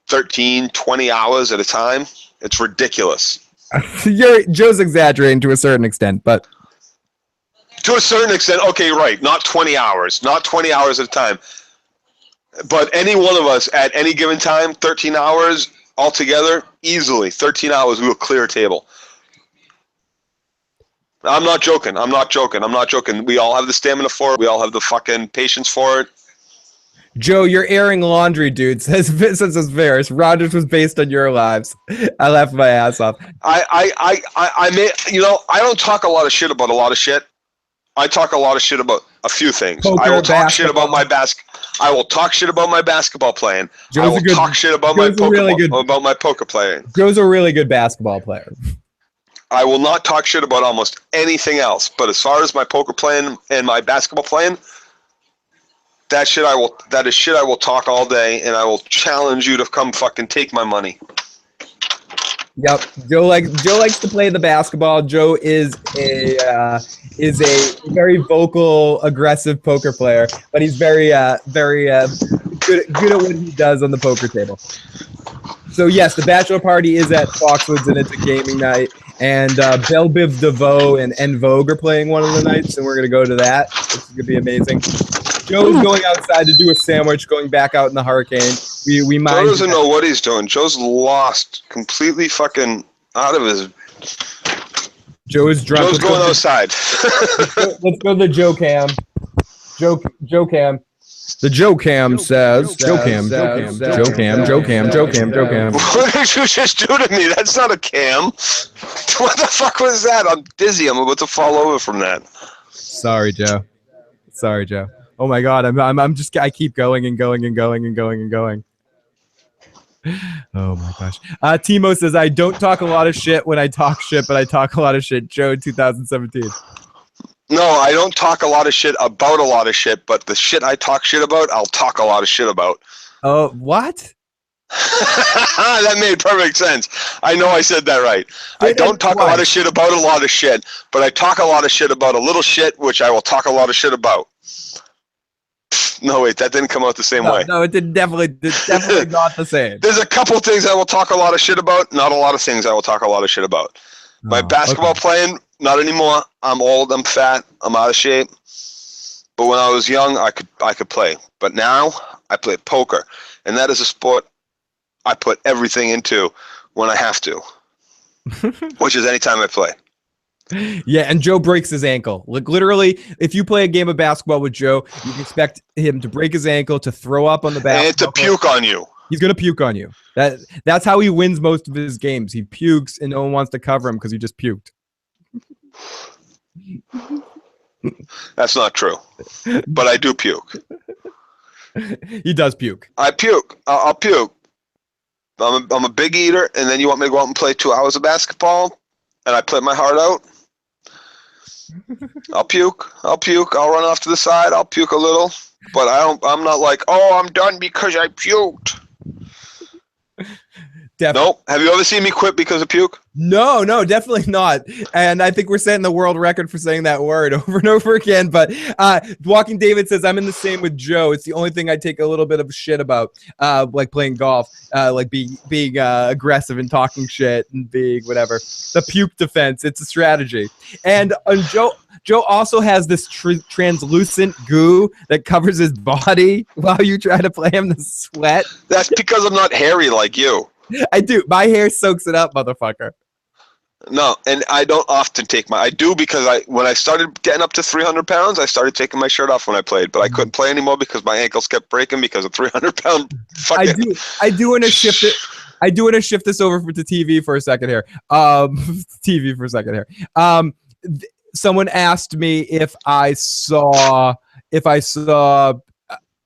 B: 13, 20 hours at a time. It's ridiculous.
A: Joe's exaggerating to a certain extent, but...
B: To a certain extent, okay, right. Not 20 hours. Not 20 hours at a time. But any one of us at any given time, 13 hours altogether, easily, 13 hours, we will clear a table. I'm not joking. We all have the stamina for it. We all have the fucking patience for it.
A: Joe, you're airing laundry, dude. Says Varys. Rogers was based on your lives. I laughed my ass off.
B: I don't talk a lot of shit about a lot of shit. I talk a lot of shit about a few things.
A: Poker,
B: I will talk shit
A: basketball.
B: about I will talk shit about my basketball playing.
A: Joe's
B: I will talk shit about my poker playing.
A: Joe's a really good basketball player.
B: I will not talk shit about almost anything else. But as far as my poker playing and my basketball playing, that is shit I will talk all day, and I will challenge you to come fucking take my money.
A: Yep, Joe likes to play the basketball. Joe is a very vocal, aggressive poker player, but he's very good at what he does on the poker table. So yes, the bachelor party is at Foxwoods, and it's a gaming night. And Belle Biv DeVoe and En Vogue are playing one of the nights, and we're gonna go to that. It's gonna be amazing. Joe's going outside to do a sandwich, going back out in the hurricane. We might.
B: Joe doesn't know what he's doing. Joe's lost, completely fucking out of his.
A: Joe is drunk.
B: Joe's going outside.
A: Let's go to the Joe Cam. Joe Cam. The Joe Cam says. Joe Cam.
B: What did you just do to me? That's not a cam. What the fuck was that? I'm dizzy. I'm about to fall over from that.
A: Sorry, Joe. Oh my God, I keep going and going and going and going and going. Oh my gosh. Timo says, I don't talk a lot of shit when I talk shit, but I talk a lot of shit. Joe, 2017.
B: No, I don't talk a lot of shit about a lot of shit, but the shit I talk shit about, I'll talk a lot of shit about.
A: Oh, what?
B: That made perfect sense. I know I said that right. I don't talk a lot of shit about a lot of shit, but I talk a lot of shit about a little shit, which I will talk a lot of shit about. No, wait, that didn't come out the same way.
A: No, it did definitely not the same.
B: There's a couple things I will talk a lot of shit about, not a lot of things I will talk a lot of shit about. My basketball playing, not anymore. I'm old, I'm fat, I'm out of shape. But when I was young, I could play. But now, I play poker. And that is a sport I put everything into when I have to. Which is anytime I play.
A: Yeah, and Joe breaks his ankle. Like literally, if you play a game of basketball with Joe, you can expect him to break his ankle, to throw up on the basketball.
B: And to puke on you.
A: He's gonna puke on you. That's how he wins most of his games. He pukes, and no one wants to cover him because he just puked.
B: That's not true, but I do puke.
A: He does puke.
B: I puke. I'll puke. I'm a big eater, and then you want me to go out and play 2 hours of basketball, and I play my heart out. I'll puke. I'll run off to the side. I'll puke a little, but I'm not like, oh, I'm done because I puked. Nope. Have you ever seen me quit because of puke?
A: No, definitely not. And I think we're setting the world record for saying that word over and over again. But Walking David says, I'm in the same with Joe. It's the only thing I take a little bit of shit about, like playing golf, like being aggressive and talking shit and being whatever. The puke defense, it's a strategy. And Joe also has this translucent goo that covers his body while you try to play him the sweat.
B: That's because I'm not hairy like you.
A: I do. My hair soaks it up, motherfucker.
B: No, and I don't often take I do because when I started getting up to 300 pounds, I started taking my shirt off when I played, but I couldn't play anymore because my ankles kept breaking because of 300-pound fucking.
A: I do want to shift it. I do want to shift this over to TV for a second here. TV for a second here. Someone asked me if I saw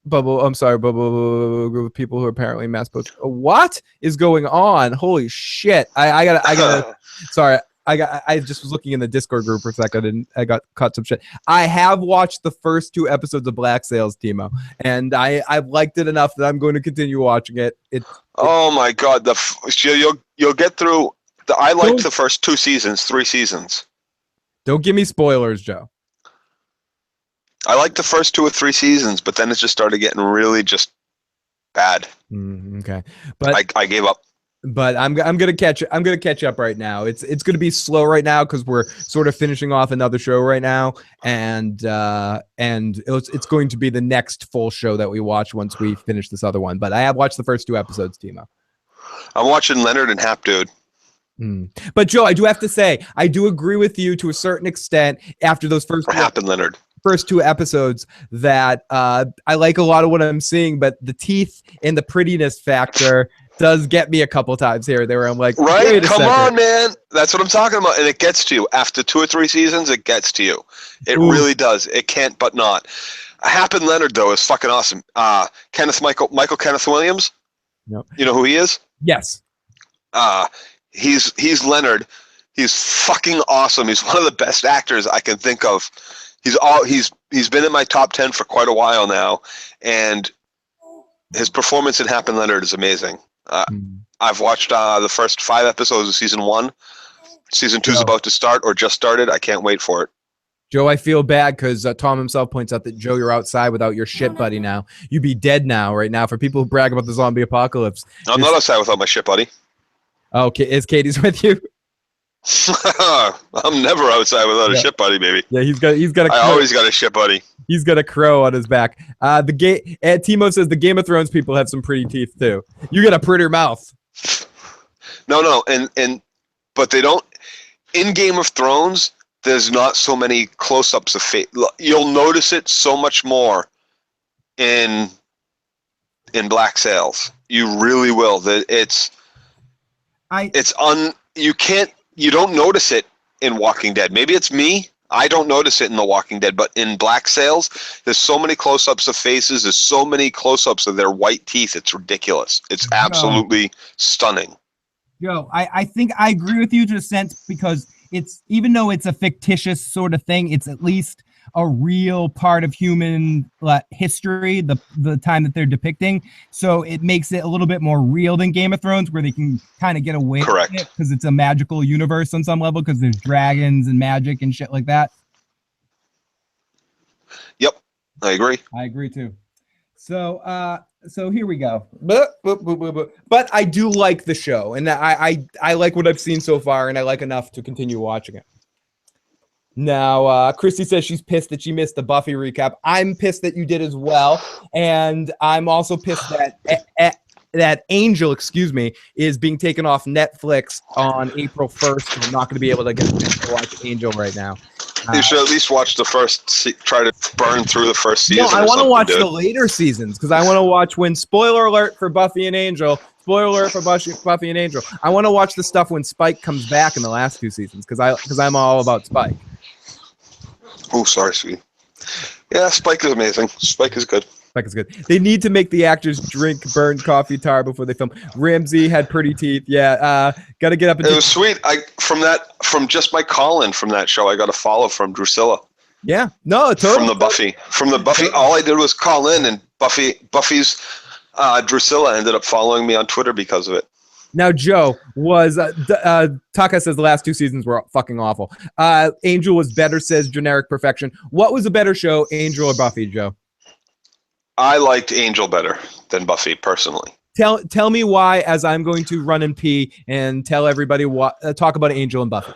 A: Bubble. I'm sorry, Bubble. People who are apparently mass post. What is going on? Holy shit! I gotta. Sorry, I just was looking in the Discord group for a second and I got caught some shit. I have watched the first 2 episodes of Black Sails, Timo, and I've liked it enough that I'm going to continue watching it.
B: Oh my god, you'll get through. I liked the first 2 seasons, 3 seasons.
A: Don't give me spoilers, Joe.
B: I liked the first 2 or 3 seasons, but then it just started getting really just bad.
A: Okay, but
B: I gave up.
A: But I'm gonna catch up right now. It's gonna be slow right now because we're sort of finishing off another show right now, and it's going to be the next full show that we watch once we finish this other one. But I have watched the first 2 episodes, Timo.
B: I'm watching Leonard and Hap Dude.
A: But Joe, I do have to say, I do agree with you to a certain extent after those first two episodes that I like a lot of what I'm seeing, but the teeth and the prettiness factor does get me a couple times here. Where I'm like,
B: right? Come on, man. That's what I'm talking about. And it gets to you. After 2 or 3 seasons, it gets to you. It really does. It can't but not. Hap and Leonard, though, is fucking awesome. Michael Kenneth Williams?
A: No.
B: You know who he is?
A: Yes.
B: He's Leonard. He's fucking awesome. He's one of the best actors I can think of. He's been in my top 10 for quite a while now, and his performance in Hap and Leonard is amazing. I've watched the first 5 episodes of season 1. Season 2 is about to start or just started. I can't wait for it.
A: Joe, I feel bad because Tom himself points out that, Joe, you're outside without your shit buddy now. You'd be dead now, right now, for people who brag about the zombie apocalypse.
B: I'm not outside without my shit buddy.
A: Okay, is Katie's with you?
B: I'm never outside without a shit buddy, baby.
A: Yeah, he's got a
B: I always got a shit buddy.
A: He's got a crow on his back. Timo says the Game of Thrones people have some pretty teeth too. You got a prettier mouth.
B: No, but they don't. In Game of Thrones, there's not so many close-ups of face. You'll notice it so much more in Black Sails. You really will. You don't notice it in Walking Dead. Maybe it's me. I don't notice it in The Walking Dead, but in Black Sails, there's so many close-ups of faces. There's so many close-ups of their white teeth. It's ridiculous. It's absolutely stunning.
A: Joe, I think I agree with you to a sense because it's, even though it's a fictitious sort of thing, it's at least a real part of human history, the time that they're depicting. So it makes it a little bit more real than Game of Thrones, where they can kind of get away with it because it's a magical universe on some level because there's dragons and magic and shit like that.
B: Yep, I agree.
A: I agree too. So here we go. But I do like the show, and I like what I've seen so far, and I like enough to continue watching it. Now, Christy says she's pissed that she missed the Buffy recap. I'm pissed that you did as well, and I'm also pissed that Angel, is being taken off Netflix on April 1st. I'm not going to be able to get to watch Angel right now.
B: You should at least watch the first. Try to burn through the first season.
A: No, I want to watch the later seasons because I want to watch when. Spoiler alert for Buffy and Angel. Spoiler alert for Buffy and Angel. I want to watch the stuff when Spike comes back in the last 2 seasons because I'm all about Spike.
B: Oh, sorry, sweetie. Yeah, Spike is amazing. Spike is good.
A: Spike is good. They need to make the actors drink burned coffee tar before they film. Ramsey had pretty teeth. Yeah, got to get up. And
B: it was sweet. From just my call-in from that show, I got a follow from Drusilla.
A: Yeah, no, totally.
B: From the Buffy. All I did was call in, and Buffy's Drusilla ended up following me on Twitter because of it.
A: Now, Joe, Taka says the last 2 seasons were fucking awful. Angel was better, says Generic Perfection. What was a better show, Angel or Buffy, Joe?
B: I liked Angel better than Buffy, personally.
A: Tell me why, as I'm going to run and pee and tell everybody what. Talk about Angel and Buffy.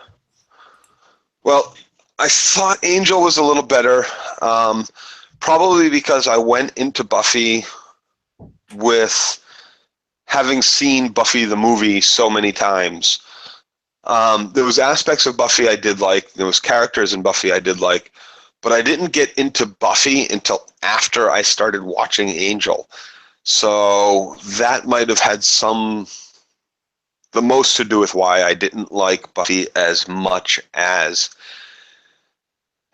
B: Well, I thought Angel was a little better, probably because I went into Buffy with having seen Buffy the movie so many times. There was aspects of Buffy I did like. There was characters in Buffy I did like. But I didn't get into Buffy until after I started watching Angel. So that might have had the most to do with why I didn't like Buffy as much as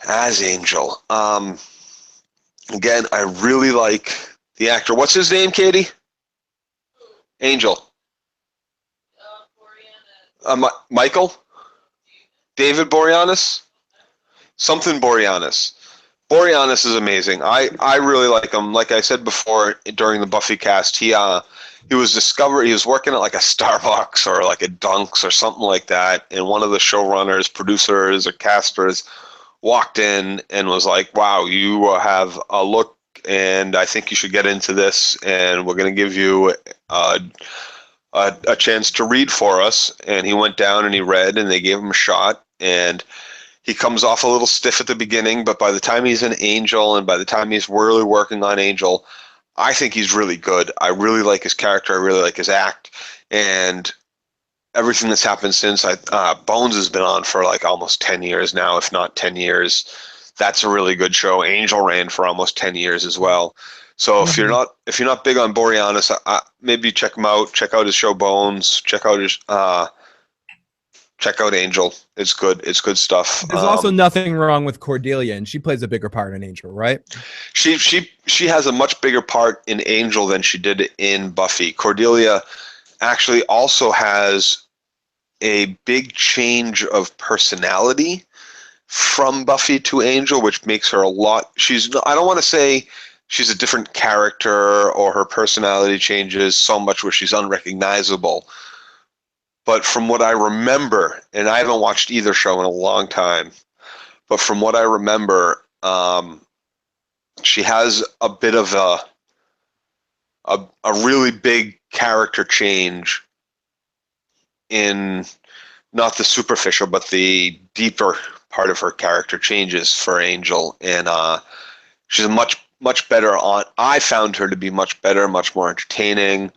B: Angel. Again, I really like the actor. What's his name, Katie? Angel. Michael? David Boreanaz? Something Boreanaz. Boreanaz is amazing. I really like him. Like I said before during the Buffy cast, he was working at like a Starbucks or like a Dunks or something like that, and one of the showrunners, producers, or casters walked in and was like, "Wow, you have a look, and I think you should get into this, and we're going to give you a chance to read for us." And he went down and he read, and they gave him a shot, and he comes off a little stiff at the beginning, but by the time he's an Angel and by the time he's really working on Angel, I think he's really good. I really like his character. I really like his act. And everything that's happened since, Bones has been on for like almost 10 years now, if not 10 years. That's a really good show. Angel ran for almost 10 years as well. So if you're not big on Boreanaz, maybe check him out. Check out his show Bones. Check out Angel. It's good. It's good stuff.
A: There's also nothing wrong with Cordelia, and she plays a bigger part in Angel, right?
B: She has a much bigger part in Angel than she did in Buffy. Cordelia actually also has a big change of personality from Buffy to Angel, which makes her a lot. I don't want to say she's a different character or her personality changes so much where she's unrecognizable. But from what I remember, and I haven't watched either show in a long time, but from what I remember, she has a bit of a really big character change in not the superficial, but the deeper part of her character changes for Angel. And she's much better on. I found her to be much better, much more entertaining,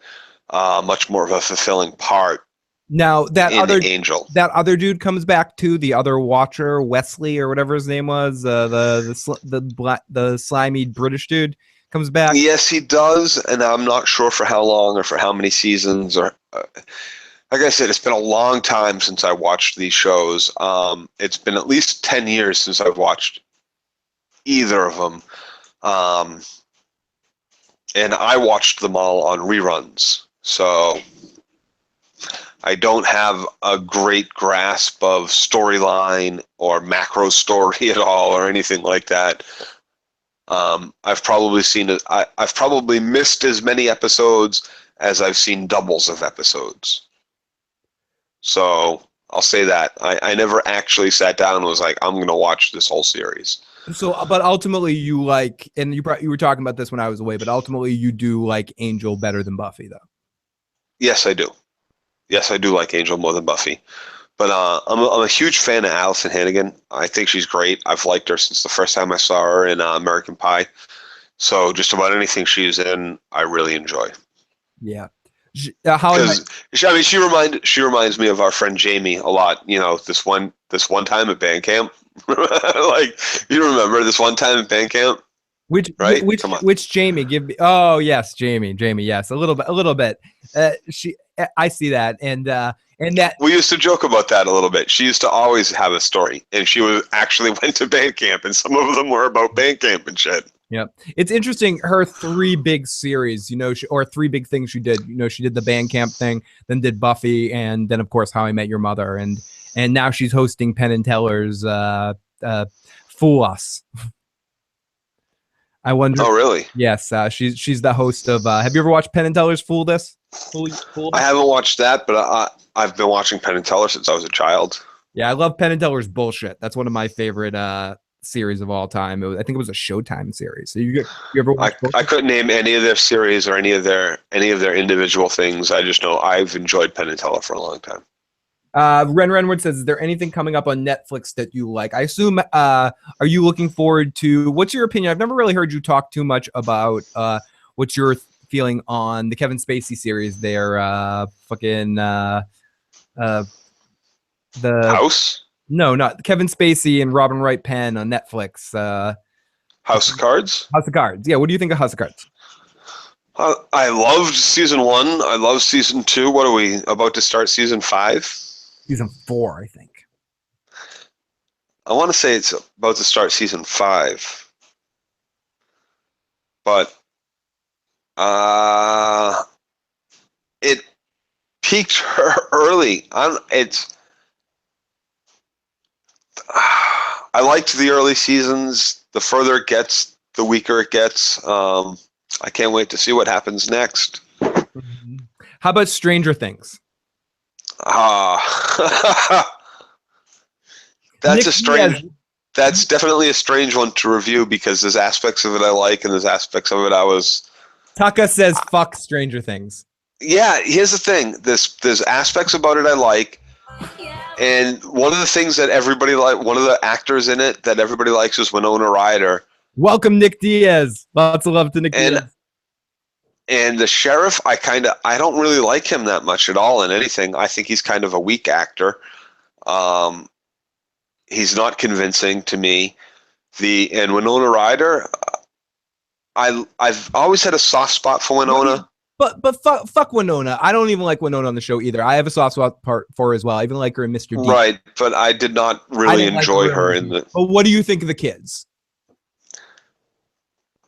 B: much more of a fulfilling part.
A: Now that
B: Angel,
A: that other dude comes back too. The other Watcher, Wesley or whatever his name was, the slimy British dude comes back.
B: Yes, he does, and I'm not sure for how long or for how many seasons. Or like I said, it's been a long time since I watched these shows. It's been at least 10 years since I've watched either of them, and I watched them all on reruns. So I don't have a great grasp of storyline or macro story at all or anything like that. I've probably seen it. I've probably missed as many episodes as I've seen doubles of episodes. So I'll say that. I never actually sat down and was like, I'm going to watch this whole series.
A: So, but ultimately you like, and you were talking about this when I was away, but ultimately you do like Angel better than Buffy, though.
B: Yes, I do. Yes, I do like Angel more than Buffy. But I'm a huge fan of Allison Hannigan. I think she's great. I've liked her since the first time I saw her in American Pie. So just about anything she's in, I really enjoy.
A: Yeah.
B: She reminds me of our friend Jamie a lot. You know, this one time at band camp. Like, you remember this one time at band camp?
A: Which Jamie? Give me. Oh yes, Jamie. Yes, a little bit. I see that, and that
B: we used to joke about that a little bit. She used to always have a story, and she actually went to band camp, and some of them were about band camp and shit.
A: Yeah, it's interesting. Her 3 big series, or 3 big things she did. She did the band camp thing, then did Buffy, and then of course How I Met Your Mother, and now she's hosting Penn and Teller's Fool Us. I wonder.
B: Oh, really?
A: Yes, she's the host of. Have you ever watched Penn and Teller's Fool This?
B: I haven't watched that, but I've been watching Penn and Teller since I was a child.
A: Yeah, I love Penn and Teller's Bullshit. That's one of my favorite series of all time. I think it was a Showtime series. So you ever watch
B: I couldn't name any of their series or any of their individual things. I just know I've enjoyed Penn and Teller for a long time.
A: Ren Renwood says, is there anything coming up on Netflix that you like? I assume, are you looking forward to, what's your opinion? I've never really heard you talk too much about what's your feeling on the Kevin Spacey series there, the
B: House?
A: No, not Kevin Spacey and Robin Wright Penn on Netflix.
B: House of Cards?
A: House of Cards. Yeah, what do you think of House of Cards?
B: I loved season 1. I love season 2. What are we about to start? Season 5?
A: Season 4, I think.
B: I want to say it's about to start season 5. But it peaked early. I liked the early seasons. The further it gets, the weaker it gets. I can't wait to see what happens next.
A: How about Stranger Things?
B: That's that's definitely a strange one to review because there's aspects of it I like and there's aspects of it I was.
A: Taka says fuck Stranger Things.
B: Yeah, here's the thing. There's aspects about it I like. And one of the things that everybody one of the actors in it that everybody likes is Winona Ryder.
A: Welcome, Nick Diaz. Lots of love to Nick Diaz.
B: And the sheriff, I don't really like him that much at all in anything. I think he's kind of a weak actor. He's not convincing to me. And Winona Ryder, I've always had a soft spot for Winona.
A: But fuck Winona. I don't even like Winona on the show either. I have a soft spot for her as well. I even like her in Mr. D.
B: Right, but I did not really enjoy her in the.
A: But what do you think of the kids?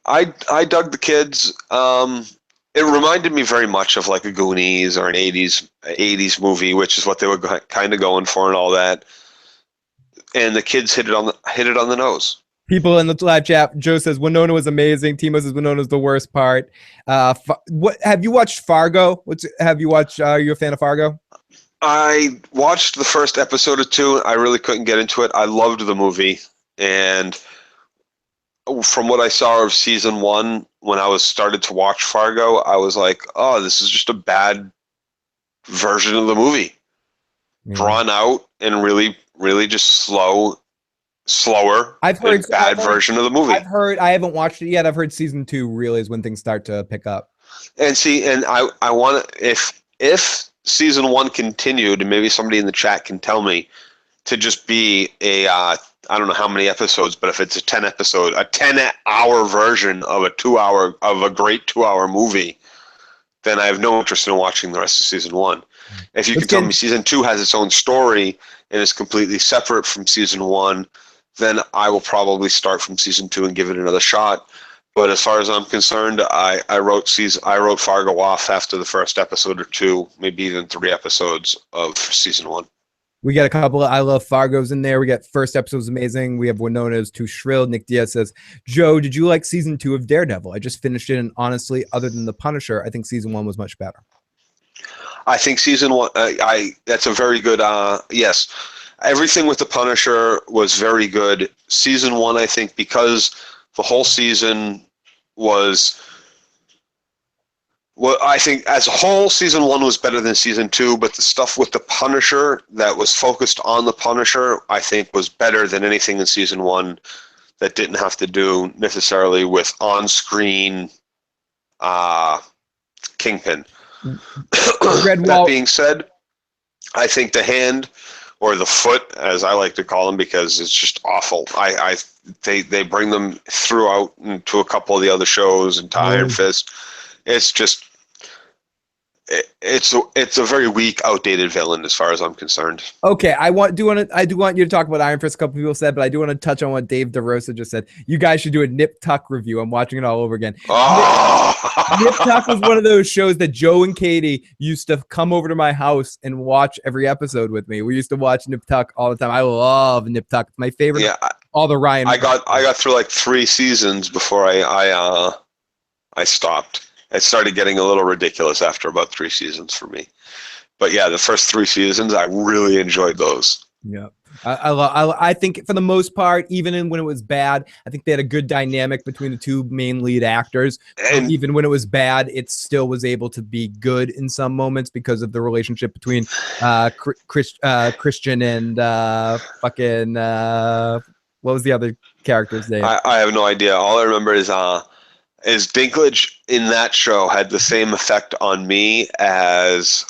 B: I dug the kids. It reminded me very much of like a Goonies or an 80s movie, which is what they were kind of going for and all that. And the kids hit it on the nose. People
A: in the live chat, Joe says Winona was amazing. Timo says Winona's the worst part. What have you watched Fargo? Have you watched? Are you a fan of Fargo?
B: I watched the first episode or 2. I really couldn't get into it. I loved the movie, and from what I saw of season 1, when I started to watch Fargo, I was like, oh, this is just a bad version of the movie. Yeah. Drawn out and really, really just slower.
A: I've heard
B: bad version of the movie.
A: I haven't watched it yet. I've heard season 2 really is when things start to pick up.
B: And I want to, if season 1 continued, and maybe somebody in the chat can tell me, to just be a I don't know how many episodes, but if it's a 10-hour version of a great 2-hour movie, then I have no interest in watching the rest of season 1. If you can tell me season 2 has its own story and is completely separate from season 1, then I will probably start from season 2 and give it another shot. But as far as I'm concerned, I wrote Fargo off after the first episode or 2, maybe even 3 episodes of season 1.
A: We got a couple of I Love Fargos in there. We got first episode's amazing. We have Winona's Too Shrill. Nick Diaz says, Joe, did you like season 2 of Daredevil? I just finished it, and honestly, other than The Punisher, I think season 1 was much better.
B: I think season 1, that's a very good, yes. Everything with The Punisher was very good. Season 1, I think, because the whole season was... Well, I think as a whole, season 1 was better than season 2, but the stuff with the Punisher that was focused on the Punisher, I think, was better than anything in season 1 that didn't have to do necessarily with on-screen Kingpin. That being said, I think the hand, or the foot, as I like to call them, because it's just awful. They bring them throughout into a couple of the other shows, and Iron Fist. It's just, it's a very weak, outdated villain as far as I'm concerned.
A: Okay, I do want you to talk about Iron Fist. A couple people said, but I do want to touch on what Dave DeRosa just said. You guys should do a Nip Tuck review. I'm watching it all over again.
B: Oh.
A: Nip Tuck was one of those shows that Joe and Katie used to come over to my house and watch every episode with me. We used to watch Nip Tuck all the time. I love Nip Tuck. It's my favorite of all the Ryan.
B: I got through like 3 seasons before I stopped. It started getting a little ridiculous after about 3 seasons for me. But yeah, the first 3 seasons, I really enjoyed those.
A: Yeah. I think for the most part, even when it was bad, I think they had a good dynamic between the 2 main lead actors. And even when it was bad, it still was able to be good in some moments because of the relationship between Christian and fucking what was the other character's name?
B: I have no idea. All I remember is Dinklage in that show had the same effect on me as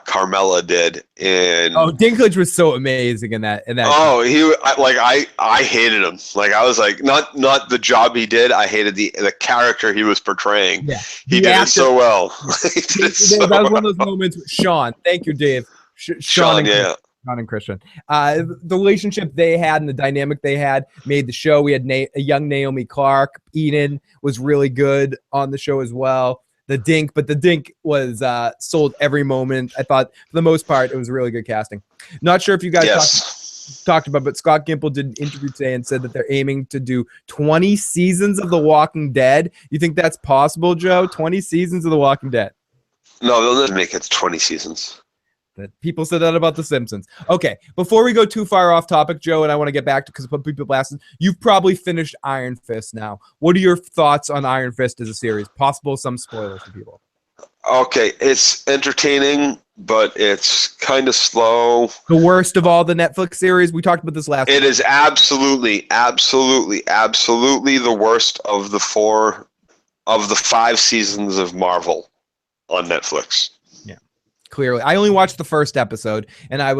B: Carmela did in.
A: Oh, Dinklage was so amazing in that.
B: Oh, I hated him. Like I was like, not the job he did. I hated the character he was portraying.
A: Yeah,
B: he did it so well.
A: That was one of those moments. Sean, thank you, Dave. Sean, yeah. Sean and Christian. The relationship they had and the dynamic they had made the show. We had a young Naomi Clark. Eden was really good on the show as well. The Dink was sold every moment. I thought for the most part it was really good casting. Not sure if you guys talked about, but Scott Gimple did an interview today and said that they're aiming to do 20 seasons of The Walking Dead. You think that's possible, Joe? 20 seasons of The Walking Dead?
B: No, they'll never make it to 20 seasons.
A: That people said that about The Simpsons. Okay, before we go too far off topic, Joe, and I want to get back to because people blasted. You've probably finished Iron Fist now. What are your thoughts on Iron Fist as a series? Possible some spoilers for people.
B: Okay, it's entertaining, but it's kind of slow.
A: The worst of all the Netflix series. We talked about this last.
B: It is absolutely the worst of the 5 seasons of Marvel on Netflix.
A: Clearly, I only watched the first episode, I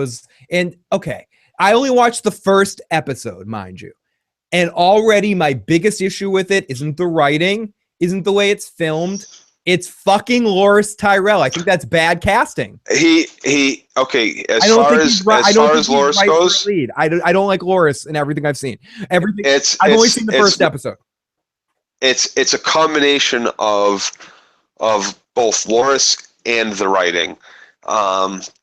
A: only watched the first episode, mind you, and already my biggest issue with it isn't the writing, isn't the way it's filmed. It's fucking Loris Tyrell. I think that's bad casting.
B: As far as Loris goes,
A: I don't like Loris in everything I've seen. I've only seen the first episode.
B: It's a combination of both Loris and the writing.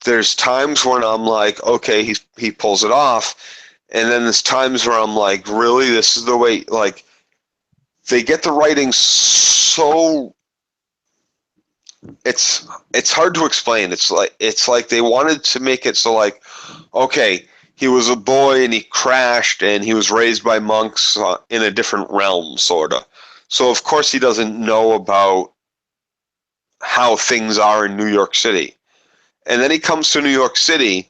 B: There's times when I'm like, okay, he pulls it off, and then there's times where I'm like, really, this is the way. Like, they get the writing so. It's hard to explain. It's like they wanted to make it so like, okay, he was a boy and he crashed and he was raised by monks in a different realm, sorta. So of course he doesn't know about how things are in New York City. And then he comes to New York City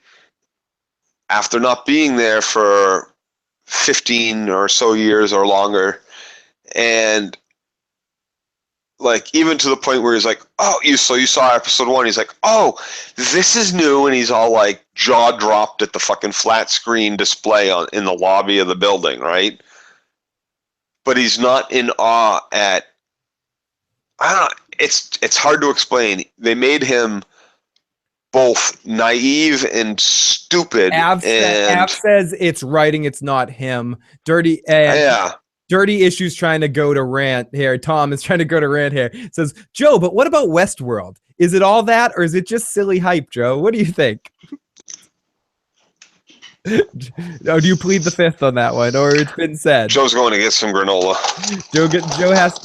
B: after not being there for 15 or so years or longer. And like, even to the point where he's like, oh, you saw episode 1. He's like, oh, this is new. And he's all like jaw dropped at the fucking flat screen display in the lobby of the building, right? But he's not in awe at, I don't know, it's hard to explain. They made him both naive and stupid.
A: Av says it's writing, it's not him. Dirty Issues trying to go to rant here. Tom is trying to go to rant here. Says, Joe, but what about Westworld? Is it all that, or is it just silly hype, Joe? What do you think? Oh, do you plead the fifth on that one, or it's been said?
B: Joe's going to get some granola.
A: Joe has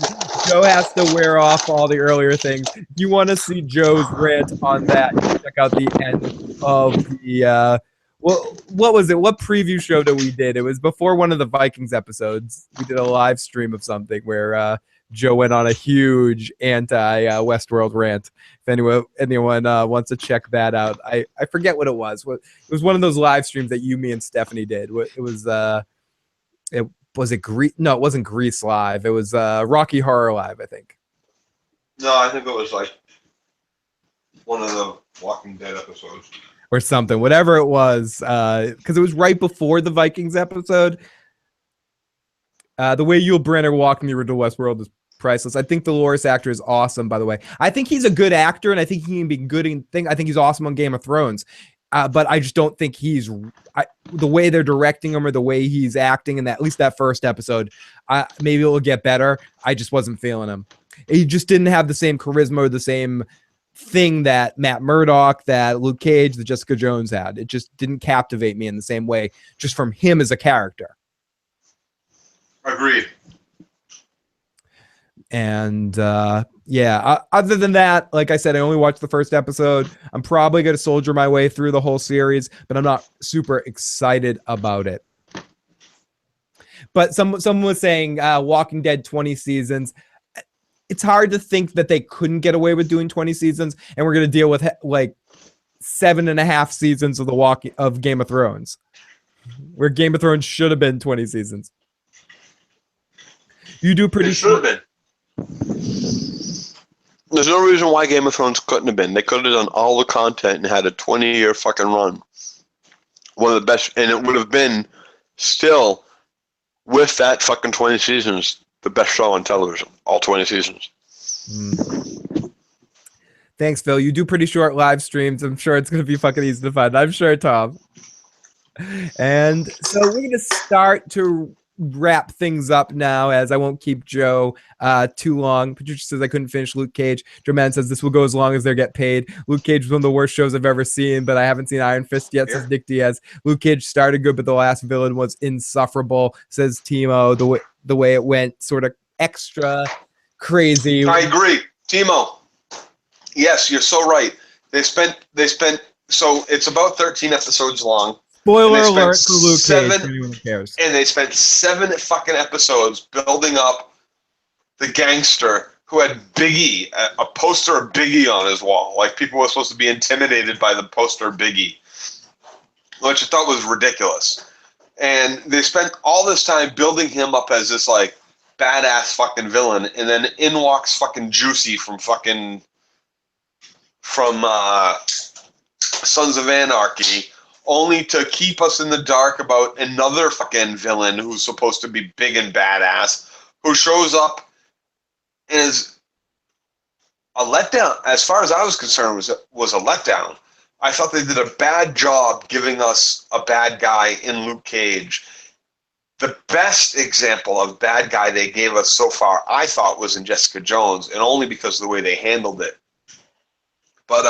A: to wear off all the earlier things. If you want to see Joe's rant on that, check out the end of the what was it? What preview show that we did? It was before one of the Vikings episodes. We did a live stream of something where Joe went on a huge anti-Westworld rant. If anyone wants to check that out, I forget what it was. It was one of those live streams that me and Stephanie did. It was Grease? No, it wasn't Grease Live. It was Rocky Horror Live, I think.
B: No, I think it was like one of the Walking Dead episodes.
A: Or something, whatever it was, because it was right before the Vikings episode. The way Yul Brynner walked me through Westworld is priceless. I think the Loris actor is awesome, by the way. I think he's a good actor, and I think he can be good in things. I think he's awesome on Game of Thrones. But I just don't think the way they're directing him or the way he's acting in at least that first episode, maybe it'll get better. I just wasn't feeling him. He just didn't have the same charisma or the same thing that Matt Murdock, that Luke Cage, that Jessica Jones had. It just didn't captivate me in the same way, just from him as a character.
B: Agreed.
A: And other than that, like I said, I only watched the first episode. I'm probably going to soldier my way through the whole series, but I'm not super excited about it. But someone was saying Walking Dead 20 seasons. It's hard to think that they couldn't get away with doing 20 seasons, and we're going to deal with like 7.5 seasons of Game of Thrones, where Game of Thrones should have been 20 seasons. You do pretty
B: should have been. There's no reason why Game of Thrones couldn't have been. They could have done all the content and had a 20-year fucking run. One of the best, and it would have been still, with that fucking 20 seasons, the best show on television. All 20 seasons.
A: Thanks, Phil. You do pretty short live streams. I'm sure it's going to be fucking easy to find. I'm sure, Tom. And so we're going to start to wrap things up now, as I won't keep Joe too long. Patricia says I couldn't finish Luke Cage. Joe Man says this will go as long as they get paid. Luke Cage was one of the worst shows I've ever seen, but I haven't seen Iron Fist yet, says Nick Diaz. Luke Cage started good, but the last villain was insufferable, says Timo. The way it went sort of extra crazy.
B: I agree. Timo. Yes, you're so right. They spent so it's about 13 episodes long.
A: Spoiler alert for Luke Cage, for anyone who cares.
B: And they spent 7 fucking episodes building up the gangster who had Biggie, a poster of Biggie on his wall. Like, people were supposed to be intimidated by the poster of Biggie, which I thought was ridiculous. And they spent all this time building him up as this, like, badass fucking villain, and then in walks fucking Juicy from Sons of Anarchy, only to keep us in the dark about another fucking villain who's supposed to be big and badass, who shows up and is a letdown. As far as I was concerned, was a letdown. I thought they did a bad job giving us a bad guy in Luke Cage. The best example of bad guy they gave us so far, I thought, was in Jessica Jones, and only because of the way they handled it. But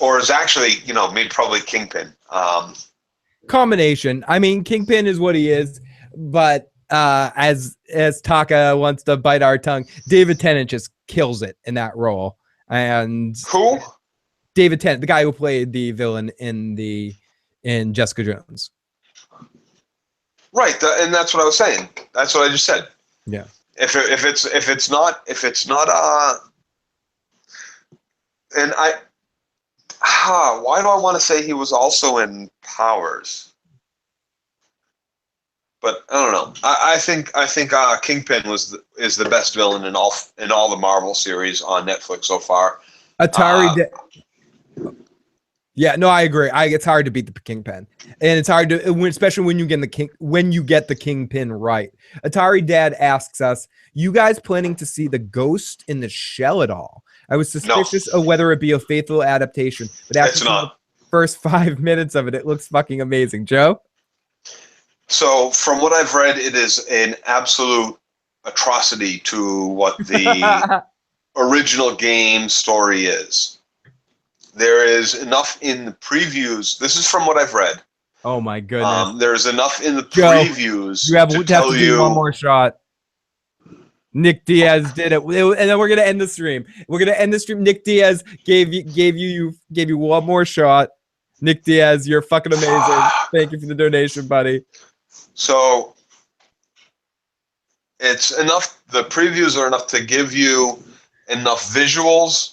B: or is actually, maybe probably Kingpin.
A: Combination. I mean, Kingpin is what he is, but as Taka wants to bite our tongue, David Tennant just kills it in that role. And
B: who?
A: David Tennant, the guy who played the villain in Jessica Jones.
B: Right, and that's what I was saying. That's what I just said.
A: Yeah.
B: If it's not and why do I want to say he was also in Powers? But I don't know. I think Kingpin is the best villain in all the Marvel series on Netflix so far.
A: Yeah, no, I agree. It's hard to beat the Kingpin, and it's hard to, especially when you get the Kingpin right. Atari Dad asks us, "You guys planning to see the Ghost in the Shell at all?" I was suspicious of whether it be a faithful adaptation, but after the first 5 minutes of it, it looks fucking amazing. Joe?
B: So, from what I've read, it is an absolute atrocity to what the original game story is. There is enough in the previews. This is from what I've read.
A: Oh my goodness!
B: There's enough in the previews
A: to do one more shot. Nick Diaz did it, and then we're gonna end the stream. Nick Diaz gave you one more shot. Nick Diaz, you're fucking amazing. Thank you for the donation, buddy.
B: So it's enough. The previews are enough to give you enough visuals.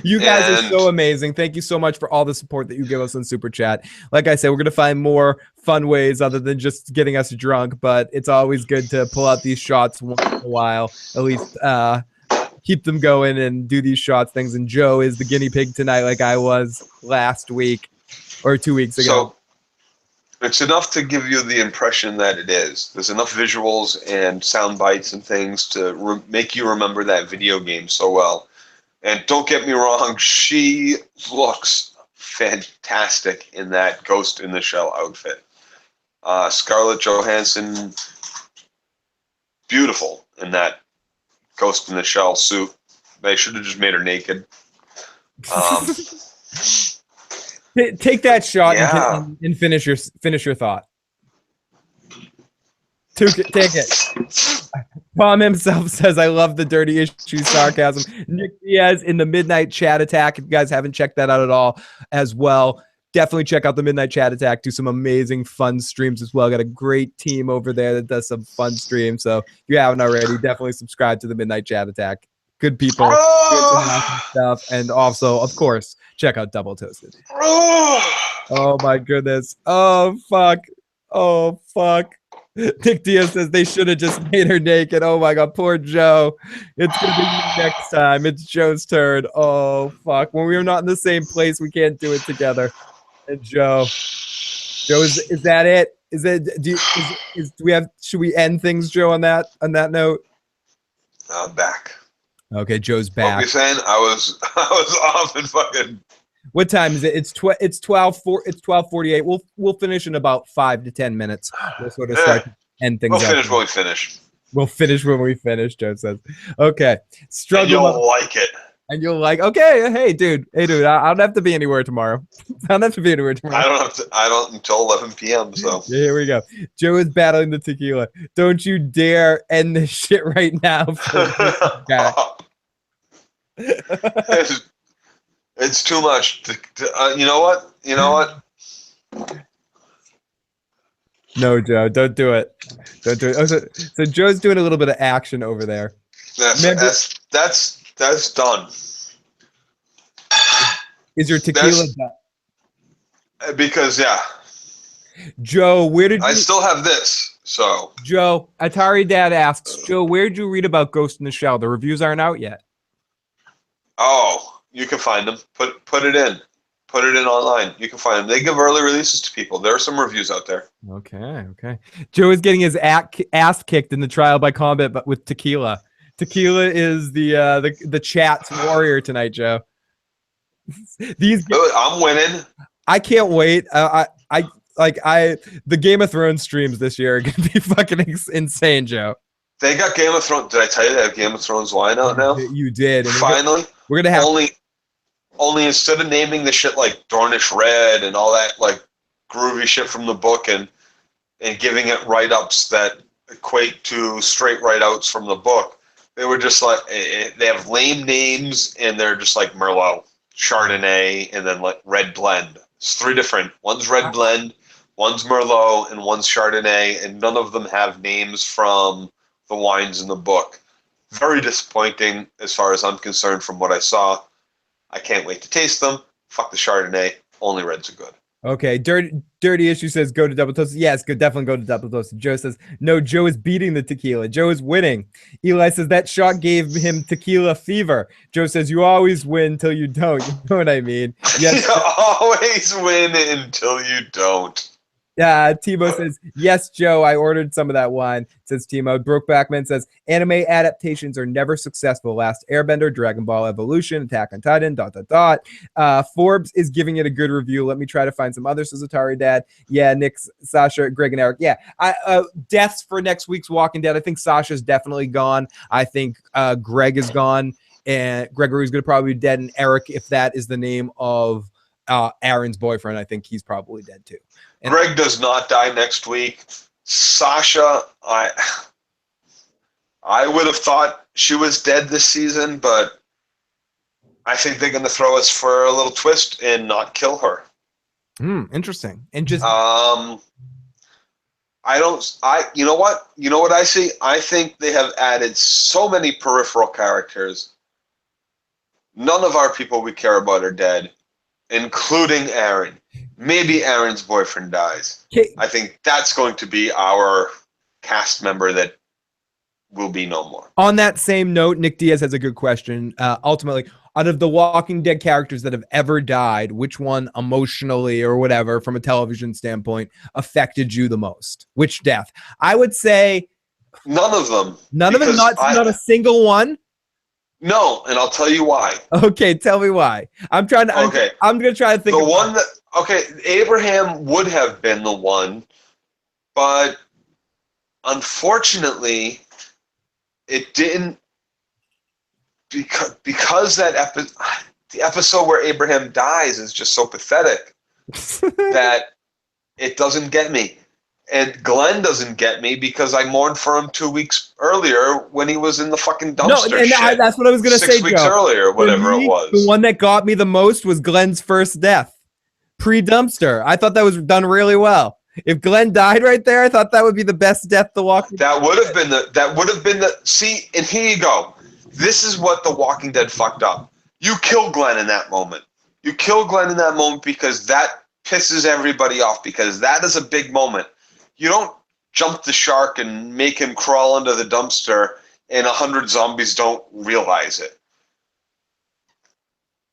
A: You guys are so amazing. Thank you so much for all the support that you give us on Super Chat. Like I said, we're gonna find more fun ways other than just getting us drunk, but it's always good to pull out these shots once in a while, at least keep them going and do these shots things. And Joe is the guinea pig tonight, like I was last week or 2 weeks ago.
B: So it's enough to give you the impression that it is. There's enough visuals and sound bites and things to make you remember that video game so well. And don't get me wrong, she looks fantastic in that Ghost in the Shell outfit. Scarlett Johansson, beautiful in that Ghost in the Shell suit. They should have just made her naked.
A: Take that shot and finish your thought. Take it. Tom himself says, I love the dirty issue sarcasm. Nick Diaz in the Midnight Chat Attack. If you guys haven't checked that out at all as well, definitely check out the Midnight Chat Attack. Do some amazing fun streams as well. Got a great team over there that does some fun streams. So if you haven't already, definitely subscribe to the Midnight Chat Attack. Good people, good awesome stuff. And also, of course, check out Double Toasted. Oh my goodness. Oh, fuck. Oh, fuck. Nick Diaz says they should have just made her naked. Oh my God, poor Joe. It's gonna be you next time. It's Joe's turn. Oh fuck. When we're not in the same place, we can't do it together. And Joe, is that it? Is it? Do we have? Should we end things, Joe? On that note.
B: Back.
A: Okay, Joe's back.
B: What were you saying? I was off and fucking.
A: What time is it? It's 12:48. We'll finish in about 5 to 10 minutes. We'll sort of start to end things.
B: We'll finish when we finish.
A: We'll finish when we finish, Joe says. Okay. Struggle.
B: And you'll like it.
A: And you'll like, okay, hey dude, I don't have to be anywhere tomorrow. I don't have to be anywhere tomorrow.
B: I don't until 11 p.m. So
A: yeah, here we go. Joe is battling the tequila. Don't you dare end this shit right now.
B: It's too much. You know what?
A: No, Joe, don't do it. Don't do it. Oh, so Joe's doing a little bit of action over there.
B: That's done.
A: Is your tequila done?
B: Because
A: Joe, where did
B: I still have this? So
A: Joe, Atari Dad asks, Joe, where did you read about Ghost in the Shell? The reviews aren't out yet.
B: Oh. You can find them. Put it in. Put it in online. You can find them. They give early releases to people. There are some reviews out there.
A: Okay. Joe is getting his ass kicked in the trial by combat, but with tequila. Tequila is the chat's warrior tonight, Joe.
B: I'm winning.
A: I can't wait. The Game of Thrones streams this year are gonna be fucking insane, Joe.
B: They got Game of Thrones. Did I tell you they have Game of Thrones wine out now?
A: You did. And
B: finally.
A: We're gonna have
B: only instead of naming the shit like Dornish Red and all that like groovy shit from the book and giving it write-ups that equate to straight write-outs from the book, they were just like they have lame names and they're just like Merlot, Chardonnay, and then like Red Blend. It's 3 different. One's Red Blend, one's Merlot, and one's Chardonnay, and none of them have names from the wines in the book. Very disappointing as far as I'm concerned from what I saw. I can't wait to taste them. Fuck the Chardonnay. Only reds are good.
A: Okay. Dirty Issue says go to Double Toasted. Yes, definitely go to Double Toasted. Joe says, no, Joe is beating the tequila. Joe is winning. Eli says that shot gave him tequila fever. Joe says you always win till you don't. You know what I mean? Yes.
B: You always win until you don't.
A: Yeah, Timo says, yes, Joe, I ordered some of that wine, says Timo. Brokebackman says, anime adaptations are never successful. Last Airbender, Dragon Ball Evolution, Attack on Titan, ... Forbes is giving it a good review. Let me try to find some others, says Atari Dad. Yeah, Nick, Sasha, Greg, and Eric. Yeah, deaths for next week's Walking Dead. I think Sasha's definitely gone. I think Greg is gone, and Gregory's going to probably be dead, and Eric, if that is the name of Aaron's boyfriend, I think he's probably dead too. And
B: Greg does not die next week. Sasha, I would have thought she was dead this season, but I think they're going to throw us for a little twist and not kill her.
A: Interesting. And just
B: you know what I see? I think they have added so many peripheral characters. None of our people we care about are dead, including Aaron. Maybe Aaron's boyfriend dies. I think that's going to be our cast member that will be no more.
A: On that same note, Nick Diaz has a good question. Ultimately, out of the Walking Dead characters that have ever died, which one emotionally or whatever, from a television standpoint, affected you the most? Which death? I would say
B: none of them.
A: None of them? Not a single one?
B: No, and I'll tell you why.
A: Okay, tell me why. I'm going to try to think
B: the one that Abraham would have been the one, but unfortunately it didn't, because the episode where Abraham dies is just so pathetic that it doesn't get me. And Glenn doesn't get me because I mourned for him 2 weeks earlier when he was in the fucking dumpster.
A: No, and that's what I was gonna say,
B: 6 weeks
A: Joe.
B: earlier, whatever
A: Me,
B: it was.
A: the one that got me the most was Glenn's first death, pre-dumpster. I thought that was done really well. If Glenn died right there, I thought that would be the best death to walk.
B: That would have been the. See, and here you go. This is what The Walking Dead fucked up. You kill Glenn in that moment. You kill Glenn in that moment because that pisses everybody off, because that is a big moment. You don't jump the shark and make him crawl under the dumpster and 100 zombies don't realize it.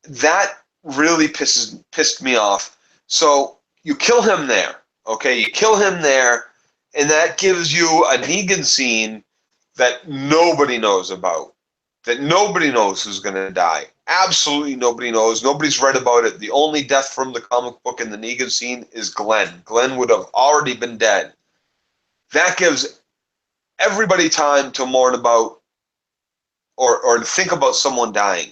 B: That really pissed me off. So you kill him there, okay? You kill him there, and that gives you a Negan scene that nobody knows about, that nobody knows who's going to die. Absolutely nobody knows. Nobody's read about it. The only death from the comic book in the Negan scene is Glenn. Glenn would have already been dead. That gives everybody time to mourn about or to think about someone dying.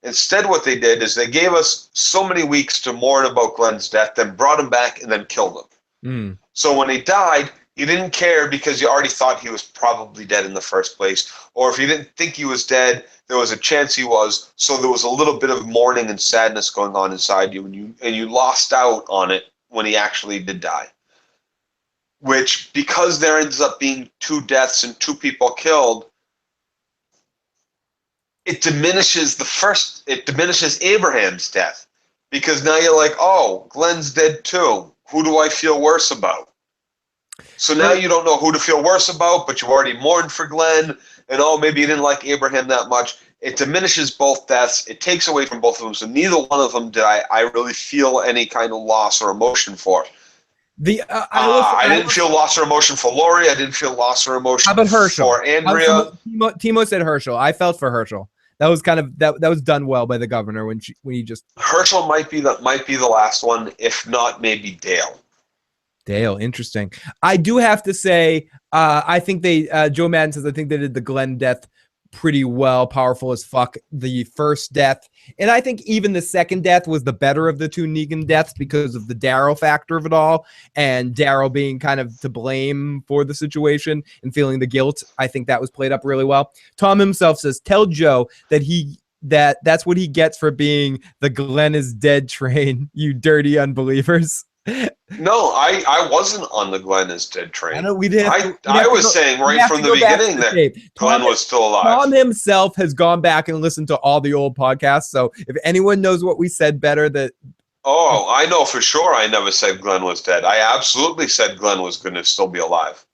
B: Instead, what they did is they gave us so many weeks to mourn about Glenn's death, then brought him back and then killed him. So when he died, you didn't care because you already thought he was probably dead in the first place. Or if you didn't think he was dead, there was a chance he was. So there was a little bit of mourning and sadness going on inside you, and you lost out on it when he actually did die. Which, because there ends up being 2 deaths and 2 people killed, it diminishes Abraham's death. Because now you're like, oh, Glenn's dead too. Who do I feel worse about? So now you don't know who to feel worse about, but you already mourned for Glenn, and oh, maybe you didn't like Abraham that much. It diminishes both deaths. It takes away from both of them. So neither one of them did I really feel any kind of loss or emotion for. I didn't feel loss or emotion for Lori. I didn't feel loss or emotion for Andrea.
A: Timo said Herschel. I felt for Herschel. That was kind of that was done well by the governor when he just.
B: Herschel might be the last one, if not maybe Dale.
A: Dale, interesting. I do have to say, I think Joe Madden says I think they did the Glenn death pretty well, powerful as fuck. The first death, and I think even the second death was the better of the 2 Negan deaths because of the Daryl factor of it all, and Daryl being kind of to blame for the situation and feeling the guilt. I think that was played up really well. Tom himself says, "Tell Joe that that's what he gets for being the Glenn is dead train, you dirty unbelievers."
B: No, I wasn't on the Glenn is dead train.
A: I know we did.
B: I was saying right from the beginning that Glenn was still alive.
A: Tom himself has gone back and listened to all the old podcasts. So if anyone knows what we said better, that.
B: Oh, I know for sure. I never said Glenn was dead. I absolutely said Glenn was going to still be alive.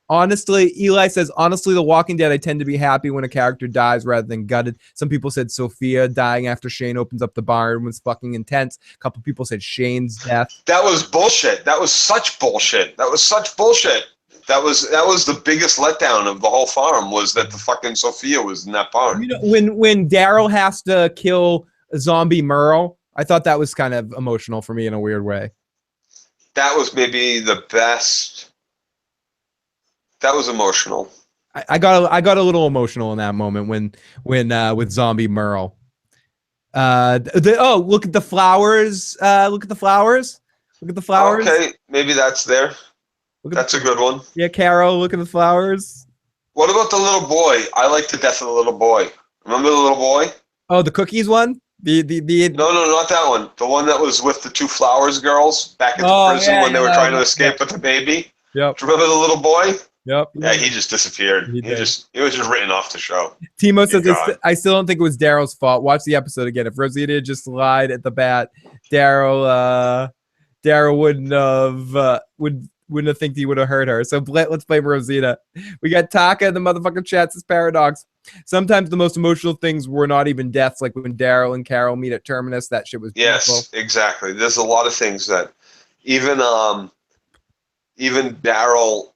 A: Honestly, Eli says, honestly, The Walking Dead, I tend to be happy when a character dies rather than gutted. Some people said Sophia dying after Shane opens up the barn was fucking intense. A couple people said Shane's death.
B: That was bullshit. That was such bullshit. That was the biggest letdown of the whole farm, was that the fucking Sophia was in that barn.
A: You know, when Daryl has to kill zombie Merle, I thought that was kind of emotional for me in a weird way.
B: That was maybe the best. That was emotional.
A: I got a little emotional in that moment when with zombie Merle. Look at the flowers. Look at the flowers. Look at the flowers.
B: Okay, maybe that's there. That's a good one.
A: Yeah, Carol, look at the flowers.
B: What about the little boy? I like the death of the little boy. Remember the little boy?
A: Oh, the cookies one? No,
B: not that one. The one that was with the 2 flowers girls back in the prison when they were trying to escape with the baby.
A: Yep.
B: Do you remember the little boy?
A: Yep.
B: Yeah, he just disappeared. He was just written off the show.
A: Timo says, I still don't think it was Daryl's fault. Watch the episode again. If Rosita just lied at the bat, Daryl wouldn't have think he would have hurt her. So let's blame Rosita. We got Taka in the motherfucking chat. Says Paradox. Sometimes the most emotional things were not even deaths, like when Daryl and Carol meet at Terminus. That shit was beautiful.
B: Yes, exactly. There's a lot of things that even Daryl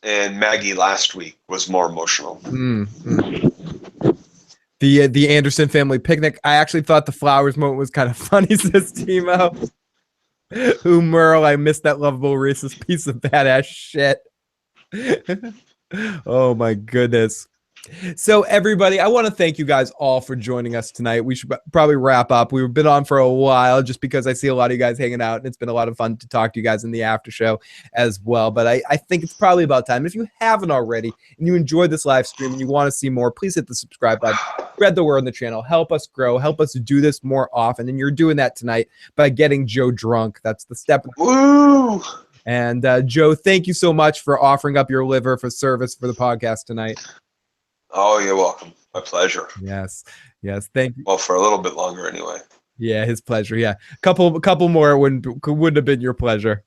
B: and Maggie last week was more emotional.
A: The Anderson family picnic. I actually thought the flowers moment was kind of funny, says Timo. Who Merle, I missed that lovable racist piece of badass shit. Oh my goodness. So everybody, I want to thank you guys all for joining us tonight. We should probably wrap up. We've been on for a while just because I see a lot of you guys hanging out, and it's been a lot of fun to talk to you guys in the after show as well. But I think it's probably about time. If you haven't already and you enjoyed this live stream and you want to see more, please hit the subscribe button. Spread the word on the channel. Help us grow. Help us do this more often. And you're doing that tonight by getting Joe drunk. That's the step.
B: Woo!
A: And Joe, thank you so much for offering up your liver for service for the podcast tonight.
B: Oh, you're welcome. My pleasure.
A: Yes. Thank you.
B: Well, for a little bit longer anyway.
A: Yeah, his pleasure. Yeah, couple more wouldn't have been your pleasure.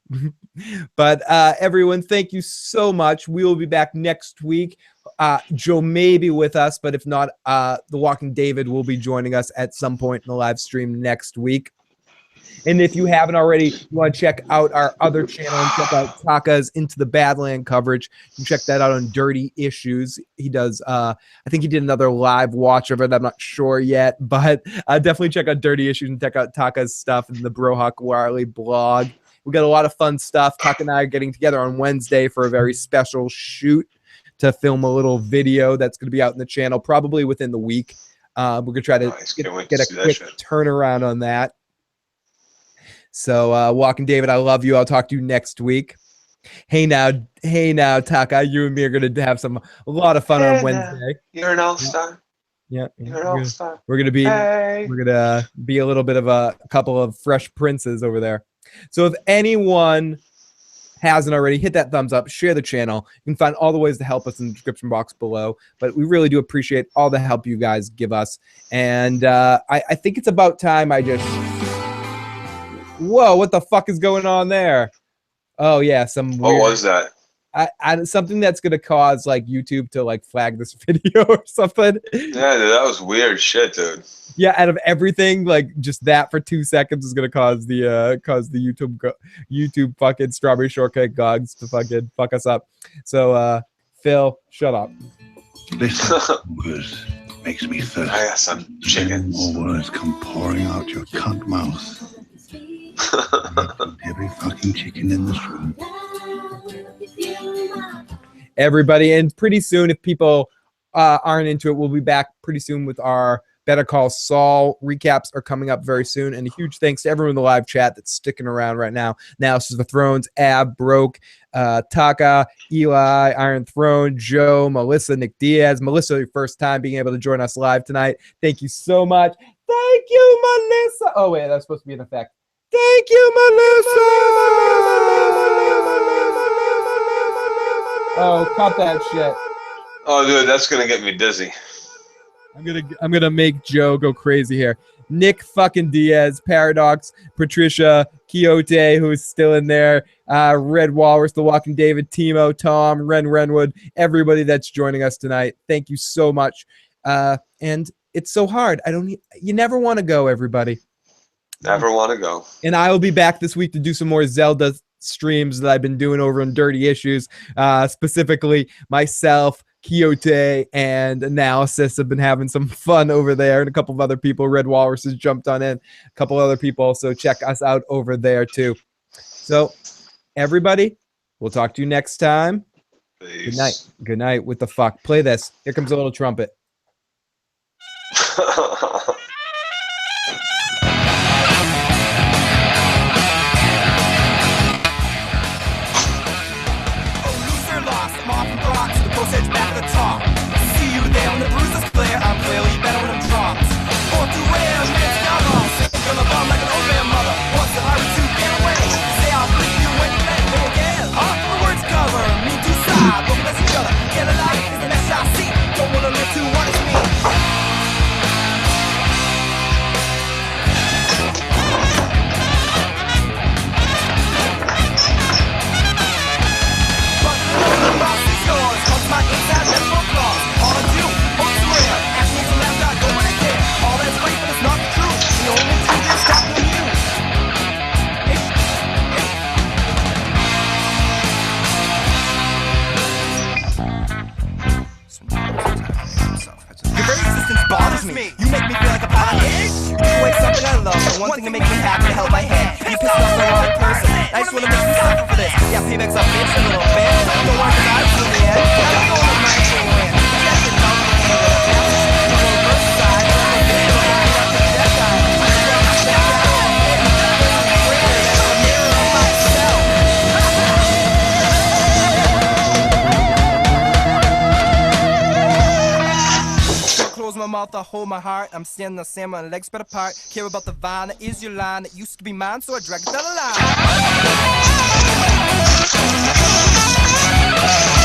A: But everyone, thank you so much. We will be back next week. Joe may be with us, but if not, The Walking David will be joining us at some point in the live stream next week. And if you haven't already, you want to check out our other channel and check out Taka's Into the Badland coverage. You can check that out on Dirty Issues. He does, I think he did another live watch of it. I'm not sure yet, but definitely check out Dirty Issues and check out Taka's stuff in the Brohawk Wiley blog. We got a lot of fun stuff. Taka and I are getting together on Wednesday for a very special shoot to film a little video that's going to be out in the channel probably within the week. We're going to try to get a quick turnaround on that. So, Walking David, I love you. I'll talk to you next week. Hey now, Taka, you and me are going to have a lot of fun on Wednesday.
B: You're an all-star.
A: Yeah,
B: You're an all-star.
A: We're going to be a little bit of a couple of fresh princes over there. So if anyone hasn't already, hit that thumbs up, share the channel. You can find all the ways to help us in the description box below. But we really do appreciate all the help you guys give us. And I think it's about time Whoa, what the fuck is going on there? Oh, yeah,
B: What was that?
A: Something that's going to cause, like, YouTube to, like, flag this video or something.
B: Yeah, dude, that was weird shit, dude.
A: Yeah, out of everything, like, just that for 2 seconds is going to cause the YouTube fucking Strawberry Shortcake gods to fucking fuck us up. So, Phil, shut up.
G: Listen, words makes me thirst.
B: I got some chickens.
G: More words come pouring out your cunt mouth. Every fucking chicken in this room.
A: Everybody, and pretty soon, if people aren't into it, we'll be back pretty soon with our Better Call Saul recaps are coming up very soon. And a huge thanks to everyone in the live chat that's sticking around right now. Now, this is the Thrones, Ab, Broke, Taka, Eli, Iron Throne, Joe, Melissa, Nick Diaz. Melissa, your first time being able to join us live tonight. Thank you so much. Thank you, Melissa. Oh, wait, that's supposed to be an effect. Thank you, Melissa. Oh, cut that shit.
B: Oh, dude, that's gonna get me dizzy.
A: I'm gonna make Joe go crazy here. Nick fucking Diaz, Paradox, Patricia, Quixote, who is still in there, Red Walrus, The Walking David, Timo, Tom, Renwood, everybody that's joining us tonight. Thank you so much. And it's so hard. You never want to go, everybody.
B: Never want to go.
A: And I will be back this week to do some more Zelda streams that I've been doing over in Dirty Issues. Specifically, myself, Quixote, and Analysis have been having some fun over there. And a couple of other people, Red Walrus has jumped on in. A couple other people, so check us out over there too. So, everybody, we'll talk to you next time.
B: Peace.
A: Good night. Good night. What the fuck? Play this. Here comes a little trumpet.
H: Edge back at the top. See you there when the bruises clear. I'm clearly better when I'm dropped. Born through rare, man's down on. Gonna bomb like an old man mother. Wants the hurry to get away. Say I'll flip you when you let go again. The words cover me two sides. Both against each other. Get alive is the next I see. Don't wanna live to what is me. My inside left for flaws. All I do, most rare. Actions left, I go when I care. All that's great, but it's not the truth. The only truth is stopping you. Your very existence bothers me. You make me feel like a pothead. You take away something I love, the one thing that makes me happy to help my head. You pissed off the wrong person. I just wanna make you suffer for this. Yeah, payback's a bitch, a little bitch. Don't worry, 'cause I was in the end. I don't know what I'm actually in. mouth, I hold my heart. I'm standing on sand, my legs spread apart. Care about the vine that is your line that used to be mine, so I drag it down the line.